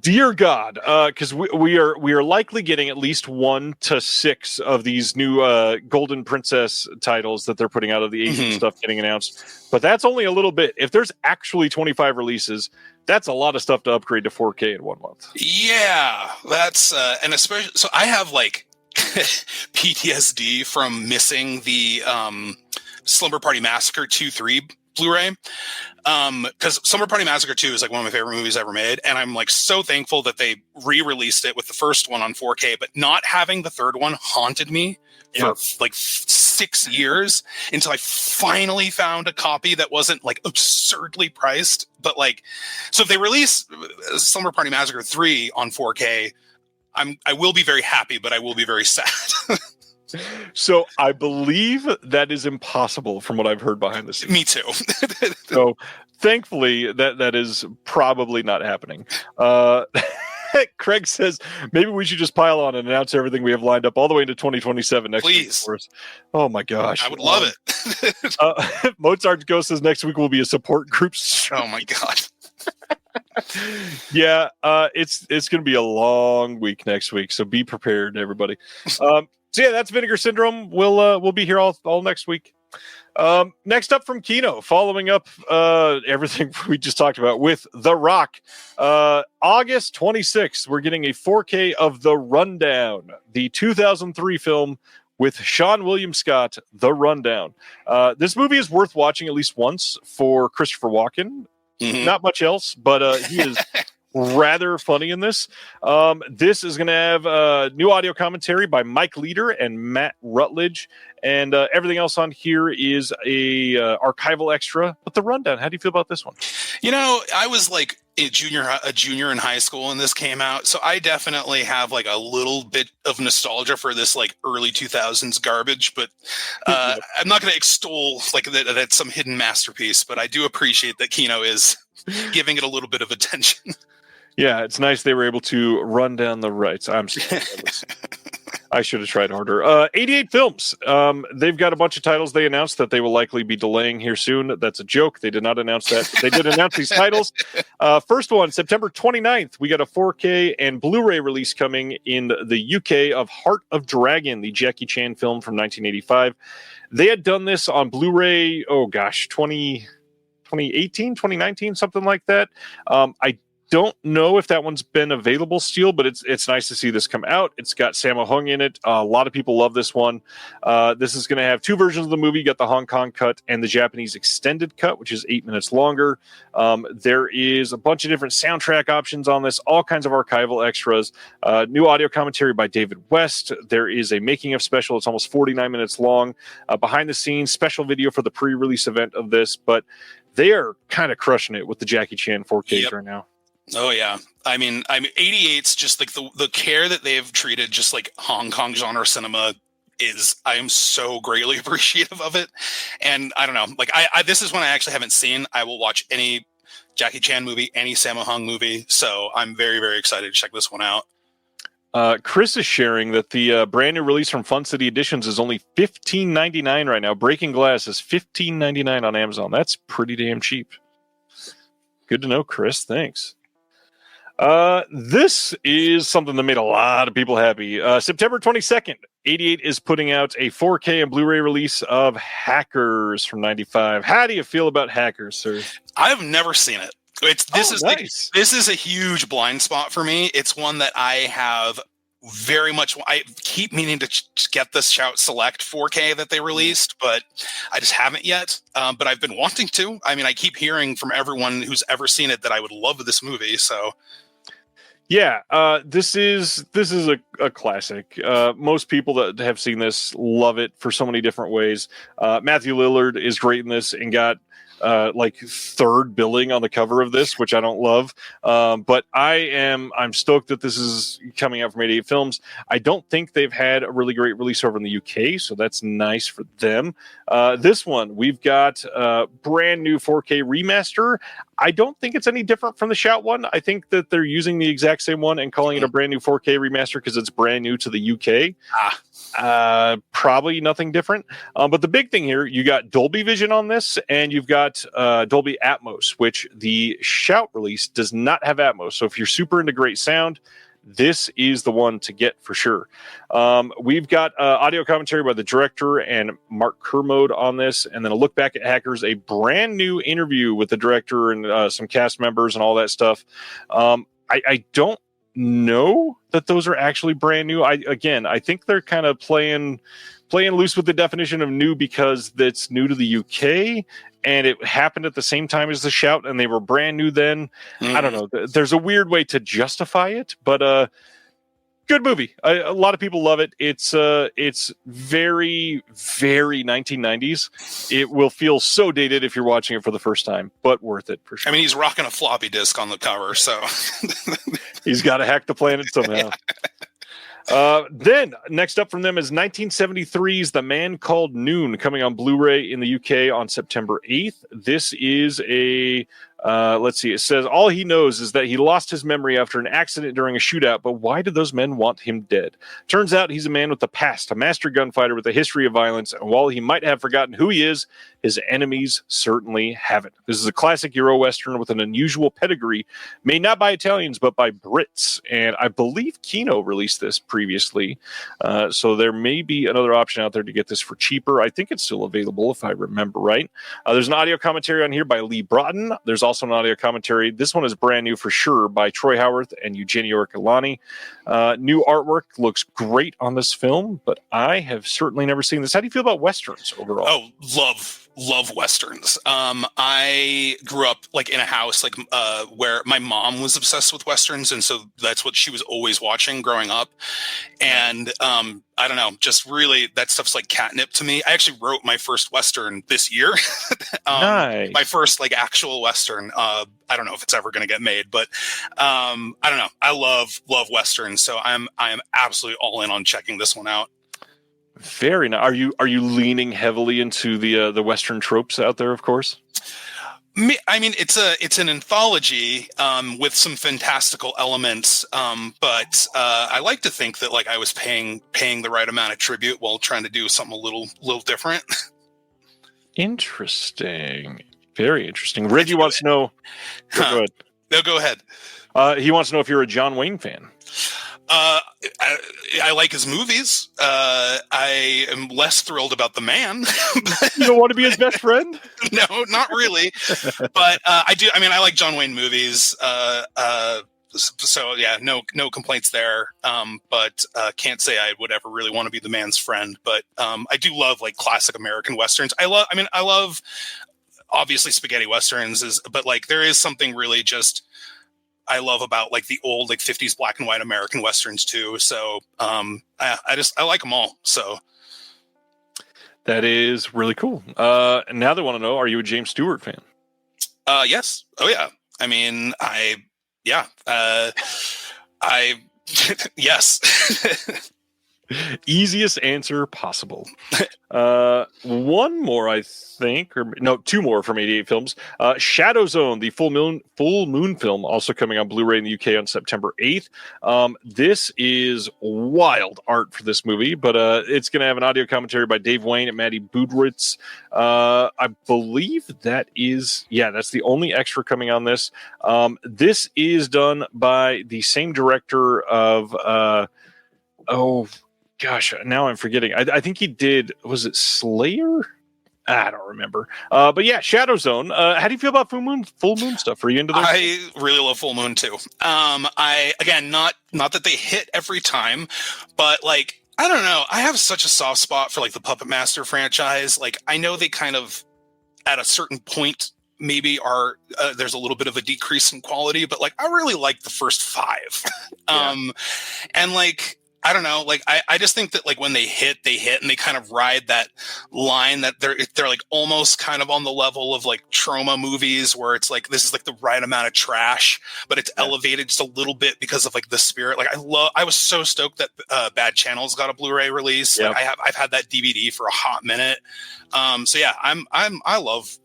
Speaker 4: dear God, because we are likely getting at least 1 to 6 of these new Golden Princess titles that they're putting out of the Asian stuff getting announced. But that's only a little bit. If there's actually 25 releases, that's a lot of stuff to upgrade to 4K in 1 month.
Speaker 5: Yeah, that's and especially so I have like PTSD from missing the Slumber Party Massacre 2-3 Blu-ray, because Slumber Party Massacre 2 is like one of my favorite movies ever made, and I'm like so thankful that they re-released it with the first one on 4K, but not having the third one haunted me for like 6 years until I finally found a copy that wasn't like absurdly priced. But like, so if they release Slumber Party Massacre 3 on 4K, I will be very happy, but I will be very sad.
Speaker 4: So I believe that is impossible from what I've heard behind the scenes.
Speaker 5: Me too.
Speaker 4: So thankfully that is probably not happening. Craig says maybe we should just pile on and announce everything we have lined up all the way into 2027 next week for us. Oh my gosh.
Speaker 5: I would love it.
Speaker 4: Mozart's Ghost says next week will be a support group show.
Speaker 5: Oh my God.
Speaker 4: It's going to be a long week next week, so be prepared, everybody. So that's Vinegar Syndrome. We'll be here all next week. Next up from Kino, following up everything we just talked about with The Rock. August 26th, we're getting a 4K of The Rundown, the 2003 film with Sean William Scott, The Rundown. This movie is worth watching at least once for Christopher Walken. Mm-hmm. Not much else, but he is rather funny in this. This is going to have new audio commentary by Mike Leader and Matt Rutledge, and everything else on here is a archival extra. But The Rundown, how do you feel about this one?
Speaker 5: You know, I was like a junior in high school when this came out, so I definitely have like a little bit of nostalgia for this like early 2000s garbage, but I'm not going to extol like that's some hidden masterpiece, but I do appreciate that Kino is giving it a little bit of attention.
Speaker 4: Yeah, it's nice they were able to run down the rights. I'm sorry. I should have tried harder. 88 films. They've got a bunch of titles they announced that they will likely be delaying here soon. That's a joke. They did not announce that. They did announce these titles. First one, September 29th. We got a 4K and Blu-ray release coming in the UK of Heart of Dragon, the Jackie Chan film from 1985. They had done this on Blu-ray, 2018, 2019, something like that. I don't know if that one's been available still, but it's nice to see this come out. It's got Sammo Hung in it. A lot of people love this one. This is going to have two versions of the movie. You got the Hong Kong cut and the Japanese extended cut, which is 8 minutes longer. There is a bunch of different soundtrack options on this, all kinds of archival extras. New audio commentary by David West. There is a making of special. It's almost 49 minutes long. Behind the scenes special video for the pre-release event of this, but they are kind of crushing it with the Jackie Chan 4Ks right now.
Speaker 5: Oh yeah, I mean, 88's just like the care that they've treated just like Hong Kong genre cinema is. I am so greatly appreciative of it, and I don't know, like I this is one I actually haven't seen. I will watch any Jackie Chan movie, any Sammo Hung movie, so I'm very, very excited to check this one out.
Speaker 4: Chris is sharing that the brand new release from Fun City Editions is only $15.99 right now. Breaking Glass is $15.99 on Amazon. That's pretty damn cheap. Good to know, Chris. Thanks. This is something that made a lot of people happy. September 22nd, 88 is putting out a 4K and Blu-ray release of Hackers from 95. How do you feel about Hackers, sir?
Speaker 5: I've never seen it. This is
Speaker 4: nice.
Speaker 5: This is a huge blind spot for me. It's one that I have very much. I keep meaning to get this Shout Select 4K that they released, but I just haven't yet. But I've been wanting to. I mean, I keep hearing from everyone who's ever seen it that I would love this movie. So.
Speaker 4: Yeah, this is a classic. Most people that have seen this love it for so many different ways. Matthew Lillard is great in this and got like third billing on the cover of this, which I don't love. But I'm stoked that this is coming out from 88 Films. I don't think they've had a really great release over in the UK, so that's nice for them. This one, we've got a brand new 4K remaster. I don't think it's any different from the Shout one. I think that they're using the exact same one and calling it a brand new 4K remaster because it's brand new to the UK. Probably nothing different. But the big thing here, you got Dolby Vision on this, and you've got Dolby Atmos, which the Shout release does not have Atmos. So if you're super into great sound, this is the one to get for sure. We've got audio commentary by the director and Mark Kermode on this, and then a look back at Hackers, a brand new interview with the director and some cast members and all that stuff. I don't know that those are actually brand new. I think they're kind of playing loose with the definition of new because it's new to the UK and it happened at the same time as the Shout and they were brand new then. I don't know. There's a weird way to justify it, but good movie. A lot of people love it. It's very, very 1990s. It will feel so dated if you're watching it for the first time, but worth it for sure.
Speaker 5: I mean, he's rocking a floppy disk on the cover, so
Speaker 4: he's got to hack the planet somehow. Then next up from them is 1973's The Man Called Noon, coming on Blu-ray in the UK on September 8th. This is a let's see. It says all he knows is that he lost his memory after an accident during a shootout, but why did those men want him dead? Turns out he's a man with a past, a master gunfighter with a history of violence, and while he might have forgotten who he is, his enemies certainly haven't. This is a classic Euro-Western with an unusual pedigree, made not by Italians, but by Brits, and I believe Kino released this previously. So there may be another option out there to get this for cheaper. I think it's still available, if I remember right. There's an audio commentary on here by Lee Broughton. There's also an audio commentary. This one is brand new for sure by Troy Howarth and Eugenio Orcolani. New artwork looks great on this film, but I have certainly never seen this. How do you feel about Westerns overall?
Speaker 5: Oh, love Westerns. I grew up like in a house where my mom was obsessed with Westerns, and so that's what she was always watching growing up. And I don't know, just really that stuff's like catnip to me. I actually wrote my first Western this year.
Speaker 4: Nice.
Speaker 5: My first like actual Western. I don't know if it's ever going to get made, but I don't know. I love Westerns, so I am absolutely all in on checking this one out.
Speaker 4: Very nice. Are you leaning heavily into the Western tropes out there? Of course.
Speaker 5: I mean, it's an anthology with some fantastical elements, but I like to think that like I was paying the right amount of tribute while trying to do something a little different.
Speaker 4: Interesting. Very interesting. Reggie wants to know. Go ahead.
Speaker 5: No, go ahead.
Speaker 4: He wants to know if you're a John Wayne fan.
Speaker 5: I like his movies. I am less thrilled about the man.
Speaker 4: You don't want to be his best friend?
Speaker 5: No, not really. But I do. I mean, I like John Wayne movies. So yeah, no complaints there. But can't say I would ever really want to be the man's friend. But I do love like classic American Westerns. I love obviously spaghetti Westerns, but like there is something really just I love about like the old like 50s black and white American Westerns too. So I like them all. So
Speaker 4: that is really cool. And now they want to know, are you a James Stewart fan?
Speaker 5: Yes. Oh yeah. I mean, yes.
Speaker 4: Easiest answer possible. One more, I think, or no, two more from 88 Films. Shadow Zone, the full moon film, also coming on Blu-ray in the UK on September 8th. This is wild art for this movie, but it's going to have an audio commentary by Dave Wayne and Maddie Budritz. I believe that's the only extra coming on this. This is done by the same director of gosh, now I'm forgetting. I think he did, was it Slayer? I don't remember. But yeah, Shadow Zone. How do you feel about full moon stuff? Are you into this?
Speaker 5: I really love full moon too. Again, not that they hit every time, but like, I don't know. I have such a soft spot for like the Puppet Master franchise. Like I know they kind of at a certain point maybe are there's a little bit of a decrease in quality, but like I really like the first 5. And like, I don't know, like I just think that like when they hit and they kind of ride that line that they're like almost kind of on the level of like trauma movies where it's like this is like the right amount of trash, but it's elevated just a little bit because of like the spirit. Like I was so stoked that Bad Channels got a Blu-ray release. Like I've had that DVD for a hot minute. So yeah, I love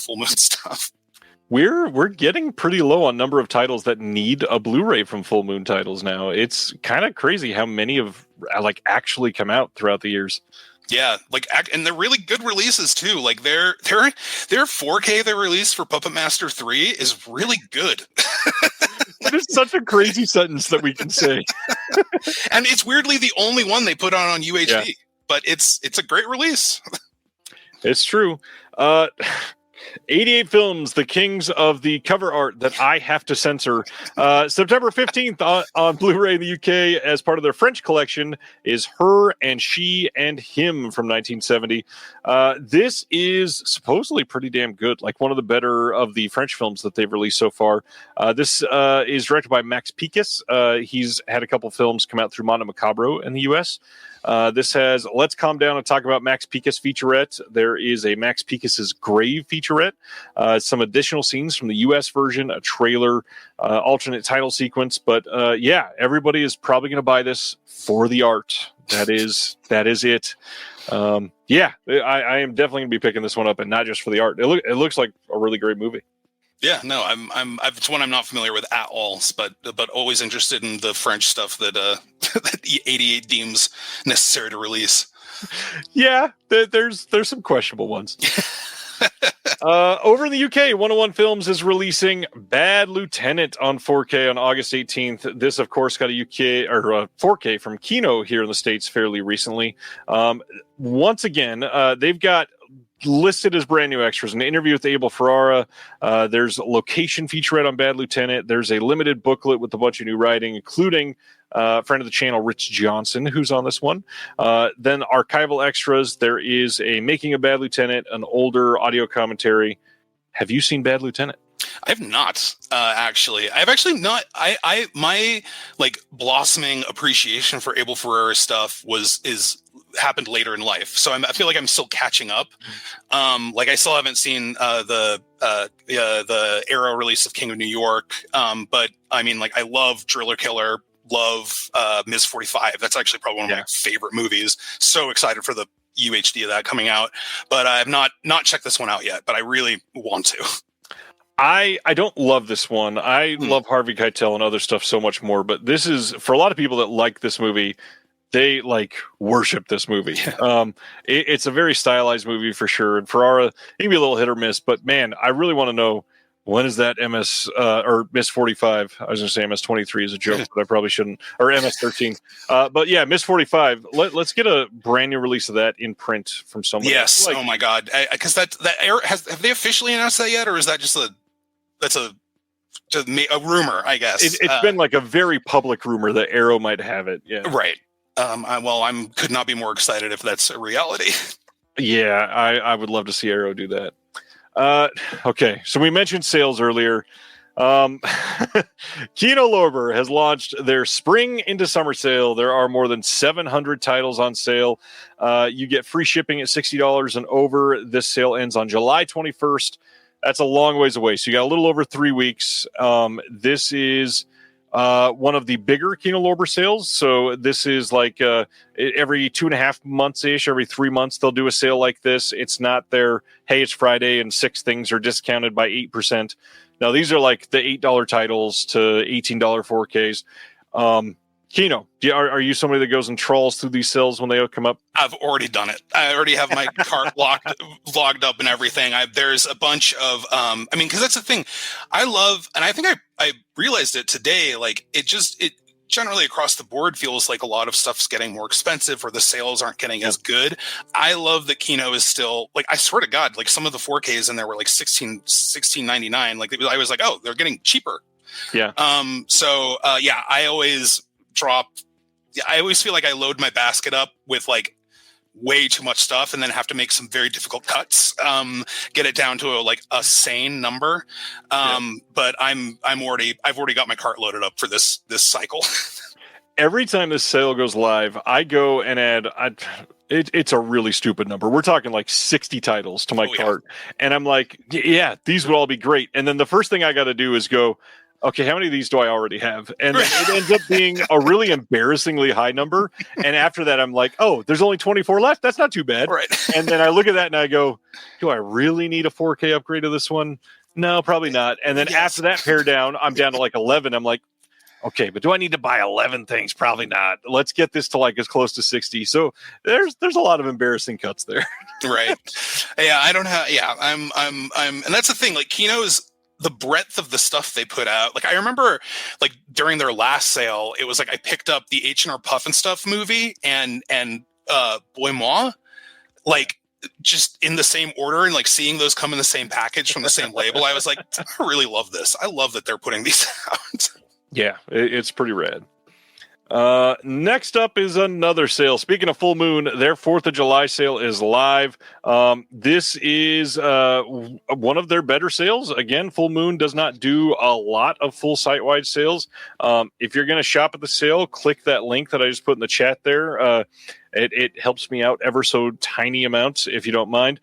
Speaker 5: full moon stuff.
Speaker 4: We're getting pretty low on number of titles that need a Blu-ray from Full Moon titles now. It's kind of crazy how many have like actually come out throughout the years.
Speaker 5: Yeah, like and they're really good releases too. Like their 4K they released for Puppet Master 3 is really good.
Speaker 4: It is such a crazy sentence that we can say.
Speaker 5: And it's weirdly the only one they put on UHD, but it's a great release.
Speaker 4: It's true. 88 Films, the kings of the cover art that I have to censor. September 15th on Blu-ray in the UK as part of their French collection is Her and She and Him from 1970. This is supposedly pretty damn good, like one of the better of the French films that they've released so far. This is directed by Max Pikas. He's had a couple films come out through Mondo Macabro in the US. This has Let's Calm Down and Talk About Max Pikas featurette. There is a Max Pikas's Grave featurette, some additional scenes from the US version, a trailer, alternate title sequence. But everybody is probably going to buy this for the art. That is it. I am definitely going to be picking this one up, and not just for the art. It looks like a really great movie.
Speaker 5: Yeah, no, it's one I'm not familiar with at all, but always interested in the French stuff that that 88 deems necessary to release.
Speaker 4: Yeah, there's some questionable ones. Over in the UK, 101 Films is releasing Bad Lieutenant on 4K on August 18th. This, of course, got a UK or 4K from Kino here in the States fairly recently. Once again, they've got listed as brand new extras an interview with Abel Ferrara. There's a location featurette on Bad Lieutenant. There's a limited booklet with a bunch of new writing, including friend of the channel, Rich Johnson, who's on this one. Then archival extras. There is a Making a Bad Lieutenant, an older audio commentary. Have you seen Bad Lieutenant?
Speaker 5: I have not, actually. I've actually not. My like blossoming appreciation for Abel Ferrara stuff happened later in life, so I feel like I'm still catching up. Like I still haven't seen the Arrow release of King of New York, but I mean, like I love Driller Killer, love Ms. 45. That's actually probably one of my favorite movies. So excited for the UHD of that coming out, but I have not checked this one out yet, but I really want to.
Speaker 4: I don't love this one. I love Harvey Keitel and other stuff so much more, but this is, for a lot of people that like this movie, they like worship this movie. It's a very stylized movie for sure. And Ferrara, it can be a little hit or miss, but man, I really want to know, when is that or Miss 45? I was going to say MS 23 is a joke, but I probably shouldn't. Or MS 13. But yeah, Miss 45. Let's get a brand new release of that in print from someone.
Speaker 5: Yes. Oh my God. Because have they officially announced that yet, or is that just a rumor? I guess
Speaker 4: it's been like a very public rumor that Arrow might have it. Yeah.
Speaker 5: Right. I could not be more excited if that's a reality.
Speaker 4: Yeah, I would love to see Arrow do that. Okay, so we mentioned sales earlier. Kino Lorber has launched their spring into summer sale. There are more than 700 titles on sale. You get free shipping at $60 and over. This sale ends on July 21st. That's a long ways away. So you got a little over 3 weeks. This is one of the bigger Kino Lorber sales. So this is like every 2.5 months ish, every 3 months, they'll do a sale like this. It's not their, hey, it's Friday and 6 things are discounted by 8%. Now, these are like the $8 titles to $18 4Ks. Kino, are you somebody that goes and trawls through these sales when they come up?
Speaker 5: I've already done it. I already have my cart logged up and everything. There's a bunch of, because that's the thing I love, and I think I realized it today. Like it generally across the board feels like a lot of stuff's getting more expensive, or the sales aren't getting as good. I love that Kino is still, like, I swear to God, like some of the 4Ks in there were like $16.99. Like I was like, oh, they're getting cheaper.
Speaker 4: Yeah.
Speaker 5: I always feel like I load my basket up with like way too much stuff and then have to make some very difficult cuts, get it down to a sane number. But I've already got my cart loaded up for this cycle.
Speaker 4: Every time this sale goes live, I go and add, it's a really stupid number. We're talking like 60 titles to my cart. And I'm like, yeah, these would all be great. And then the first thing I got to do is go, okay, how many of these do I already have? And it ends up being a really embarrassingly high number. And after that, I'm like, oh, there's only 24 left. That's not too bad.
Speaker 5: Right.
Speaker 4: And then I look at that and I go, do I really need a 4K upgrade to this one? No, probably not. And then after that pare down, I'm down to like 11. I'm like, okay, but do I need to buy 11 things? Probably not. Let's get this to like as close to 60. So there's a lot of embarrassing cuts there.
Speaker 5: Right. Yeah, I don't have. Yeah, I'm, and that's the thing. Like Kino's, the breadth of the stuff they put out. Like I remember like during their last sale, it was like I picked up the H&R Puff and Stuff movie and Boy Moi, like just in the same order, and like seeing those come in the same package from the same label. I was like, I really love this. I love that they're putting these out. Yeah,
Speaker 4: it's pretty rad. Next up is another sale. Speaking of Full Moon, their 4th of July sale is live. This is one of their better sales. Again, Full Moon does not do a lot of full site-wide sales. If you're going to shop at the sale, click that link that I just put in the chat there. It helps me out ever so tiny amounts, if you don't mind.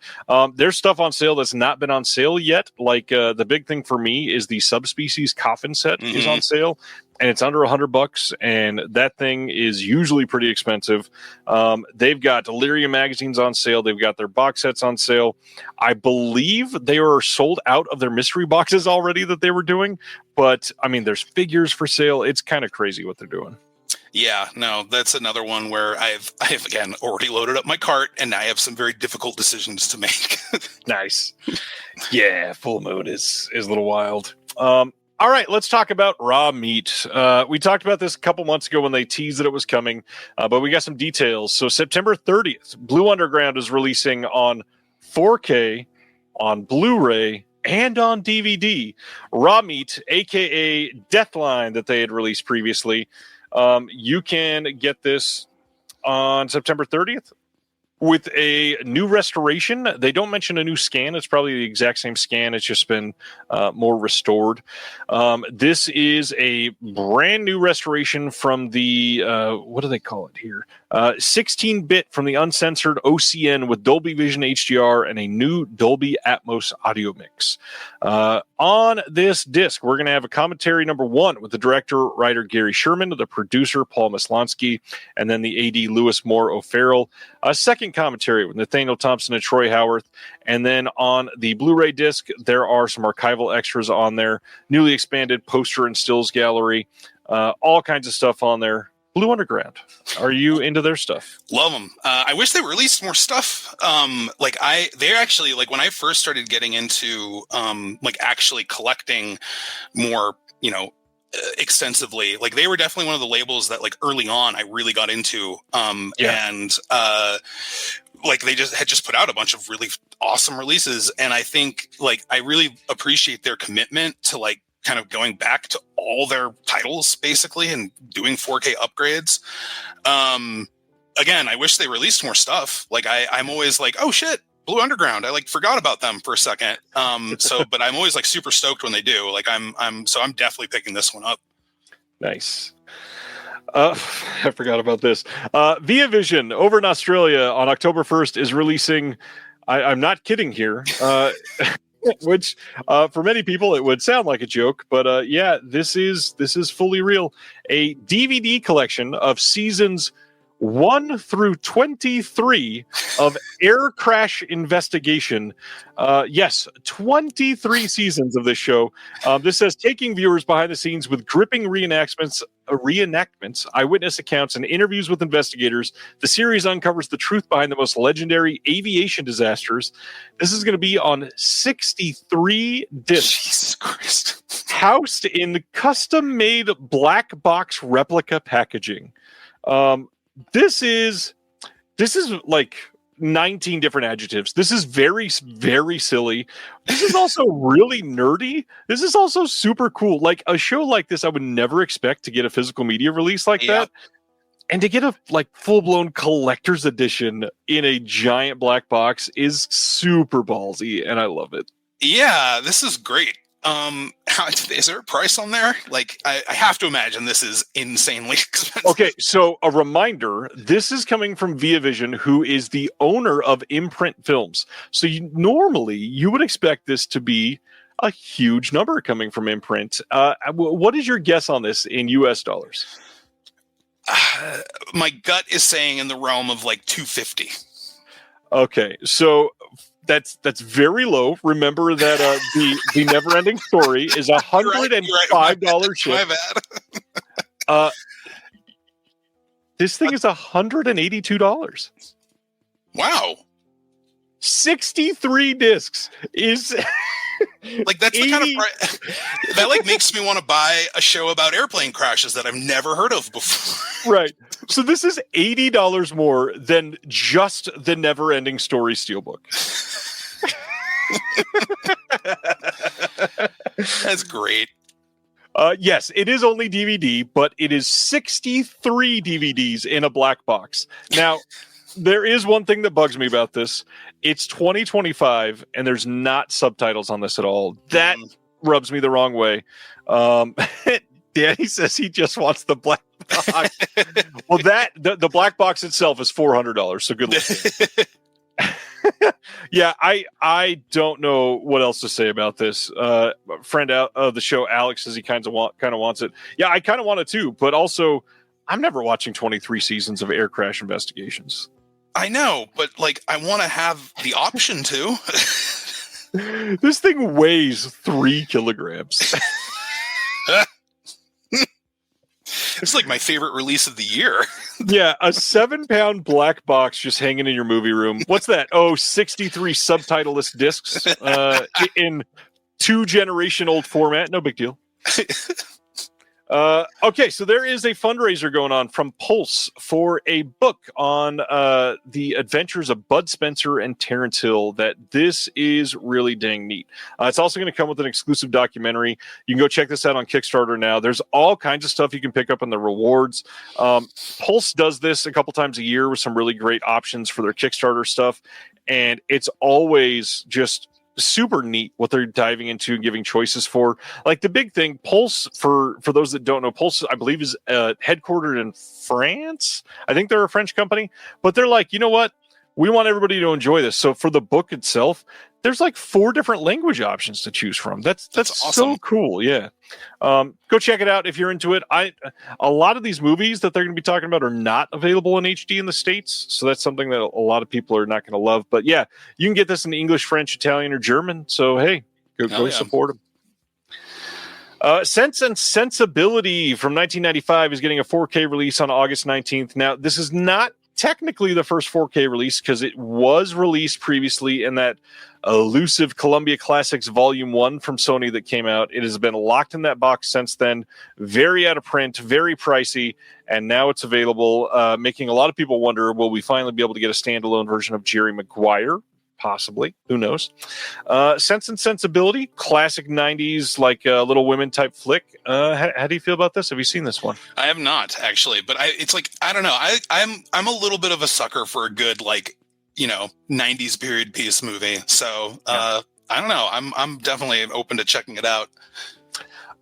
Speaker 4: There's stuff on sale that's not been on sale yet. Like the big thing for me is the Subspecies coffin set is on sale, and it's under $100, and that thing is usually pretty expensive. They've got Delirium magazines on sale. They've got their box sets on sale. I believe they are sold out of their mystery boxes already that they were doing, but I mean, there's figures for sale. It's kind of crazy what they're doing.
Speaker 5: Yeah, no, that's another one where I've again already loaded up my cart, and I have some very difficult decisions to make.
Speaker 4: Nice. Yeah, Full Moon is a little wild. All right, let's talk about Raw Meat. We talked about this a couple months ago when they teased that it was coming, but we got some details. So September 30th, Blue Underground is releasing on 4K, on Blu-ray, and on DVD. Raw Meat, a.k.a. Deathline, that they had released previously. You can get this on September 30th. With a new restoration. They don't mention a new scan. It's probably the exact same scan. It's just been more restored. This is a brand new restoration from the, what do they call it here? 16-bit from the uncensored OCN with Dolby Vision HDR and a new Dolby Atmos audio mix. On this disc, we're going to have a commentary number 1 with the director, writer Gary Sherman, the producer, Paul Maslonsky, and then the AD, Louis Moore O'Farrell. A second commentary with Nathaniel Thompson and Troy Howarth. And then on the Blu-ray disc, there are some archival extras on there, newly expanded poster and stills gallery, all kinds of stuff on there. Blue Underground. Are you into their stuff?
Speaker 5: Love them. I wish they released more stuff. They're actually, like, when I first started getting into actually collecting more, extensively, like, they were definitely one of the labels that, like, early on I really got into. And they just put out a bunch of really awesome releases, and I think, like, I really appreciate their commitment to, like, kind of going back to all their titles basically and doing 4K upgrades. Again, I wish they released more stuff. Like, I'm always like, oh shit, Blue Underground, I like forgot about them for a second. But I'm always like super stoked when they do. Like, I'm definitely picking this one up.
Speaker 4: Nice. I forgot about this. Via Vision over in Australia on October 1st is releasing, I'm not kidding here, which for many people it would sound like a joke, but this is fully real. A DVD collection of seasons 1 through 23 of Air Crash Investigation. Yes, 23 seasons of this show. This says, taking viewers behind the scenes with gripping reenactments, eyewitness accounts, and interviews with investigators. The series uncovers the truth behind the most legendary aviation disasters. This is going to be on 63 discs.
Speaker 5: Jesus Christ.
Speaker 4: Housed in custom-made black box replica packaging. This is like 19 different adjectives. This is very, very silly. This is also really nerdy. This is also super cool. Like, a show like this, I would never expect to get a physical media release like that. And to get a like full-blown collector's edition in a giant black box is super ballsy, and I love it.
Speaker 5: Yeah, this is great. Is there a price on there? Like, I have to imagine this is insanely expensive.
Speaker 4: Okay, so a reminder, this is coming from Via Vision, who is the owner of Imprint Films. So normally you would expect this to be a huge number coming from Imprint. What is your guess on this in US dollars?
Speaker 5: My gut is saying in the realm of like $250.
Speaker 4: Okay, so that's very low. Remember that the Never-Ending Story is $105 ship.
Speaker 5: My bad.
Speaker 4: This thing is $182.
Speaker 5: Wow.
Speaker 4: 63 discs is
Speaker 5: like, that's the kind of price that like makes me want to buy a show about airplane crashes that I've never heard of before.
Speaker 4: Right. So this is $80 more than just the Never-Ending Story Steelbook.
Speaker 5: That's great.
Speaker 4: Yes, it is only DVD, but it is 63 DVDs in a black box. Now, there is one thing that bugs me about this. It's 2025, and there's not subtitles on this at all. That rubs me the wrong way. Danny says he just wants the black box. Well, the black box itself is $400, so good luck. Yeah, I don't know what else to say about this. Friend out of the show, Alex, says he kind of wants it. Yeah, I kind of want it too, but also I'm never watching 23 seasons of Air Crash Investigations.
Speaker 5: I know, but like, I want to have the option to.
Speaker 4: This thing weighs 3 kilograms.
Speaker 5: It's like my favorite release of the year.
Speaker 4: Yeah, a 7-pound black box just hanging in your movie room. What's that? 63 subtitleless discs in 2-generation-old format. No big deal. Okay, so there is a fundraiser going on from Pulse for a book on the adventures of Bud Spencer and Terrence Hill. That this is really dang neat. It's also going to come with an exclusive documentary. You can go check this out on Kickstarter now. There's all kinds of stuff you can pick up in the rewards. Pulse does this a couple times a year with some really great options for their Kickstarter stuff, and it's always just super neat what they're diving into and giving choices for. Like the big thing, Pulse, for those that don't know, Pulse, I believe, is headquartered in France. I think they're a French company, but they're like, you know what? We want everybody to enjoy this. So for the book itself, there's like 4 different language options to choose from. That's awesome. So cool. Yeah. Go check it out if you're into it. A lot of these movies that they're going to be talking about are not available in HD in the States. So that's something that a lot of people are not going to love. But yeah, you can get this in English, French, Italian, or German. So hey, go support them. Sense and Sensibility from 1995 is getting a 4K release on August 19th. Now, this is not technically the first 4K release because it was released previously in that elusive Columbia Classics Volume 1 from Sony that came out. It has been locked in that box since then. Very out of print, very pricey, and now it's available, making a lot of people wonder, will we finally be able to get a standalone version of Jerry Maguire? Possibly. Who knows? Sense and Sensibility, classic 90s, like Little Women type flick. How do you feel about this? Have you seen this one?
Speaker 5: I have not, actually, but it's like, I don't know. I'm a little bit of a sucker for a good, like, 90s period piece movie. So I don't know. I'm definitely open to checking it out.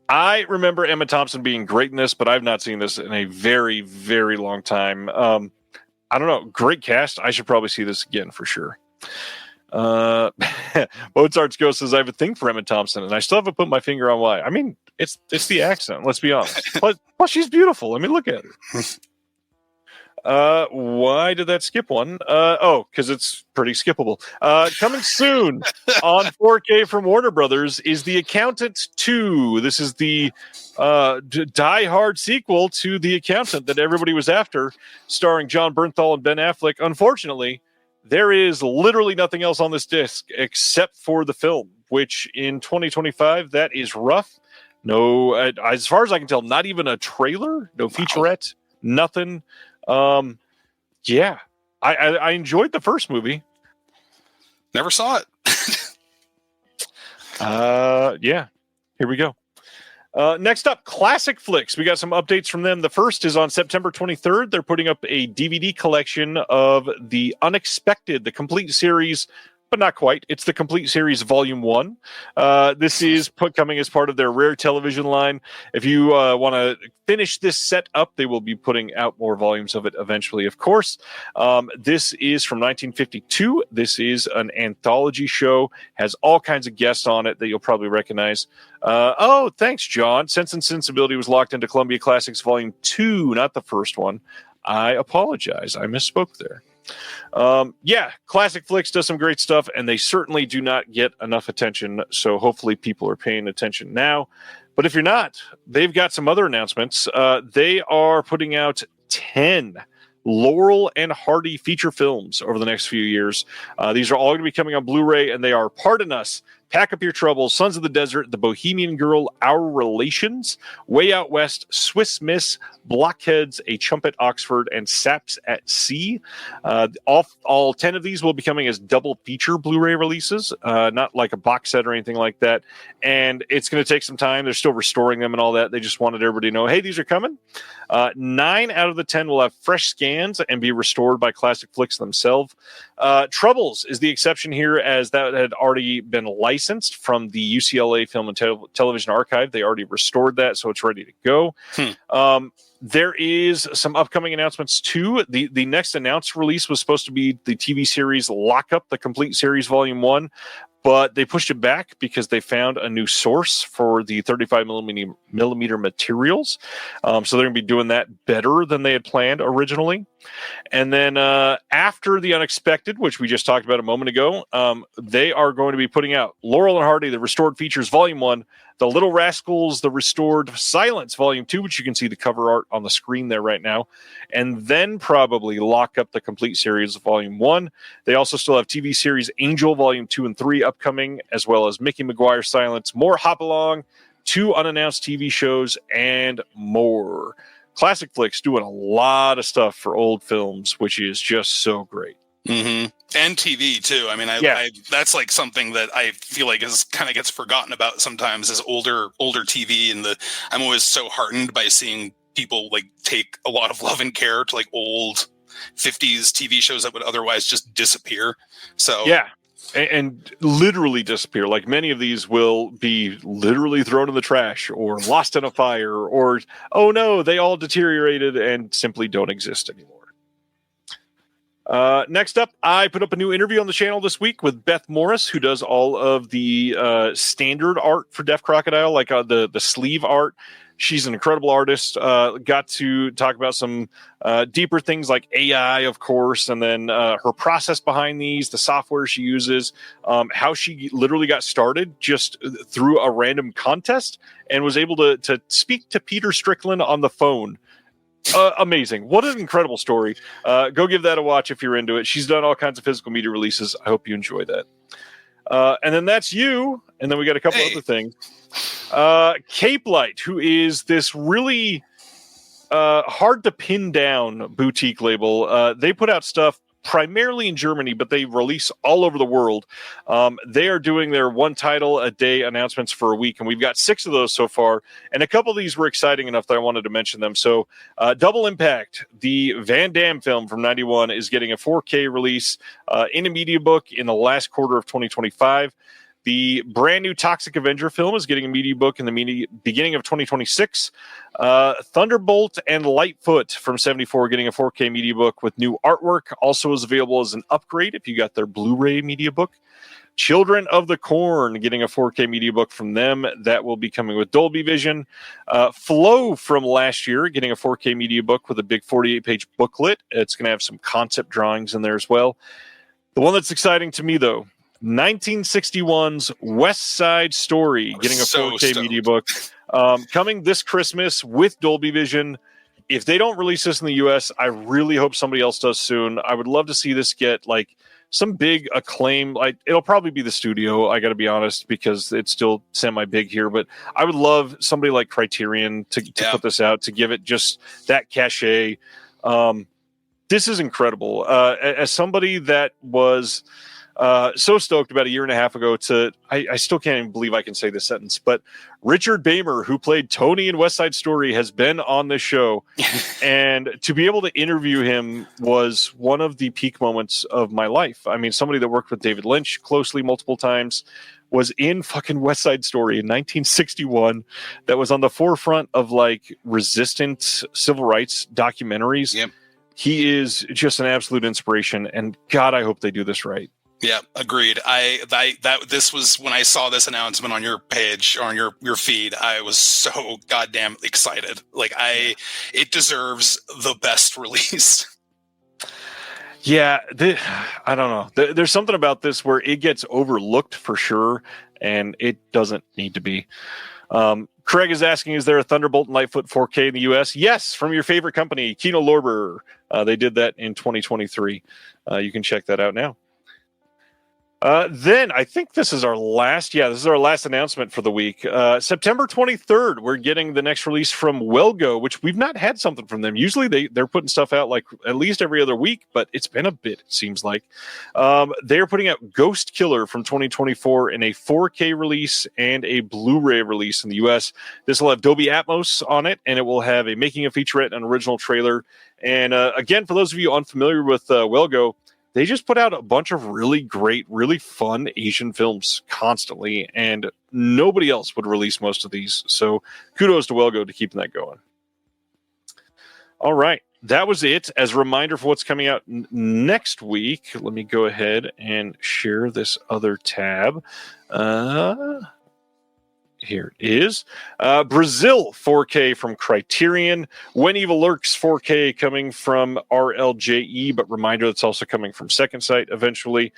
Speaker 4: I remember Emma Thompson being great in this, but I've not seen this in a very, very long time. I don't know. Great cast. I should probably see this again for sure. Mozart's Ghost says, I have a thing for Emma Thompson, and I still haven't put my finger on why. I mean, it's the accent, let's be honest. But she's beautiful. I mean, look at her. Why did that skip one? Because it's pretty skippable. Coming soon on 4K from Warner Brothers is The Accountant 2. This is the die-hard sequel to The Accountant that everybody was after, starring John Bernthal and Ben Affleck. Unfortunately, there is literally nothing else on this disc except for the film, which in 2025, that is rough. No, as far as I can tell, not even a trailer, no featurette, nothing. Yeah, I enjoyed the first movie.
Speaker 5: Never saw it.
Speaker 4: Yeah, here we go. Next up, Classic Flicks. We got some updates from them. The first is on September 23rd. They're putting up a DVD collection of The Unexpected, the complete series, but not quite. It's the complete series Volume 1. This is coming as part of their Rare Television line. If you want to finish this set up, they will be putting out more volumes of it eventually, of course. This is from 1952. This is an anthology show, has all kinds of guests on it that you'll probably recognize. Thanks, John. Sense and Sensibility was locked into Columbia Classics Volume 2, not the first one. I apologize. I misspoke there. Classic Flicks does some great stuff, and they certainly do not get enough attention, so hopefully people are paying attention now. But if you're not, they've got some other announcements. They are putting out 10 Laurel and Hardy feature films over the next few years. These are all going to be coming on Blu-ray, and they are Pardon Us, Pack Up Your Troubles, Sons of the Desert, The Bohemian Girl, Our Relations, Way Out West, Swiss Miss, Blockheads, A Chump at Oxford, and Saps at Sea. All 10 of these will be coming as double feature Blu-ray releases, not like a box set or anything like that. And it's going to take some time. They're still restoring them and all that. They just wanted everybody to know, hey, these are coming. 9 out of the 10 will have fresh scans and be restored by Classic Flicks themselves. Troubles is the exception here, as that had already been licensed from the UCLA Film and Television Archive. They already restored that, so it's ready to go. There is some upcoming announcements too. The next announced release was supposed to be the TV series Lock Up, the complete series Volume 1, but they pushed it back because they found a new source for the 35 millimeter materials. So they're going to be doing that better than they had planned originally. And then after The Unexpected, which we just talked about a moment ago, they are going to be putting out Laurel and Hardy, the Restored Features Volume 1, The Little Rascals, The Restored Silence, Volume 2, which you can see the cover art on the screen there right now, and then probably lock up the complete series of Volume 1. They also still have TV series Angel, Volume 2 and 3 upcoming, as well as Mickey Maguire Silence, more Hop Along, 2 unannounced TV shows, and more. Classic Flicks doing a lot of stuff for old films, which is just so great.
Speaker 5: Mm-hmm. And TV too. I mean, I that's like something that I feel like is kind of gets forgotten about sometimes as older TV. And I'm always so heartened by seeing people like take a lot of love and care to like old 50s TV shows that would otherwise just disappear. So
Speaker 4: yeah. And literally disappear. Like many of these will be literally thrown in the trash or lost in a fire or, oh no, they all deteriorated and simply don't exist anymore. Next up, I put up a new interview on the channel this week with Beth Morris, who does all of the standard art for Deaf Crocodile, like the sleeve art. She's an incredible artist. Got to talk about some deeper things like AI, of course, and then her process behind these, the software she uses, how she literally got started just through a random contest and was able to speak to Peter Strickland on the phone. Amazing. What an incredible story. Go give that a watch if you're into it. She's done all kinds of physical media releases. I hope you enjoy that. And then that's you. And then we got a couple other things. Cape Light, who is this really hard to pin down boutique label. They put out stuff primarily in Germany, but they release all over the world. They are doing their one title a day announcements for a week, and we've got 6 of those so far. And a couple of these were exciting enough that I wanted to mention them. So Double Impact, the Van Damme film from 91, is getting a 4K release in a media book in the last quarter of 2025. The brand new Toxic Avenger film is getting a media book in the beginning of 2026. Thunderbolt and Lightfoot from 74 getting a 4K media book with new artwork. Also is available as an upgrade if you got their Blu-ray media book. Children of the Corn getting a 4K media book from them. That will be coming with Dolby Vision. Flow from last year getting a 4K media book with a big 48-page booklet. It's going to have some concept drawings in there as well. The one that's exciting to me, though, 1961's West Side Story getting a 4K media book coming this Christmas with Dolby Vision. If they don't release this in the US, I really hope somebody else does soon. I would love to see this get like some big acclaim. Like it'll probably be the studio, I got to be honest, because it's still semi-big here. But I would love somebody like Criterion to put this out, to give it just that cachet. This is incredible. As somebody that was so stoked about a year and a half ago I still can't even believe I can say this sentence, but Richard Bamer, who played Tony in West Side Story, has been on this show. And to be able to interview him was one of the peak moments of my life. I mean, somebody that worked with David Lynch closely multiple times, was in fucking West Side Story in 1961, that was on the forefront of like resistant civil rights documentaries. Yep. He is just an absolute inspiration, and God, I hope they do this right.
Speaker 5: Yeah, agreed. This was when I saw this announcement on your page, on your feed, I was so goddamn excited. Like it deserves the best release.
Speaker 4: Yeah, I don't know. There's something about this where it gets overlooked for sure, and it doesn't need to be. Craig is asking, is there a Thunderbolt and Lightfoot 4K in the US? Yes, from your favorite company, Kino Lorber. They did that in 2023. You can check that out now. Then I think this is our last announcement for the week. September 23rd, we're getting the next release from Welgo, which we've not had something from them. Usually they're putting stuff out like at least every other week, but it's been a bit, it seems like. They're putting out Ghost Killer from 2024 in a 4K release and a Blu-ray release in the US. This will have Dolby Atmos on it, and it will have a making of featurette and original trailer. And again, for those of you unfamiliar with Welgo, they just put out a bunch of really great, really fun Asian films constantly, and nobody else would release most of these. So kudos to Welgo to keeping that going. All right. That was it. As a reminder for what's coming out next week, let me go ahead and share this other tab. Here it is. Brazil 4K from Criterion. When Evil Lurks 4K coming from RLJE, but reminder that's also coming from Second Sight eventually.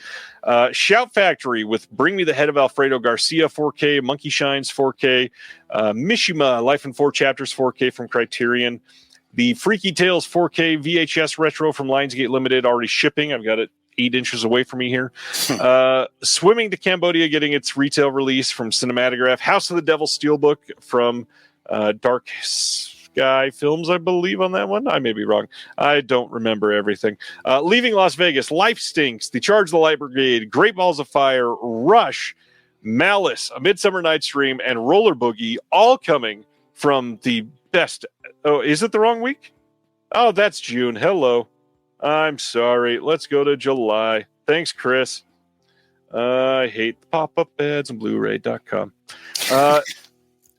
Speaker 4: Shout Factory with Bring Me the Head of Alfredo Garcia 4K. Monkey Shines 4K. Mishima Life in 4 Chapters 4K from Criterion. The Freaky Tales 4K VHS Retro from Lionsgate Limited already shipping. I've got it 8 inches away from me here. Swimming to Cambodia getting its retail release from Cinematograph. House of the Devil Steelbook from Dark Sky Films, I believe, on that one. I may be wrong. I don't remember everything. Leaving Las Vegas. Life Stinks. The Charge of the Light Brigade. Great Balls of Fire. Rush. Malice. A Midsummer Night's Dream. And Roller Boogie. All coming from the best. Oh, is it the wrong week? Oh, that's June. Hello. I'm sorry. Let's go to July. Thanks, Chris. I hate the pop-up ads on Blu-ray.com.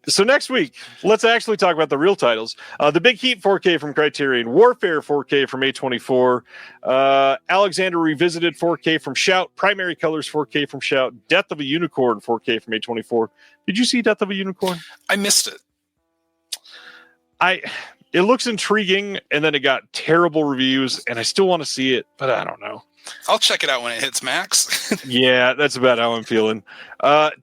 Speaker 4: So next week, let's actually talk about the real titles. The Big Heat 4K from Criterion. Warfare 4K from A24. Alexander Revisited 4K from Shout. Primary Colors 4K from Shout. Death of a Unicorn 4K from A24. Did you see Death of a Unicorn?
Speaker 5: I missed it.
Speaker 4: It looks intriguing, and then it got terrible reviews, and I still want to see it, but I don't know.
Speaker 5: I'll check it out when it hits Max.
Speaker 4: Yeah, that's about how I'm feeling.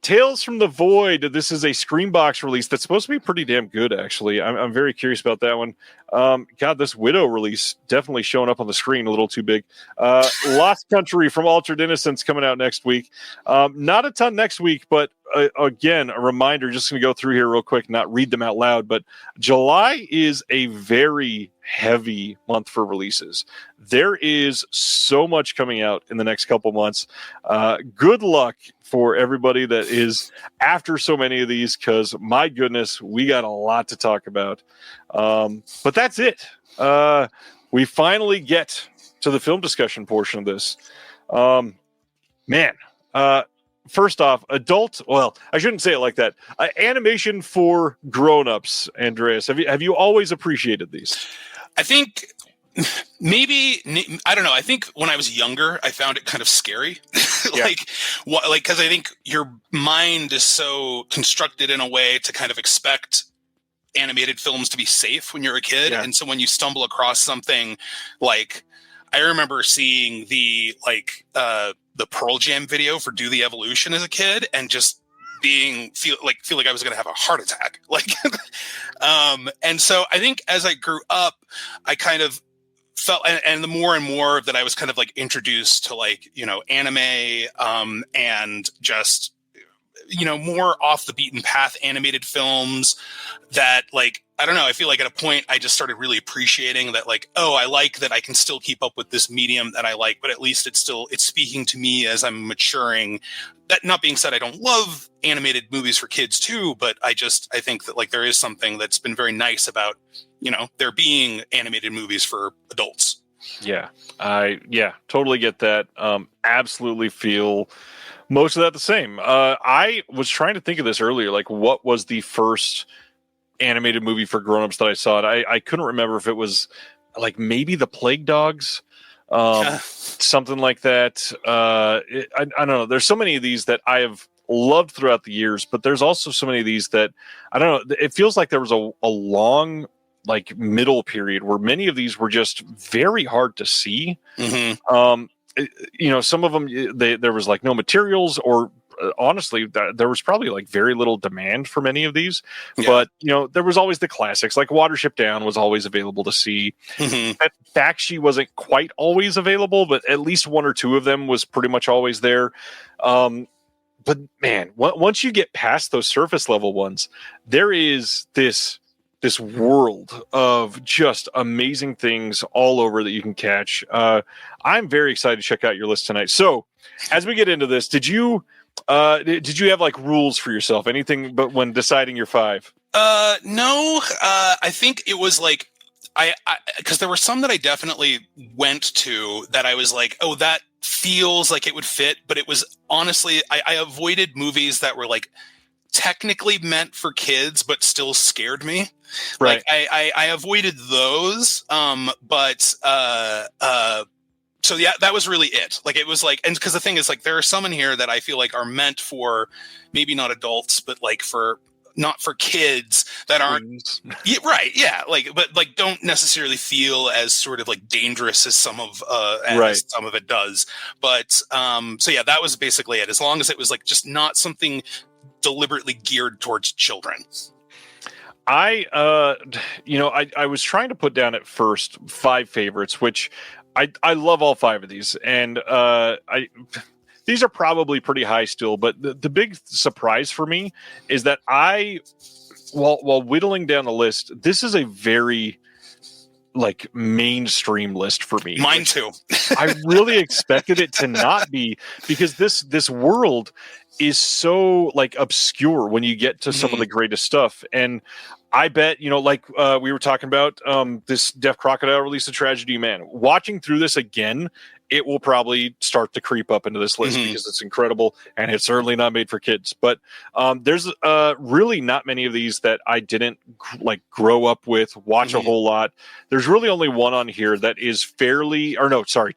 Speaker 4: Tales from the Void. This is a Screenbox release that's supposed to be pretty damn good, actually. I'm very curious about that one. God, this Widow release definitely showing up on the screen a little too big. Lost Country from Altered Innocence coming out next week. Not a ton next week, but again, a reminder, just going to go through here real quick, not read them out loud, but July is a very heavy month for releases. There is so much coming out in the next couple months. Good luck for everybody that is after so many of these, because my goodness, we got a lot to talk about. But that's it. We finally get to the film discussion portion of this. First off, well, I shouldn't say it like that. Animation for grown-ups, Andreas. Have you always appreciated these?
Speaker 5: I think maybe, I don't know. I think when I was younger, I found it kind of scary. Because I think your mind is so constructed in a way to kind of expect animated films to be safe when you're a kid. Yeah. And so when you stumble across something like, I remember seeing the Pearl Jam video for Do the Evolution as a kid and just feel like I was going to have a heart attack. And so I think as I grew up, I kind of felt, and the more and more that I was kind of like introduced to anime, and just, more off the beaten path animated films that I don't know. I feel like at a point I just started really appreciating that, I like that I can still keep up with this medium that I like, but at least it's speaking to me as I'm maturing. That not being said, I don't love animated movies for kids too, but I think that there is something that's been very nice about, there being animated movies for adults.
Speaker 4: Yeah, I totally get that. Absolutely feel most of that the same. I was trying to think of this earlier, what was the first animated movie for grown-ups that I saw? I couldn't remember if it was maybe The Plague Dogs, something like that. I don't know. There's so many of these that I have loved throughout the years, but there's also so many of these that I don't know. It feels like there was a long middle period where many of these were just very hard to see. Mm-hmm. Some of them there was no materials, or honestly, there was probably very little demand for many of these. Yeah. But there was always the classics, Watership Down was always available to see. Mm-hmm. Bakshi wasn't quite always available, but at least one or two of them was pretty much always there. But man, once you get past those surface level ones, there is this world of just amazing things all over that you can catch. I'm very excited to check out your list tonight. So as we get into this, did you have rules for yourself? Anything but when deciding your 5?
Speaker 5: No. I think it was because there were some that I definitely went to that I was oh, that feels like it would fit. But it was honestly, I avoided movies that were technically meant for kids, but still scared me. Right. I avoided those. So yeah, that was really it. It was and because the thing is there are some in here that I feel are meant for maybe not adults, but for not for kids that aren't yeah, right. Yeah. Like, but like don't necessarily feel as sort of like dangerous as some of as some of it does. But so yeah, that was basically it. As long as it was like just not something deliberately geared towards children.
Speaker 4: I was trying to put down at first 5 favorites, which I love all 5 of these, and these are probably pretty high still. But the big surprise for me is that while whittling down the list, this is a very like mainstream list for me.
Speaker 5: Mine too.
Speaker 4: I really expected it to not be, because this world is so like obscure when you get to some of the greatest stuff. And I bet, like we were talking about this Deaf Crocodile release of Tragedy Man. Watching through this again, it will probably start to creep up into this list because it's incredible, and it's certainly not made for kids. But there's really not many of these that I didn't grow up with, watch a whole lot. There's really only one on here that is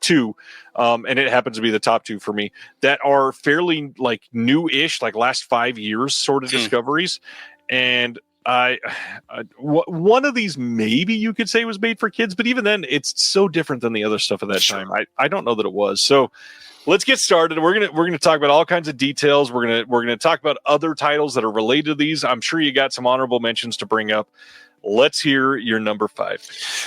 Speaker 4: two, and it happens to be the top 2 for me, that are fairly like new-ish, like last 5 years sort of discoveries. And one of these maybe you could say was made for kids, but even then it's so different than the other stuff at that time. I don't know that it was. So let's get started. We're gonna talk about all kinds of details. We're gonna talk about other titles that are related to these. I'm sure you got some honorable mentions to bring up. Let's hear your number 5.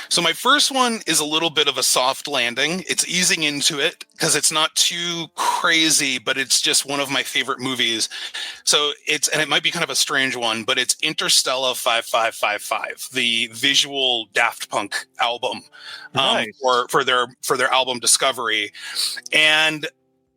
Speaker 5: So my first one is a little bit of a soft landing. It's easing into it because it's not too crazy, but it's just one of my favorite movies. So and it might be kind of a strange one, but it's Interstellar 5555, the visual Daft Punk album, for their album Discovery. And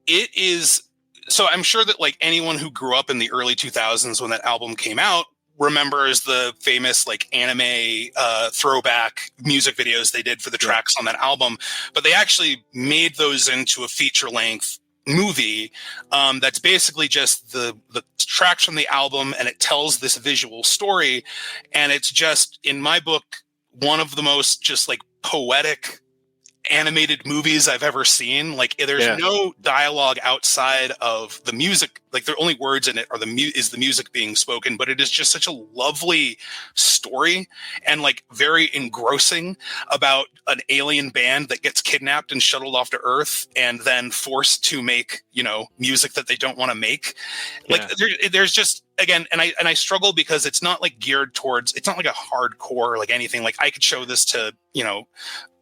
Speaker 5: it is, so I'm sure that like anyone who grew up in the early 2000s when that album came out remembers the famous like anime throwback music videos they did for the tracks on that album, but they actually made those into a feature-length movie that's basically just the tracks from the album, and it tells this visual story, and it's just, in my book, one of the most just like poetic animated movies I've ever seen. Like there's no dialogue outside of the music. Like the only words in it are is the music being spoken, but it is just such a lovely story and like very engrossing about an alien band that gets kidnapped and shuttled off to Earth and then forced to make, music that they don't want to make. Like there's just, again, and I struggle because it's not like geared towards, it's not like a hardcore, like anything. Like I could show this to,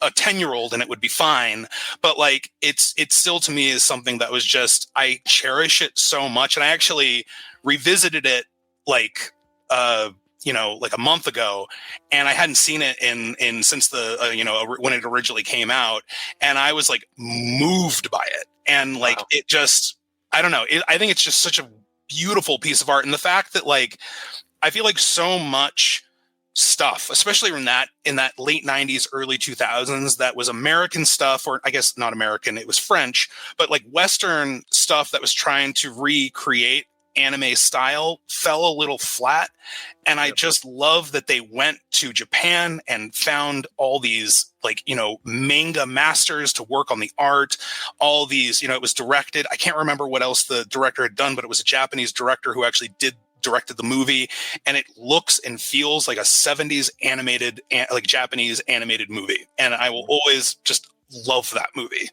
Speaker 5: a 10-year-old and it would be fine. But like, it's still to me is something that was just, I cherish it so much. And I actually revisited it like a month ago, and I hadn't seen it in since the, when it originally came out. And I was like moved by it. And like, it just, I don't know. I think it's just such a beautiful piece of art. And the fact that like, I feel like so much stuff, especially in that late 90s, early 2000s, that was American stuff, or I guess not American, it was French, but like Western stuff that was trying to recreate anime style fell a little flat. And I just love that they went to Japan and found all these like, manga masters to work on the art, all these, it was directed. I can't remember what else the director had done, but it was a Japanese director who actually directed the movie, and it looks and feels like a 70s animated, like Japanese animated movie. And I will always just love that movie.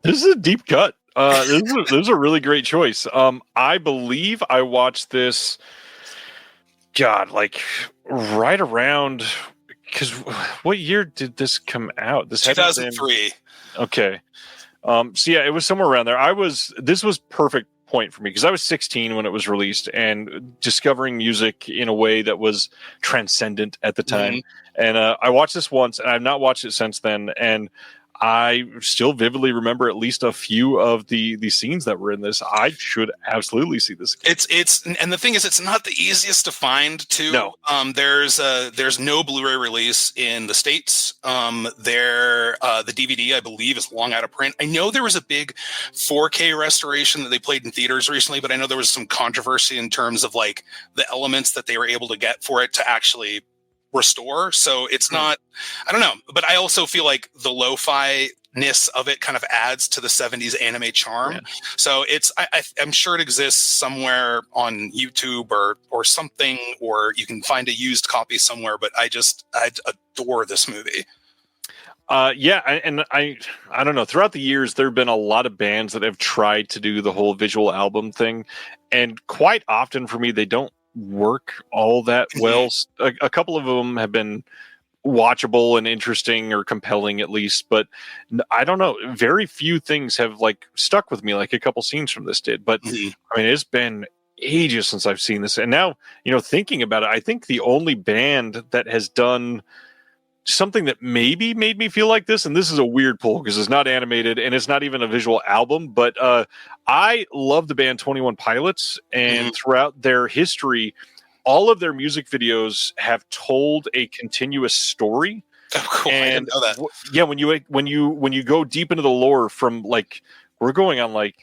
Speaker 4: This is a deep cut. This is a really great choice. I believe I watched this, like right around, because what year did this come out? This
Speaker 5: 2003.
Speaker 4: Okay. So yeah, it was somewhere around there. This was perfect point for me because I was 16 when it was released and discovering music in a way that was transcendent at the time. And I watched this once and I've not watched it since then. And I still vividly remember at least a few of the scenes that were in this. I should absolutely see this again.
Speaker 5: It's and the thing is, it's not the easiest to find too.
Speaker 4: No.
Speaker 5: There's no Blu-ray release in the States. The DVD, I believe, is long out of print. I know there was a big 4K restoration that they played in theaters recently, but I know there was some controversy in terms of like the elements that they were able to get for it to actually restore. So it's not, I don't know, but I also feel like the lo-fi ness of it kind of adds to the 70s anime charm.
Speaker 4: Yeah.
Speaker 5: So I'm sure it exists somewhere on YouTube or something, or you can find a used copy somewhere, but I adore this movie.
Speaker 4: I don't know. Throughout the years, there have been a lot of bands that have tried to do the whole visual album thing, and quite often for me, they don't work all that well. A couple of them have been watchable and interesting or compelling at least, but I don't know, very few things have like stuck with me like a couple scenes from this did. But I mean, it's been ages since I've seen this, and now, you know, thinking about it, I think the only band that has done something that maybe made me feel like this, and this is a weird pull because it's not animated and it's not even a visual album, but I love the band 21 Pilots, and throughout their history, all of their music videos have told a continuous story.
Speaker 5: Oh, cool.
Speaker 4: And
Speaker 5: I didn't know that.
Speaker 4: When you go deep into the lore, from like, we're going on like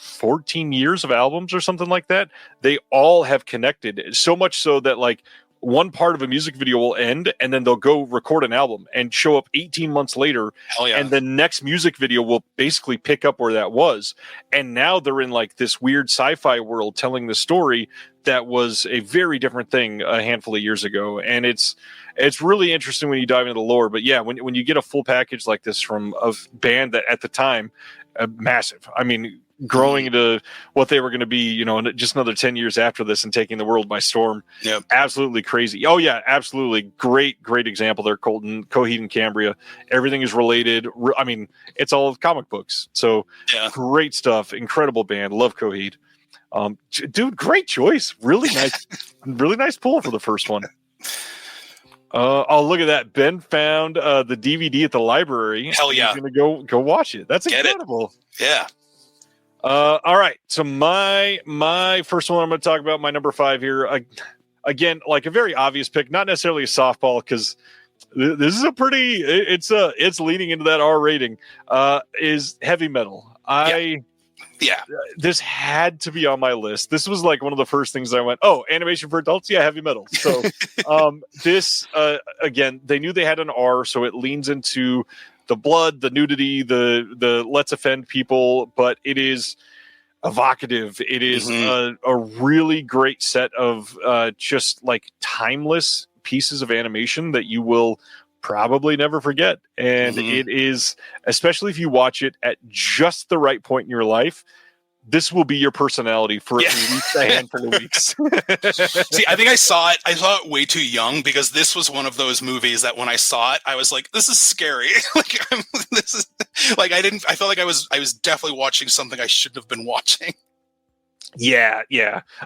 Speaker 4: 14 years of albums or something like that, they all have connected, so much so that like one part of a music video will end and then they'll go record an album and show up 18 months later.
Speaker 5: Hell yeah.
Speaker 4: And the next music video will basically pick up where that was. And now they're in like this weird sci-fi world telling the story that was a very different thing a handful of years ago. And it's really interesting when you dive into the lore. But yeah, when you get a full package like this from a band that at the time, massive, I mean, growing into what they were going to be, you know, just another 10 years after this and taking the world by storm.
Speaker 5: Yep.
Speaker 4: Absolutely crazy. Oh yeah, absolutely. Great example there, Colton. Coheed and Cambria. Everything is related. I mean, it's all comic books. So
Speaker 5: yeah.
Speaker 4: Great stuff. Incredible band. Love Coheed. Dude, great choice. Really nice, really nice pull for the first one. Oh, look at that. Ben found the DVD at the library.
Speaker 5: Hell yeah.
Speaker 4: He's going to go watch it. That's incredible.
Speaker 5: Yeah.
Speaker 4: All right. So my first one I'm going to talk about, my number 5 here. Again, like a very obvious pick, not necessarily a softball, because this is a pretty, it's leaning into that R rating, is heavy metal.
Speaker 5: Yeah.
Speaker 4: This had to be on my list. This was like one of the first things I went, oh, animation for adults? Yeah, heavy metal. So this, again, they knew they had an R, so it leans into the blood, the nudity, the let's offend people, but it is evocative. It is a really great set of just like timeless pieces of animation that you will probably never forget. And it is, especially if you watch it at just the right point in your life, this will be your personality for at least a handful of weeks.
Speaker 5: See, I think I saw it way too young, because this was one of those movies that when I saw it, I was like, this is scary. I felt like I was definitely watching something I shouldn't have been watching.
Speaker 4: Yeah.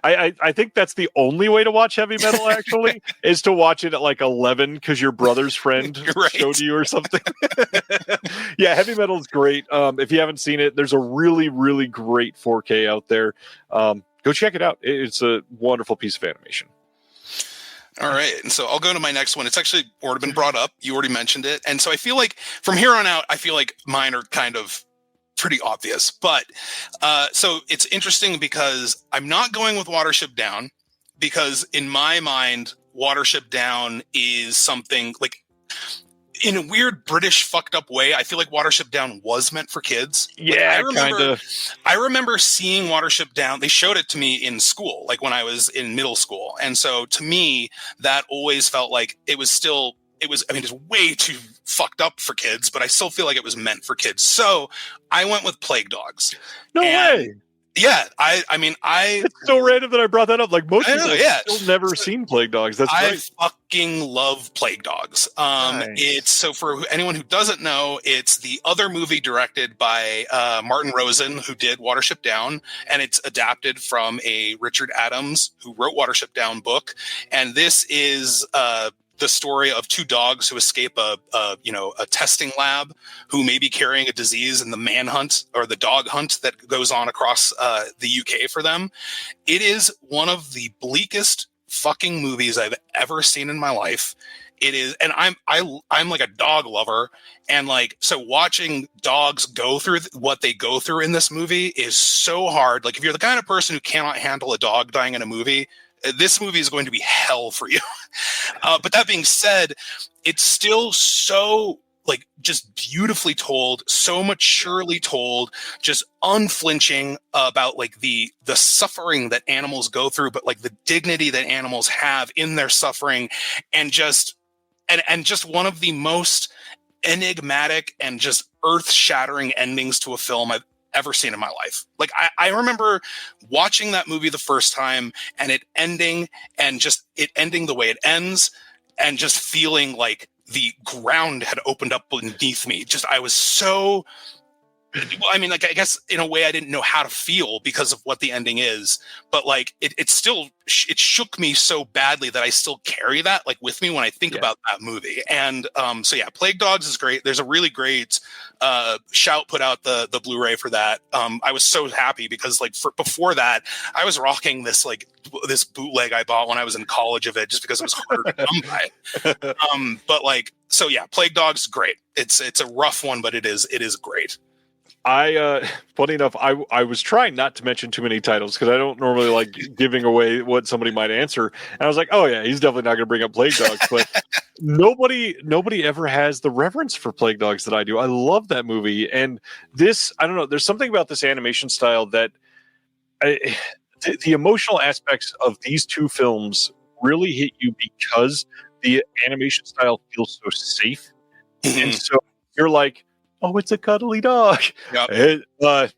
Speaker 4: I think that's the only way to watch heavy metal, actually, is to watch it at like 11 because your brother's friend showed you or something. Yeah, heavy metal is great. If you haven't seen it, there's a really, really great 4K out there. Go check it out. It's a wonderful piece of animation.
Speaker 5: All right. And so I'll go to my next one. It's actually already been brought up. You already mentioned it. And so I feel like from here on out, I feel like mine are kind of pretty obvious, but so it's interesting because I'm not going with Watership Down, because in my mind, Watership Down is something like, in a weird British fucked up way, I feel like Watership Down was meant for kids.
Speaker 4: Yeah,
Speaker 5: I remember seeing Watership Down. They showed it to me in school, like when I was in middle school. And so to me, that always felt like it was, I mean, it's way too fucked up for kids, but I still feel like it was meant for kids. So I went with Plague Dogs.
Speaker 4: No way.
Speaker 5: Yeah. I mean,
Speaker 4: it's so random that I brought that up. Like most people have still never seen Plague Dogs. That's
Speaker 5: I
Speaker 4: great.
Speaker 5: fucking love Plague Dogs.
Speaker 4: Nice.
Speaker 5: It's, so for anyone who doesn't know, it's the other movie directed by Martin Rosen, who did Watership Down, and it's adapted from a Richard Adams, who wrote Watership Down book. And this is the story of two dogs who escape a testing lab, who may be carrying a disease, in the manhunt or the dog hunt that goes on across the UK for them. It is one of the bleakest fucking movies I've ever seen in my life. It is, and I'm like a dog lover, and like, so watching dogs go through what they go through in this movie is so hard. Like, if you're the kind of person who cannot handle a dog dying in a movie, this movie is going to be hell for you. But that being said, it's still so like just beautifully told, so maturely told, just unflinching about like the suffering that animals go through, but like the dignity that animals have in their suffering, and just one of the most enigmatic and just earth-shattering endings to a film I've ever seen in my life. Like I remember watching that movie the first time and it ending, and just it ending the way it ends, and just feeling like the ground had opened up beneath me. Just, I was so, well, I mean, like, I guess in a way I didn't know how to feel because of what the ending is, but like, it still, it shook me so badly that I still carry that like with me when I think about that movie. And so yeah, Plague Dogs is great. There's a really great, Shout put out the Blu-ray for that. I was so happy because like before that, I was rocking this bootleg I bought when I was in college of it, just because it was harder to come by. But like, so yeah, Plague Dogs is great. It's a rough one, but it is great.
Speaker 4: Funny enough, I was trying not to mention too many titles because I don't normally like giving away what somebody might answer. And I was like, oh yeah, he's definitely not going to bring up Plague Dogs, but nobody ever has the reverence for Plague Dogs that I do. I love that movie. And this, I don't know, there's something about this animation style that the emotional aspects of these two films really hit you because the animation style feels so safe. And so you're like, oh, it's a cuddly dog.
Speaker 5: Yep.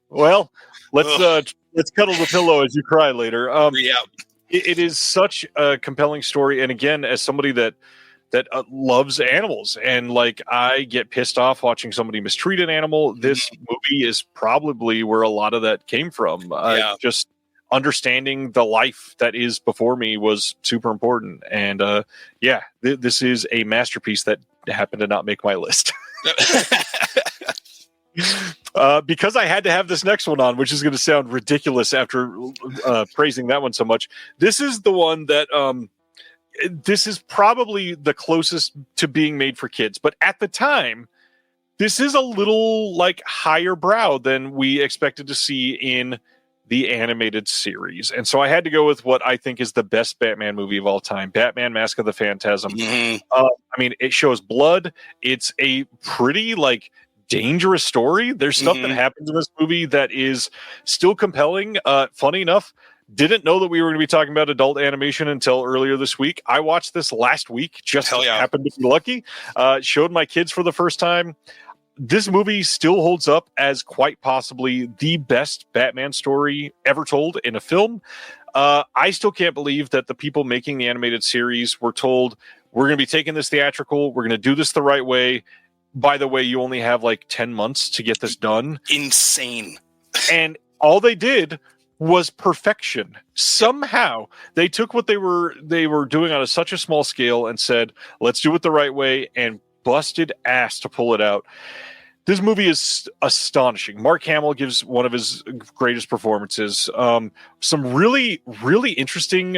Speaker 4: Well, let's cuddle the pillow as you cry later.
Speaker 5: Yeah.
Speaker 4: It is such a compelling story, and again, as somebody that loves animals, and like I get pissed off watching somebody mistreat an animal, this movie is probably where a lot of that came from. Just understanding the life that is before me was super important, and this is a masterpiece that happened to not make my list. Because I had to have this next one on, which is going to sound ridiculous after praising that one so much. This is the one that this is probably the closest to being made for kids, but at the time, this is a little like higher brow than we expected to see in the animated series. And so I had to go with what I think is the best Batman movie of all time, Batman Mask of the Phantasm. I mean, it shows blood. It's a pretty like dangerous story. There's stuff that happens in this movie that is still compelling. Funny enough, didn't know that we were going to be talking about adult animation until earlier this week. I watched this last week, just happened to be lucky. Showed my kids for the first time. This movie still holds up as quite possibly the best Batman story ever told in a film. I still can't believe that the people making the animated series were told, we're going to be taking this theatrical, we're going to do this the right way. By the way, you only have like 10 months to get this done.
Speaker 5: Insane.
Speaker 4: And all they did was perfection. Somehow they took what they were doing on such a small scale and said, let's do it the right way, and busted ass to pull it out. This movie is astonishing. Mark Hamill gives one of his greatest performances. Some really, really interesting,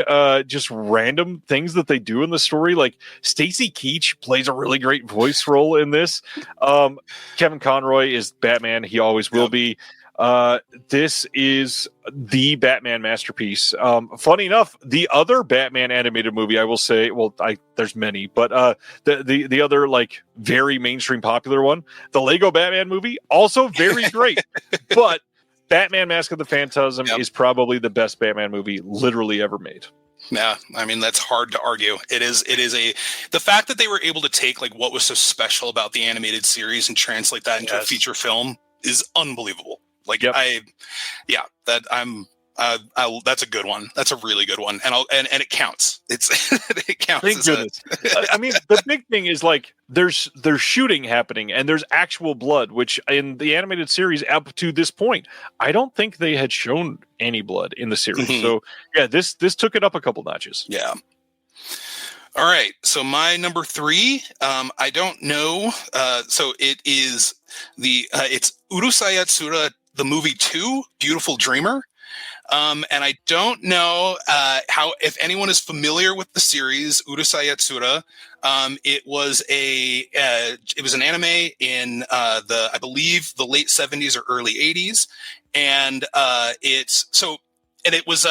Speaker 4: just random things that they do in the story. Like Stacy Keach plays a really great voice role in this. Kevin Conroy is Batman. He always will be. This is the Batman masterpiece. Funny enough, the other Batman animated movie, I will say, there's many, but the other like very mainstream popular one, the Lego Batman movie, also very great. But Batman Mask of the Phantasm is probably the best Batman movie literally ever made.
Speaker 5: Yeah, I mean, that's hard to argue. The fact that they were able to take like what was so special about the animated series and translate that into a feature film is unbelievable. Like that's a good one. That's a really good one, and it counts. It counts.
Speaker 4: Thank goodness. I mean, the big thing is like there's shooting happening and there's actual blood, which in the animated series up to this point, I don't think they had shown any blood in the series. So yeah, this took it up a couple notches.
Speaker 5: Yeah. All right. So my number 3, I don't know. So it is it's Urusei Yatsura, the movie 2, Beautiful Dreamer. And I don't know if anyone is familiar with the series Urusei Yatsura. It was an anime in I believe the late 70s or early 80s, and And it was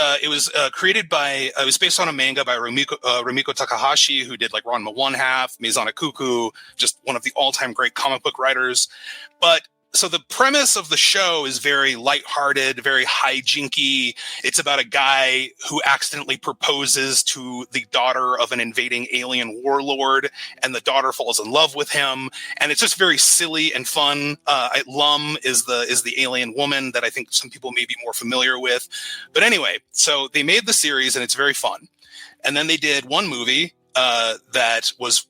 Speaker 5: created by it was based on a manga by Rumiko Takahashi, who did like Ranma One Half, Mizana Kuku, just one of the all-time great comic book writers. But so the premise of the show is very lighthearted, very hijinky. It's about a guy who accidentally proposes to the daughter of an invading alien warlord, and the daughter falls in love with him. And it's just very silly and fun. Lum is the alien woman that I think some people may be more familiar with. But anyway, so they made the series, and it's very fun. And then they did one movie that was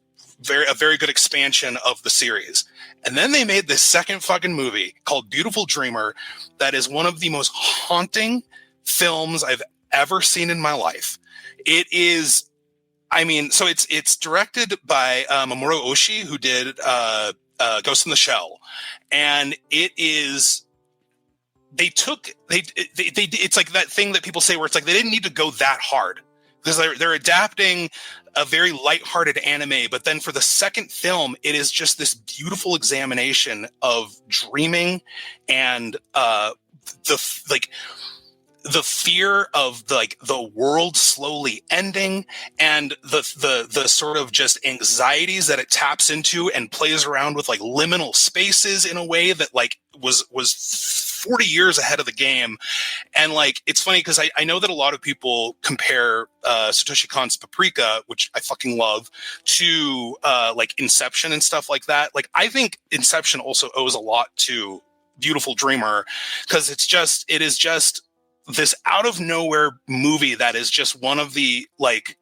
Speaker 5: a very good expansion of the series. And then they made this second fucking movie called Beautiful Dreamer that is one of the most haunting films I've ever seen in my life. It is, I mean, so it's directed by Mamoru Oshii, who did Ghost in the Shell. And it is, it's like that thing that people say where it's like they didn't need to go that hard. Because they're adapting a very lighthearted anime, but then for the second film, it is just this beautiful examination of dreaming and the fear of the world slowly ending, and the sort of just anxieties that it taps into and plays around with like liminal spaces in a way that like was 40 years ahead of the game. And like, it's funny because I know that a lot of people compare Satoshi Kon's Paprika, which I fucking love, to like Inception and stuff like that. Like, I think Inception also owes a lot to Beautiful Dreamer, because it is just this out of nowhere movie that is just one of the like,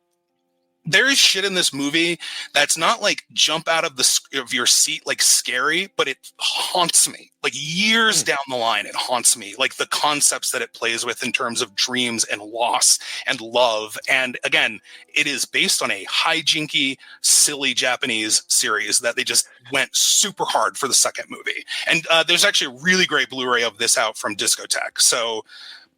Speaker 5: there is shit in this movie that's not like jump out of your seat like scary, but it haunts me. Like years down the line, it haunts me. Like the concepts that it plays with in terms of dreams and loss and love. And again, it is based on a hijinky, silly Japanese series that they just went super hard for the second movie. And there's actually a really great Blu-ray of this out from Discotheque. So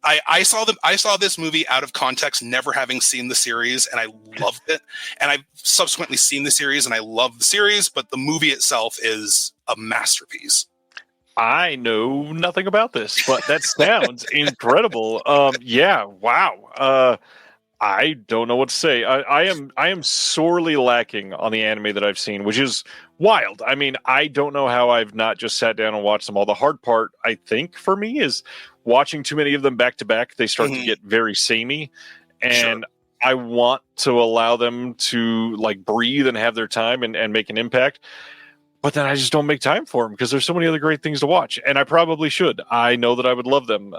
Speaker 5: I saw this movie out of context, never having seen the series, and I loved it. And I've subsequently seen the series, and I love the series, but the movie itself is a masterpiece.
Speaker 4: I know nothing about this, but that sounds incredible. Yeah, wow. I don't know what to say. I am sorely lacking on the anime that I've seen, which is wild. I mean, I don't know how I've not just sat down and watched them all. The hard part, I think, for me is watching too many of them back to back. They start to get very samey, and I want to allow them to like breathe and have their time and make an impact. But then I just don't make time for them because there's so many other great things to watch, and I probably should. I know that I would love them.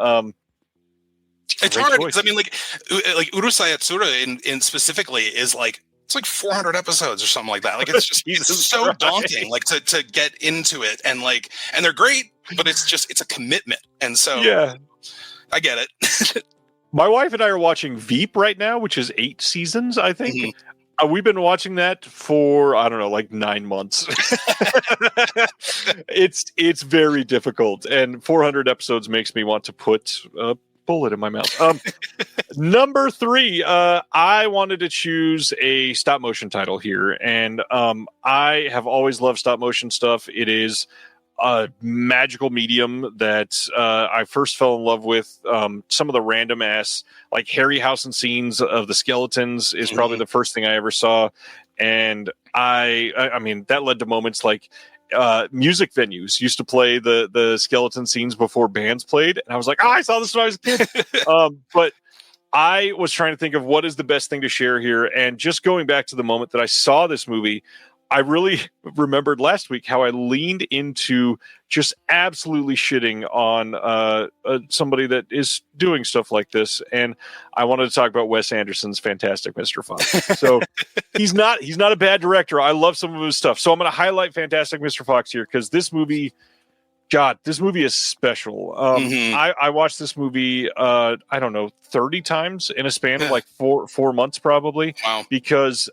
Speaker 5: It's hard because I mean, like Urusei Yatsura in specifically is like, it's like 400 episodes or something like that. Like it's just it's so daunting, like to get into it, and like, and they're great, but it's a commitment, and so yeah, I get it.
Speaker 4: My wife and I are watching Veep right now, which is 8 seasons, I think. Mm-hmm. We've been watching that for, I don't know, like 9 months. It's very difficult, and 400 episodes makes me want to put a bullet in my mouth. Number 3, I wanted to choose a stop motion title here, and I have always loved stop motion stuff. It is a magical medium that I first fell in love with. Some of the random ass like Harryhausen scenes of the skeletons is probably the first thing I ever saw, and I mean that led to moments like music venues used to play the skeleton scenes before bands played, and I was like, I saw this when I was a kid. But I was trying to think of what is the best thing to share here, and just going back to the moment that I saw this movie, I really remembered last week how I leaned into just absolutely shitting on somebody that is doing stuff like this, and I wanted to talk about Wes Anderson's Fantastic Mr. Fox. So he's not a bad director. I love some of his stuff. So I'm going to highlight Fantastic Mr. Fox here because this movie, God, this movie is special. I watched this movie, I don't know, 30 times in a span of like four months probably. Wow. Because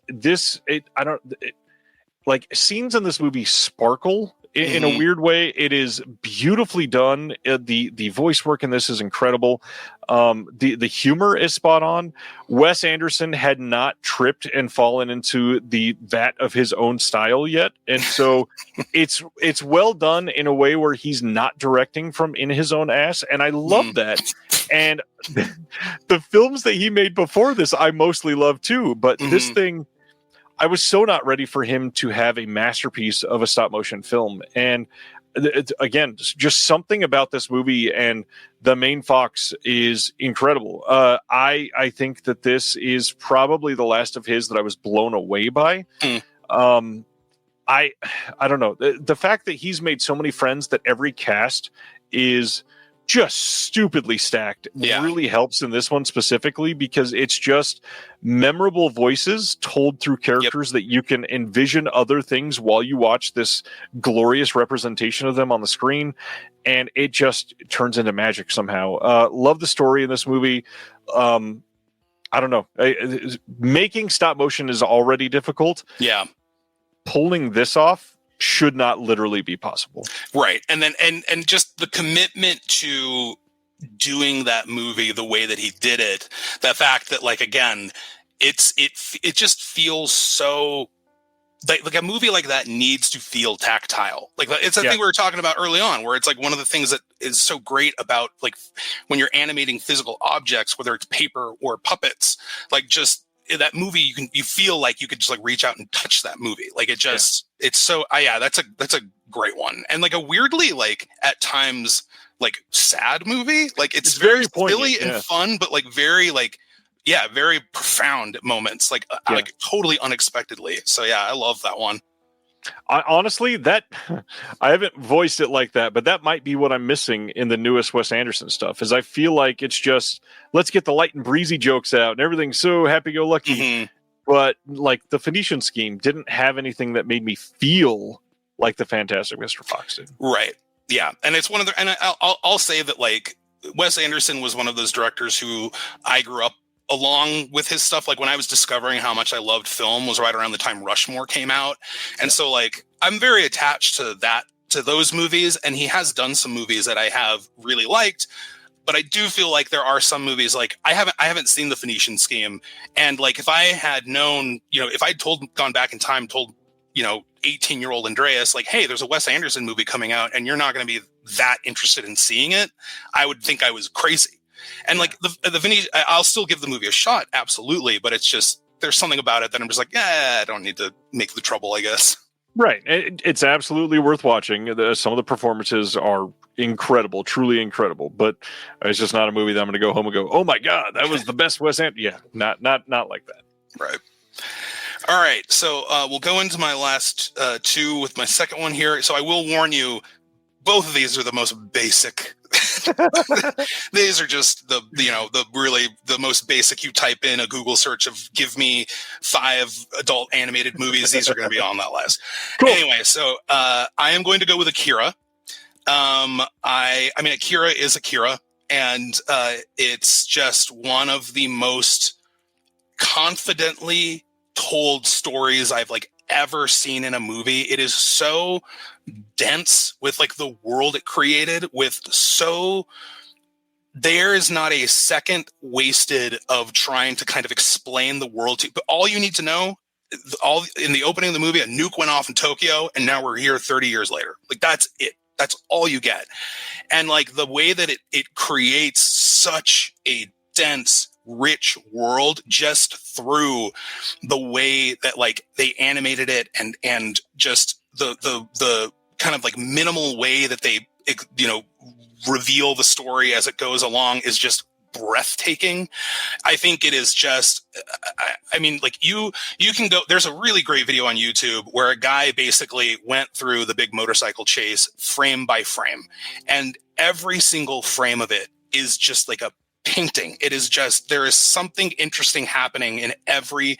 Speaker 4: like scenes in this movie sparkle in a weird way. It is beautifully done. The voice work in this is incredible. The humor is spot on. Wes Anderson had not tripped and fallen into the vat of his own style yet, and so it's well done in a way where he's not directing from in his own ass, and I love that. And the films that he made before this, I mostly love too, but this thing, I was so not ready for him to have a masterpiece of a stop motion film. And again, just something about this movie and the main fox is incredible. I think that this is probably the last of his that I was blown away by. I don't know. The fact that he's made so many friends that every cast is just stupidly stacked really helps in this one specifically, because it's just memorable voices told through characters that you can envision other things while you watch this glorious representation of them on the screen, and it just turns into magic somehow. Love the story in this movie. I don't know. Making stop motion is already difficult.
Speaker 5: Yeah.
Speaker 4: Pulling this off should not literally be possible.
Speaker 5: Right. And then, and just the commitment to doing that movie the way that he did it, the fact that, like, again, it just feels so like a movie like that needs to feel tactile. Like, it's a thing we were talking about early on, where it's like one of the things that is so great about, like, when you're animating physical objects, whether it's paper or puppets, like, just that movie, you feel like you could just, like, reach out and touch that movie. Like, it just, it's so, that's a great one. And, like, a weirdly, like, at times, like, sad movie. Like, it's very silly and fun, but, like, very, like, very profound moments, like, like, totally unexpectedly. So I love that one.
Speaker 4: Honestly, that I haven't voiced it like that, but that might be what I'm missing in the newest Wes Anderson stuff. Is I feel like it's just, let's get the light and breezy jokes out and everything's so happy-go-lucky. But, like, the Phoenician Scheme didn't have anything that made me feel like the Fantastic Mr. Fox did.
Speaker 5: Right. Yeah. And it's one of the, and I'll say that, like, Wes Anderson was one of those directors who I grew up along with his stuff. Like, when I was discovering how much I loved film was right around the time Rushmore came out. And so, like, I'm very attached to those movies, and he has done some movies that I have really liked, but I do feel like there are some movies, like, I haven't seen The Phoenician Scheme. And, like, if I had known, if I'd gone back in time, told, 18-year-old Andreas, like, hey, there's a Wes Anderson movie coming out and you're not going to be that interested in seeing it, I would think I was crazy. And, like, the Vinny, I'll still give the movie a shot, absolutely. But it's just, there's something about it that I'm just like, I don't need to make the trouble, I guess.
Speaker 4: Right. It's absolutely worth watching. Some of the performances are incredible, truly incredible. But it's just not a movie that I'm going to go home and go, oh my God, that was the best Wes Anderson. Yeah, not like that. Right.
Speaker 5: All right. So we'll go into my last two with my second one here. So I will warn you, both of these are the most basic. These are just the most basic. You type in a Google search of give me 5 adult animated movies, these are going to be on that list. Cool. Anyway, so I am going to go with Akira. I mean, Akira is Akira, and it's just one of the most confidently told stories I've, like, ever seen in a movie. It is so dense with, like, the world it created, there is not a second wasted of trying to kind of explain the world to, but all you need to know, in the opening of the movie, a nuke went off in Tokyo and now we're here 30 years later. Like, that's it. That's all you get. And, like, the way that it creates such a dense, rich world just through the way that, like, they animated it and just the kind of, like, minimal way that they, reveal the story as it goes along is just breathtaking. I think it is just, I mean, like, you can go, there's a really great video on YouTube where a guy basically went through the big motorcycle chase frame by frame, and every single frame of it is just like a painting. It is just, there is something interesting happening in every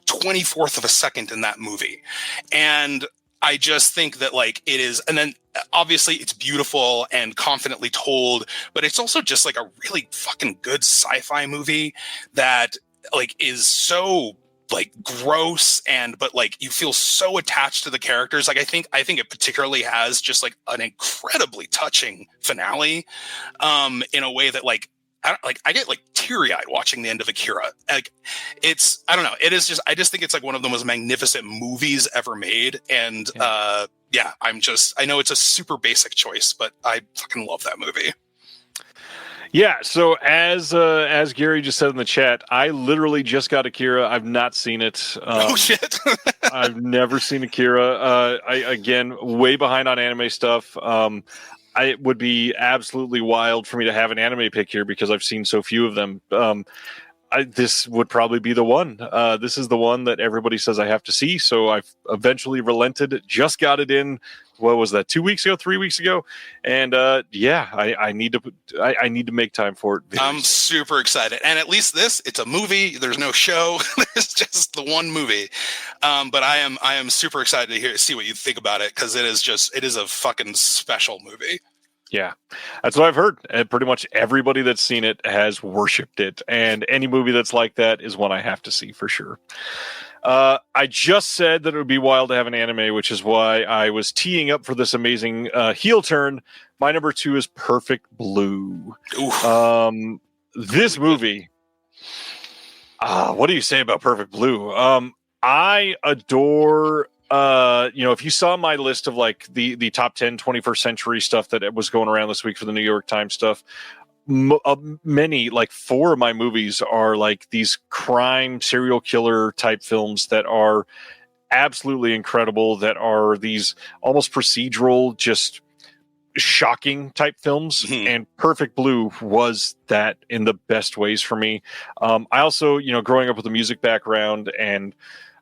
Speaker 5: 24th of a second in that movie. And I just think that, like, it is, and then obviously it's beautiful and confidently told, but it's also just, like, a really fucking good sci-fi movie that, like, is so like gross but like you feel so attached to the characters. Like I think it particularly has just like an incredibly touching finale, in a way that like I get like teary-eyed watching the end of Akira. Like I don't know. It is just, I just think it's like one of the most magnificent movies ever made. And I know it's a super basic choice, but I fucking love that movie.
Speaker 4: Yeah, so as Gary just said in the chat, I literally just got Akira. I've not seen it.
Speaker 5: Oh shit!
Speaker 4: I've never seen Akira. Again, way behind on anime stuff. It would be absolutely wild for me to have an anime pick here because I've seen so few of them. This would probably be the one. This is the one that everybody says I have to see. So I've eventually relented. Just got it in. What was that? 2 weeks ago, 3 weeks ago, and I need to make time for it.
Speaker 5: I'm super excited, and at least it's a movie. There's no show. There's just the one movie. But I am super excited to see what you think about it because it is a fucking special movie.
Speaker 4: Yeah, that's what I've heard. And pretty much everybody that's seen it has worshipped it, and any movie that's like that is one I have to see for sure. I just said that it would be wild to have an anime, which is why I was teeing up for this amazing heel turn. My number 2 is Perfect Blue. This movie. What do you say about Perfect Blue? I adore. If you saw my list of like the top 10 21st century stuff that was going around this week for the New York Times stuff, many, like 4 of my movies are like these crime serial killer type films that are absolutely incredible, that are these almost procedural, just shocking type films. And Perfect Blue was that in the best ways for me. I also, growing up with a music background and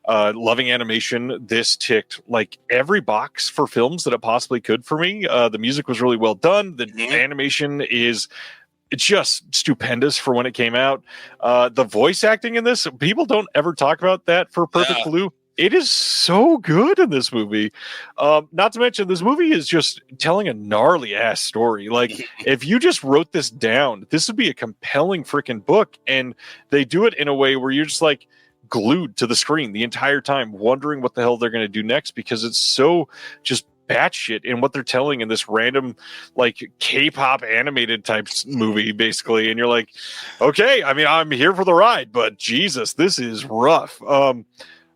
Speaker 4: loving animation, this ticked like every box for films that it possibly could for me. The music was really well done. The animation is just stupendous for when it came out. The voice acting in this, people don't ever talk about that for Perfect Blue. It is so good in this movie. Not to mention, this movie is just telling a gnarly ass story. Like, if you just wrote this down, this would be a compelling freaking book. And they do it in a way where you're just like glued to the screen the entire time, wondering what the hell they're going to do next, because it's so just batshit in what they're telling in this random like K-pop animated type movie, basically. And you're like, okay, I mean, I'm here for the ride, but Jesus, this is rough.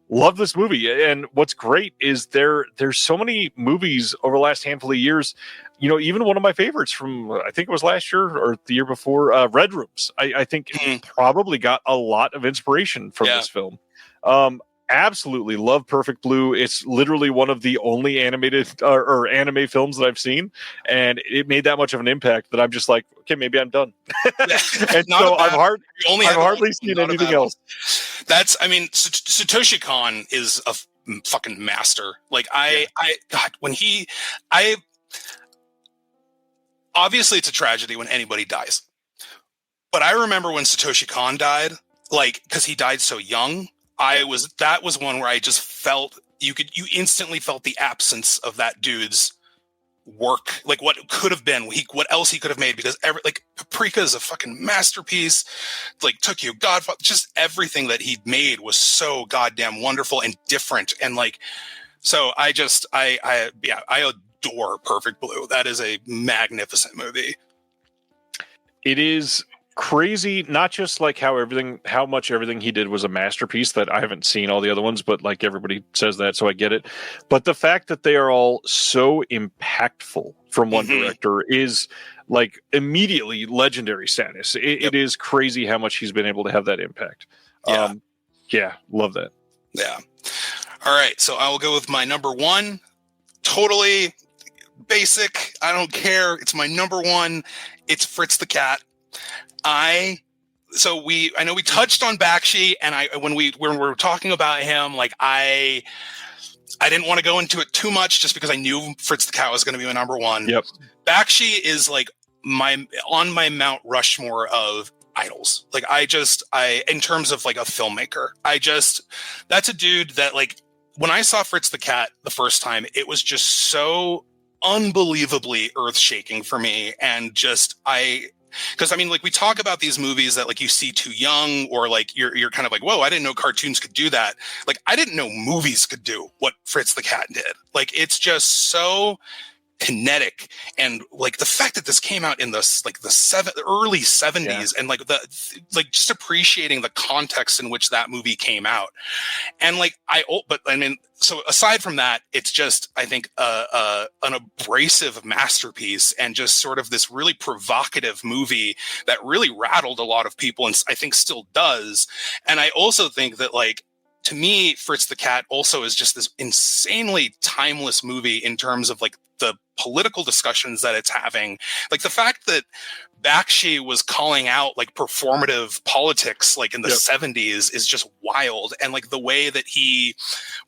Speaker 4: Love this movie. And what's great is there's so many movies over the last handful of years. Even one of my favorites from, I think it was last year or the year before, Red Rooms. I think probably got a lot of inspiration from this film. Absolutely love Perfect Blue. It's literally one of the only animated or anime films that I've seen, and it made that much of an impact that I'm just like, okay, maybe I'm done. And so I've hardly seen anything else.
Speaker 5: Satoshi Kon is a fucking master. Like obviously it's a tragedy when anybody dies, but I remember when Satoshi Kon died, like, because he died so young. That was one where I just felt you instantly felt the absence of that dude's work, like what could have been, what else he could have made, because Paprika is a fucking masterpiece, like Tokyo Godfather, just everything that he made was so goddamn wonderful and different, and like, so I adore Perfect Blue. That is a magnificent movie.
Speaker 4: It is crazy, not just like how much everything he did was a masterpiece, that I haven't seen all the other ones, but like everybody says that, so I get it. But the fact that they are all so impactful from one director is like immediately legendary status. It is crazy how much he's been able to have that impact. Love that.
Speaker 5: Yeah. All right, so I will go with my number 1. Totally basic. I don't care. It's my number 1. It's Fritz the Cat. I know we touched on Bakshi, and when we were talking about him, like I didn't want to go into it too much just because I knew Fritz the Cat was going to be my number 1.
Speaker 4: Yep.
Speaker 5: Bakshi is like on my Mount Rushmore of idols. Like in terms of like a filmmaker, that's a dude that, like, when I saw Fritz the Cat the first time, it was just so unbelievably earth shaking for me. And just, Because I mean, like we talk about these movies that like you see too young, or like you're kind of like, whoa, I didn't know cartoons could do that. Like I didn't know movies could do what Fritz the Cat did. Like it's just so kinetic, and like the fact that this came out in the early 70s, and like just appreciating the context in which that movie came out. And like but I mean, so aside from that, it's just, I think, an abrasive masterpiece, and just sort of this really provocative movie that really rattled a lot of people, and I think still does. And I also think that, like, to me, Fritz the Cat also is just this insanely timeless movie in terms of like the political discussions that it's having. Like the fact that Bakshi was calling out like performative politics like in the 70s is just wild. And like the way that he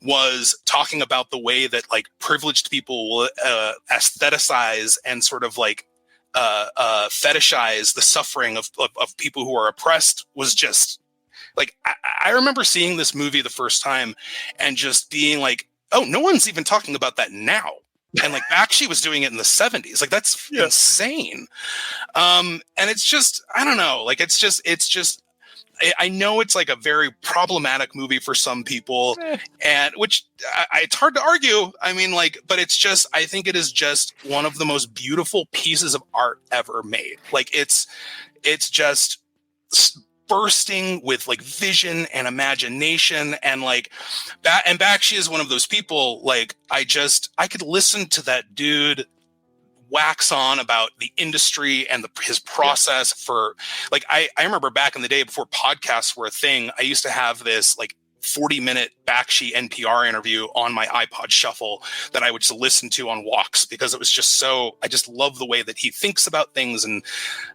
Speaker 5: was talking about the way that like privileged people will aestheticize and sort of like fetishize the suffering of people who are oppressed was just like, I remember seeing this movie the first time and just being like, oh, no one's even talking about that now. And like Bakshi was doing it in the 70s. Like that's insane. And it's just, I don't know. Like it's just, I know it's like a very problematic movie for some people, and which it's hard to argue. I mean, like, but it's just, I think it is just one of the most beautiful pieces of art ever made. Like it's just bursting with like vision and imagination, and like and Bakshi is one of those people, like I could listen to that dude wax on about the industry and his process for like, I remember back in the day before podcasts were a thing, I used to have this like 40-minute Bakshi NPR interview on my iPod Shuffle that I would just listen to on walks, because it was just so, I just love the way that he thinks about things. And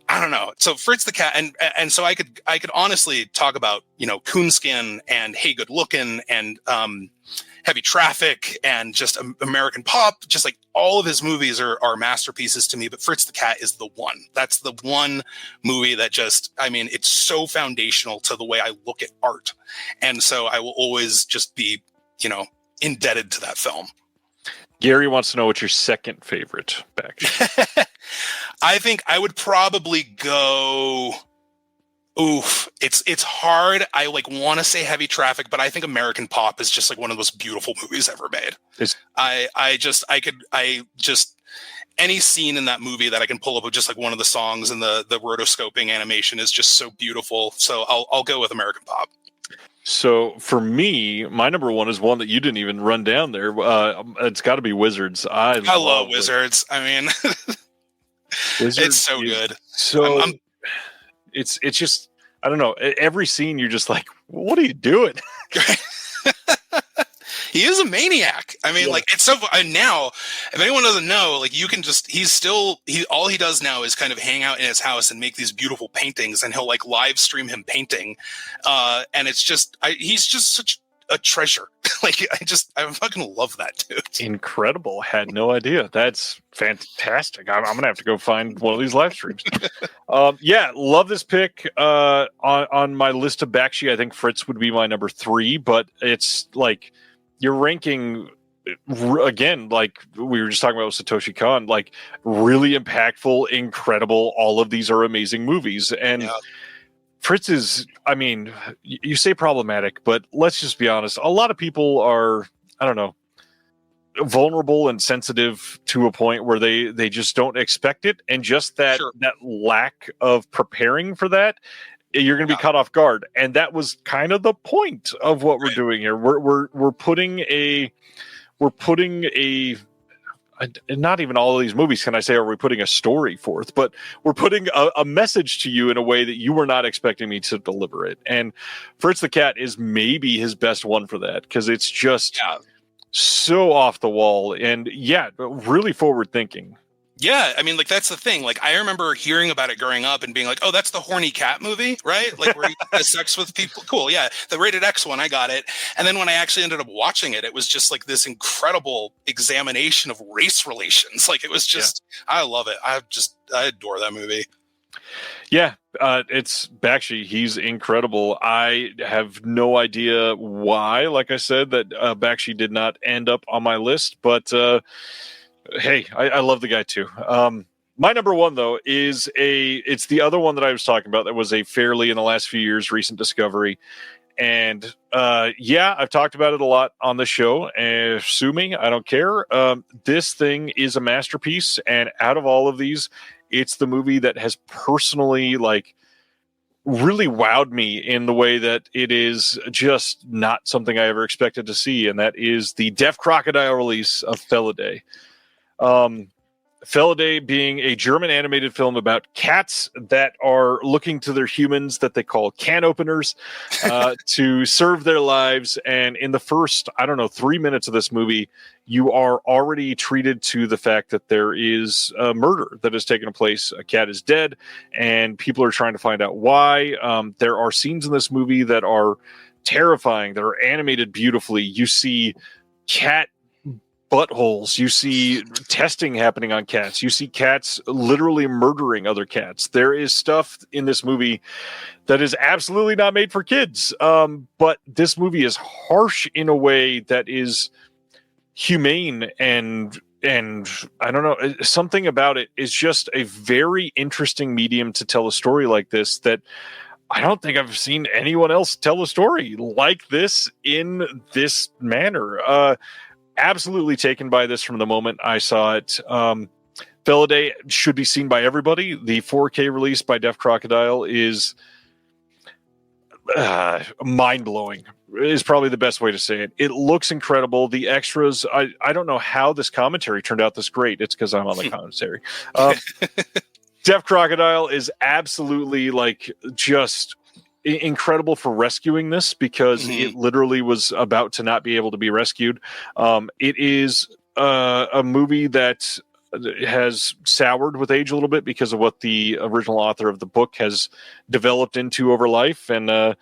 Speaker 5: I don't know. So Fritz the Cat, and so I could honestly talk about, you know, Coonskin and Hey Good Lookin' and Heavy Traffic and just American Pop. Just like all of his movies are masterpieces to me, but Fritz the Cat is the one. That's the one movie that just, I mean, it's so foundational to the way I look at art. And so I will always just be, you know, indebted to that film.
Speaker 4: Gary wants to know what's your second favorite Bakshi.
Speaker 5: I think I would probably go... Oof, it's hard. I like want to say Heavy Traffic, but I think American Pop is just like one of the most beautiful movies ever made. Any scene in that movie that I can pull up with just like one of the songs and the rotoscoping animation is just so beautiful. So I'll go with American Pop.
Speaker 4: So for me, my number one is one that you didn't even run down there. It's got to be Wizards. I love
Speaker 5: Wizards. I mean,
Speaker 4: Wizards,
Speaker 5: it's so good.
Speaker 4: So it's just, I don't know. Every scene, you're just like, what are you doing?
Speaker 5: He is a maniac. I mean, like, it's so, and now, if anyone doesn't know, like, you can just, all he does now is kind of hang out in his house and make these beautiful paintings, and he'll like live stream him painting. And it's just, he's just such a treasure. Like, I fucking love that dude.
Speaker 4: Incredible. Had no idea. That's fantastic. I'm going to have to go find one of these live streams. Love this pick. On my list of Bakshi, I think Fritz would be my number 3, but it's like, you're ranking again, like we were just talking about with Satoshi Kon, like really impactful, incredible. All of these are amazing movies. And Fritz is, I mean, you say problematic, but let's just be honest. A lot of people are, I don't know, vulnerable and sensitive to a point where they just don't expect it. And just that lack of preparing for that, you're going to be caught off guard. And that was kind of the point of what we're doing here. We're putting a, not even all of these movies can I say, are we putting a story forth, but we're putting a message to you in a way that you were not expecting me to deliver it. And Fritz the Cat is maybe his best one for that, because it's just so off the wall and really forward thinking.
Speaker 5: Yeah, I mean, like, that's the thing. Like, I remember hearing about it growing up and being like, oh, that's the horny cat movie, right? Like, where he has sex with people. Cool, yeah. The rated X one, I got it. And then when I actually ended up watching it, it was just like this incredible examination of race relations. Like, it was just, I love it. I adore that movie.
Speaker 4: Yeah, it's Bakshi. He's incredible. I have no idea why, like I said, that Bakshi did not end up on my list, but... hey, I love the guy too. My number one, though, it's the other one that I was talking about that was a fairly, in the last few years, recent discovery. And I've talked about it a lot on the show. Sue me, I don't care. This thing is a masterpiece. And out of all of these, it's the movie that has personally, really wowed me in the way that it is just not something I ever expected to see. And that is the Deaf Crocodile release of Felidae. Felidae being a German animated film about cats that are looking to their humans that they call can openers to serve their lives. And in the first, 3 minutes of this movie, you are already treated to the fact that there is a murder that has taken place. A cat is dead, and people are trying to find out why. There are scenes in this movie that are terrifying, that are animated beautifully. You see cat buttholes. You see testing happening on cats. You see cats literally murdering other cats. There is stuff in this movie that is absolutely not made for kids. But this movie is harsh in a way that is humane and I don't know, something about it is just a very interesting medium to tell a story like this that I don't think I've seen anyone else tell a story like this in this manner. Absolutely taken by this from the moment I saw it. Felidae should be seen by everybody. The 4K release by Deaf Crocodile is mind-blowing, is probably the best way to say it. It looks incredible. The extras, I don't know how this commentary turned out this great. It's because I'm on the commentary. Deaf Crocodile is absolutely just incredible for rescuing this because it literally was about to not be able to be rescued. It is a movie that has soured with age a little bit because of what the original author of the book has developed into over life. And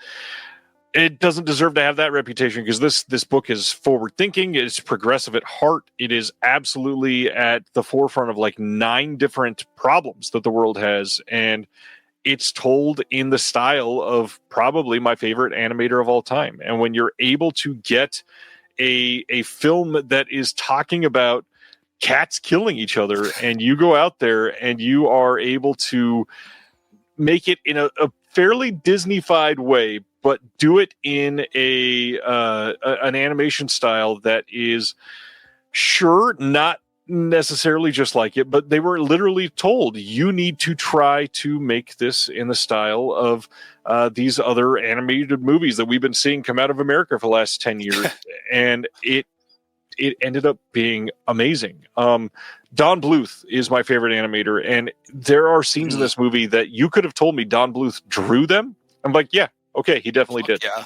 Speaker 4: it doesn't deserve to have that reputation because this book is forward thinking. It's progressive at heart. It is absolutely at the forefront of 9 different problems that the world has. And it's told in the style of probably my favorite animator of all time. And when you're able to get a film that is talking about cats killing each other, and you go out there and you are able to make it in a fairly Disney-fied way, but do it in an animation style that is sure not necessarily just like it, but they were literally told you need to try to make this in the style of these other animated movies that we've been seeing come out of America for the last 10 years. And it ended up being amazing. Don Bluth is my favorite animator, and there are scenes in this movie that you could have told me Don Bluth drew them. I'm like, yeah, okay, he definitely did.
Speaker 5: Yeah.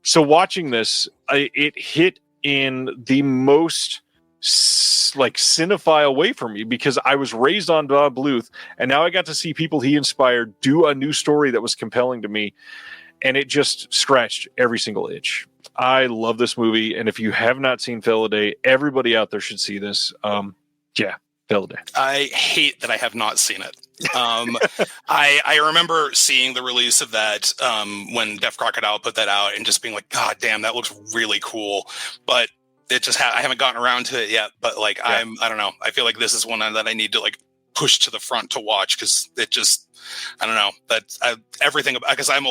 Speaker 4: So watching this, it hit in the most cinephile way for me because I was raised on Don Bluth, and now I got to see people he inspired do a new story that was compelling to me, and it just scratched every single itch. I love this movie, and if you have not seen Felidae, everybody out there should see this. Felidae.
Speaker 5: I hate that I have not seen it. I remember seeing the release of that when Deaf Crocodile put that out and just being like, God damn, that looks really cool. But it just I haven't gotten around to it yet. But I don't know. I feel like this is one that I need to push to the front to watch because it just, I don't know, that everything, because I'm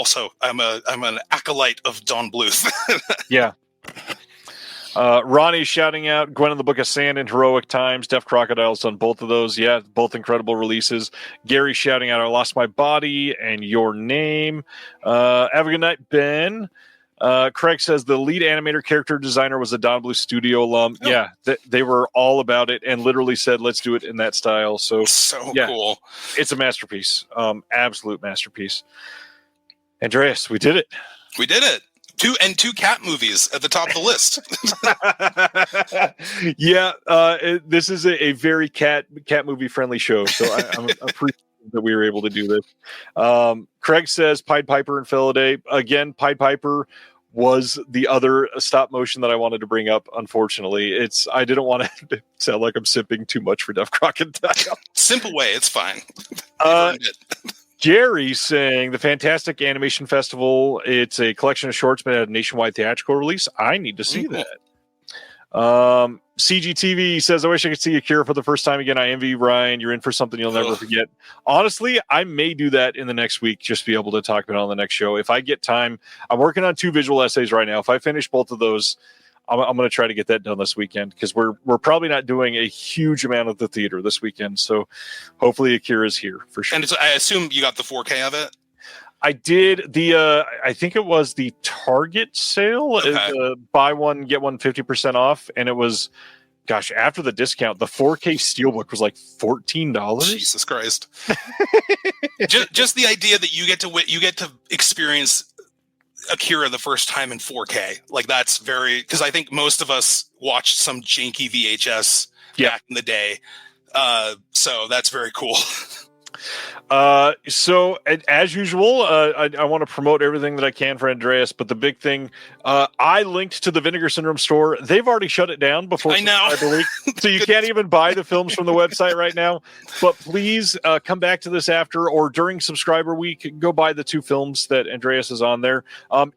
Speaker 5: an acolyte of Don Bluth.
Speaker 4: Yeah. Ronnie's shouting out Gwen in the Book of Sand and Heroic Times. Deaf Crocodile's done both of those. Yeah, both incredible releases. Gary's shouting out I Lost My Body and Your Name. Have a good night, Ben. Craig says the lead animator character designer was a Don Bluth studio alum. Oh. Yeah, they were all about it and literally said, let's do it in that style. So cool. It's a masterpiece. Absolute masterpiece. Andreas, we did it.
Speaker 5: We did it. Two cat movies at the top of the list.
Speaker 4: This is a very cat movie friendly show. So I'm appreciative that we were able to do this. Craig says Pied Piper and Felidae. Again, Pied Piper was the other stop motion that I wanted to bring up. Unfortunately, I didn't want to sound like I'm sipping too much for Deaf Crocodile.
Speaker 5: Simple way, it's fine.
Speaker 4: Jerry saying the Fantastic Animation Festival. It's a collection of shorts but had a nationwide theatrical release. I need to see that. CGTV says, I wish I could see Akira for the first time again. I envy Ryan. You're in for something you'll never forget. Honestly, I may do that in the next week, just be able to talk about it on the next show. If I get time, I'm working on 2 visual essays right now. If I finish both of those, I'm going to try to get that done this weekend, because we're probably not doing a huge amount of the theater this weekend. So hopefully Akira's here for sure.
Speaker 5: And I assume you got the 4K of it?
Speaker 4: I did I think it was the Target sale, buy one, get one 50% off. And it was, gosh, after the discount, the 4K Steelbook was like $14.
Speaker 5: Jesus Christ. just the idea that you get to experience Akira the first time in 4K. Like, that's because I think most of us watched some janky VHS back in the day. So that's very cool.
Speaker 4: So as usual, I want to promote everything that I can for Andreas, but the big thing, I linked to the Vinegar Syndrome store. They've already shut it down before
Speaker 5: I know.
Speaker 4: So you can't even buy the films from the website right now. But please come back to this after or during subscriber week. Go buy the 2 films that Andreas is on there.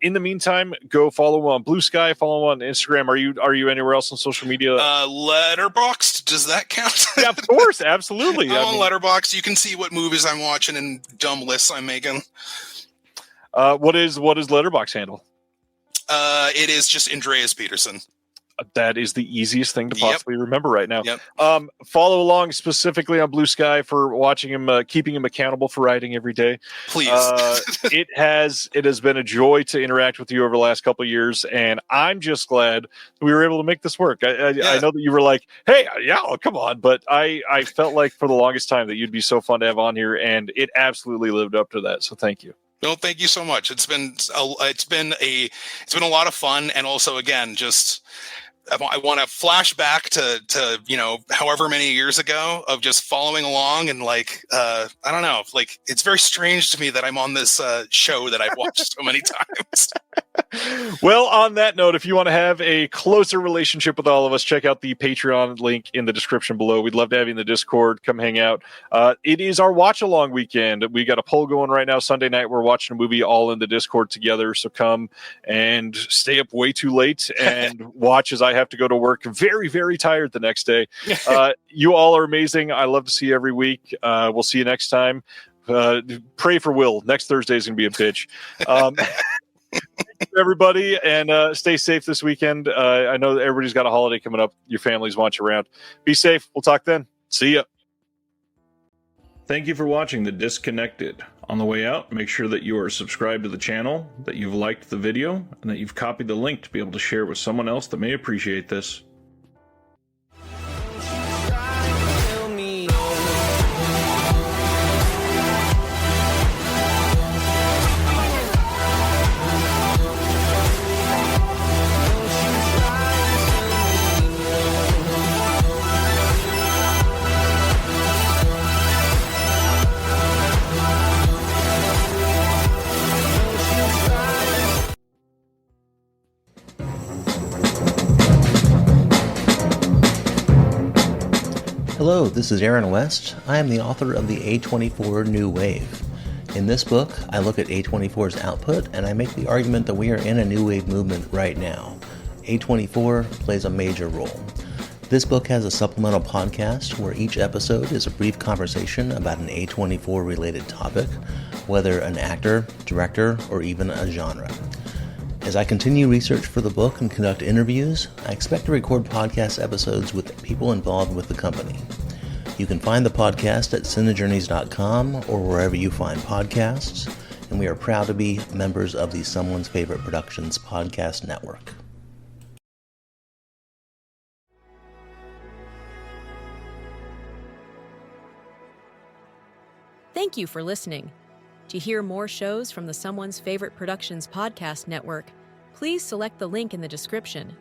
Speaker 4: In the meantime, go follow him on Blue Sky, follow him on Instagram. Are you anywhere else on social media?
Speaker 5: Letterboxd, does that count?
Speaker 4: Yeah, of course, absolutely.
Speaker 5: I'm on Letterboxd. You can see what movies I'm watching and dumb lists I'm making.
Speaker 4: What is Letterboxd handle?
Speaker 5: It is just Andreas Petersen.
Speaker 4: That is the easiest thing to possibly remember right now.
Speaker 5: Yep.
Speaker 4: Follow along specifically on Blue Sky for watching him, keeping him accountable for writing every day.
Speaker 5: Please.
Speaker 4: It has been a joy to interact with you over the last couple of years, and I'm just glad we were able to make this work. I know that you were like, hey, come on, but I felt like for the longest time that you'd be so fun to have on here, and it absolutely lived up to that. So thank you.
Speaker 5: No, thank you so much. It's been a lot of fun, and also, again, just I want to flash back to however many years ago of just following along, and like I don't know, like, it's very strange to me that I'm on this show that I've watched so many times.
Speaker 4: Well, on that note, if you want to have a closer relationship with all of us, check out the Patreon link in the description below. We'd love to have you in the Discord. Come hang out. It is our watch along weekend. We got a poll going right now. Sunday night, we're watching a movie all in the Discord together. So come and stay up way too late and watch as I have to go to work very, very tired the next day. You all are amazing. I love to see you every week. We'll see you next time. Pray for Will. Next Thursday is going to be a bitch. Thank you, everybody, and stay safe this weekend. I know that everybody's got a holiday coming up. Your families want you around. Be safe. We'll talk then. See ya. Thank you for watching The Disconnected. On the way out, make sure that you are subscribed to the channel, that you've liked the video, and that you've copied the link to be able to share it with someone else that may appreciate this.
Speaker 6: Hello, this is Aaron West. I am the author of the A24 New Wave. In this book, I look at A24's output and I make the argument that we are in a new wave movement right now. A24 plays a major role. This book has a supplemental podcast where each episode is a brief conversation about an A24 related topic, whether an actor, director, or even a genre. As I continue research for the book and conduct interviews, I expect to record podcast episodes with people involved with the company. You can find the podcast at cinejourneys.com or wherever you find podcasts, and we are proud to be members of the Someone's Favorite Productions podcast network.
Speaker 3: Thank you for listening. To hear more shows from the Someone's Favorite Productions podcast network, please select the link in the description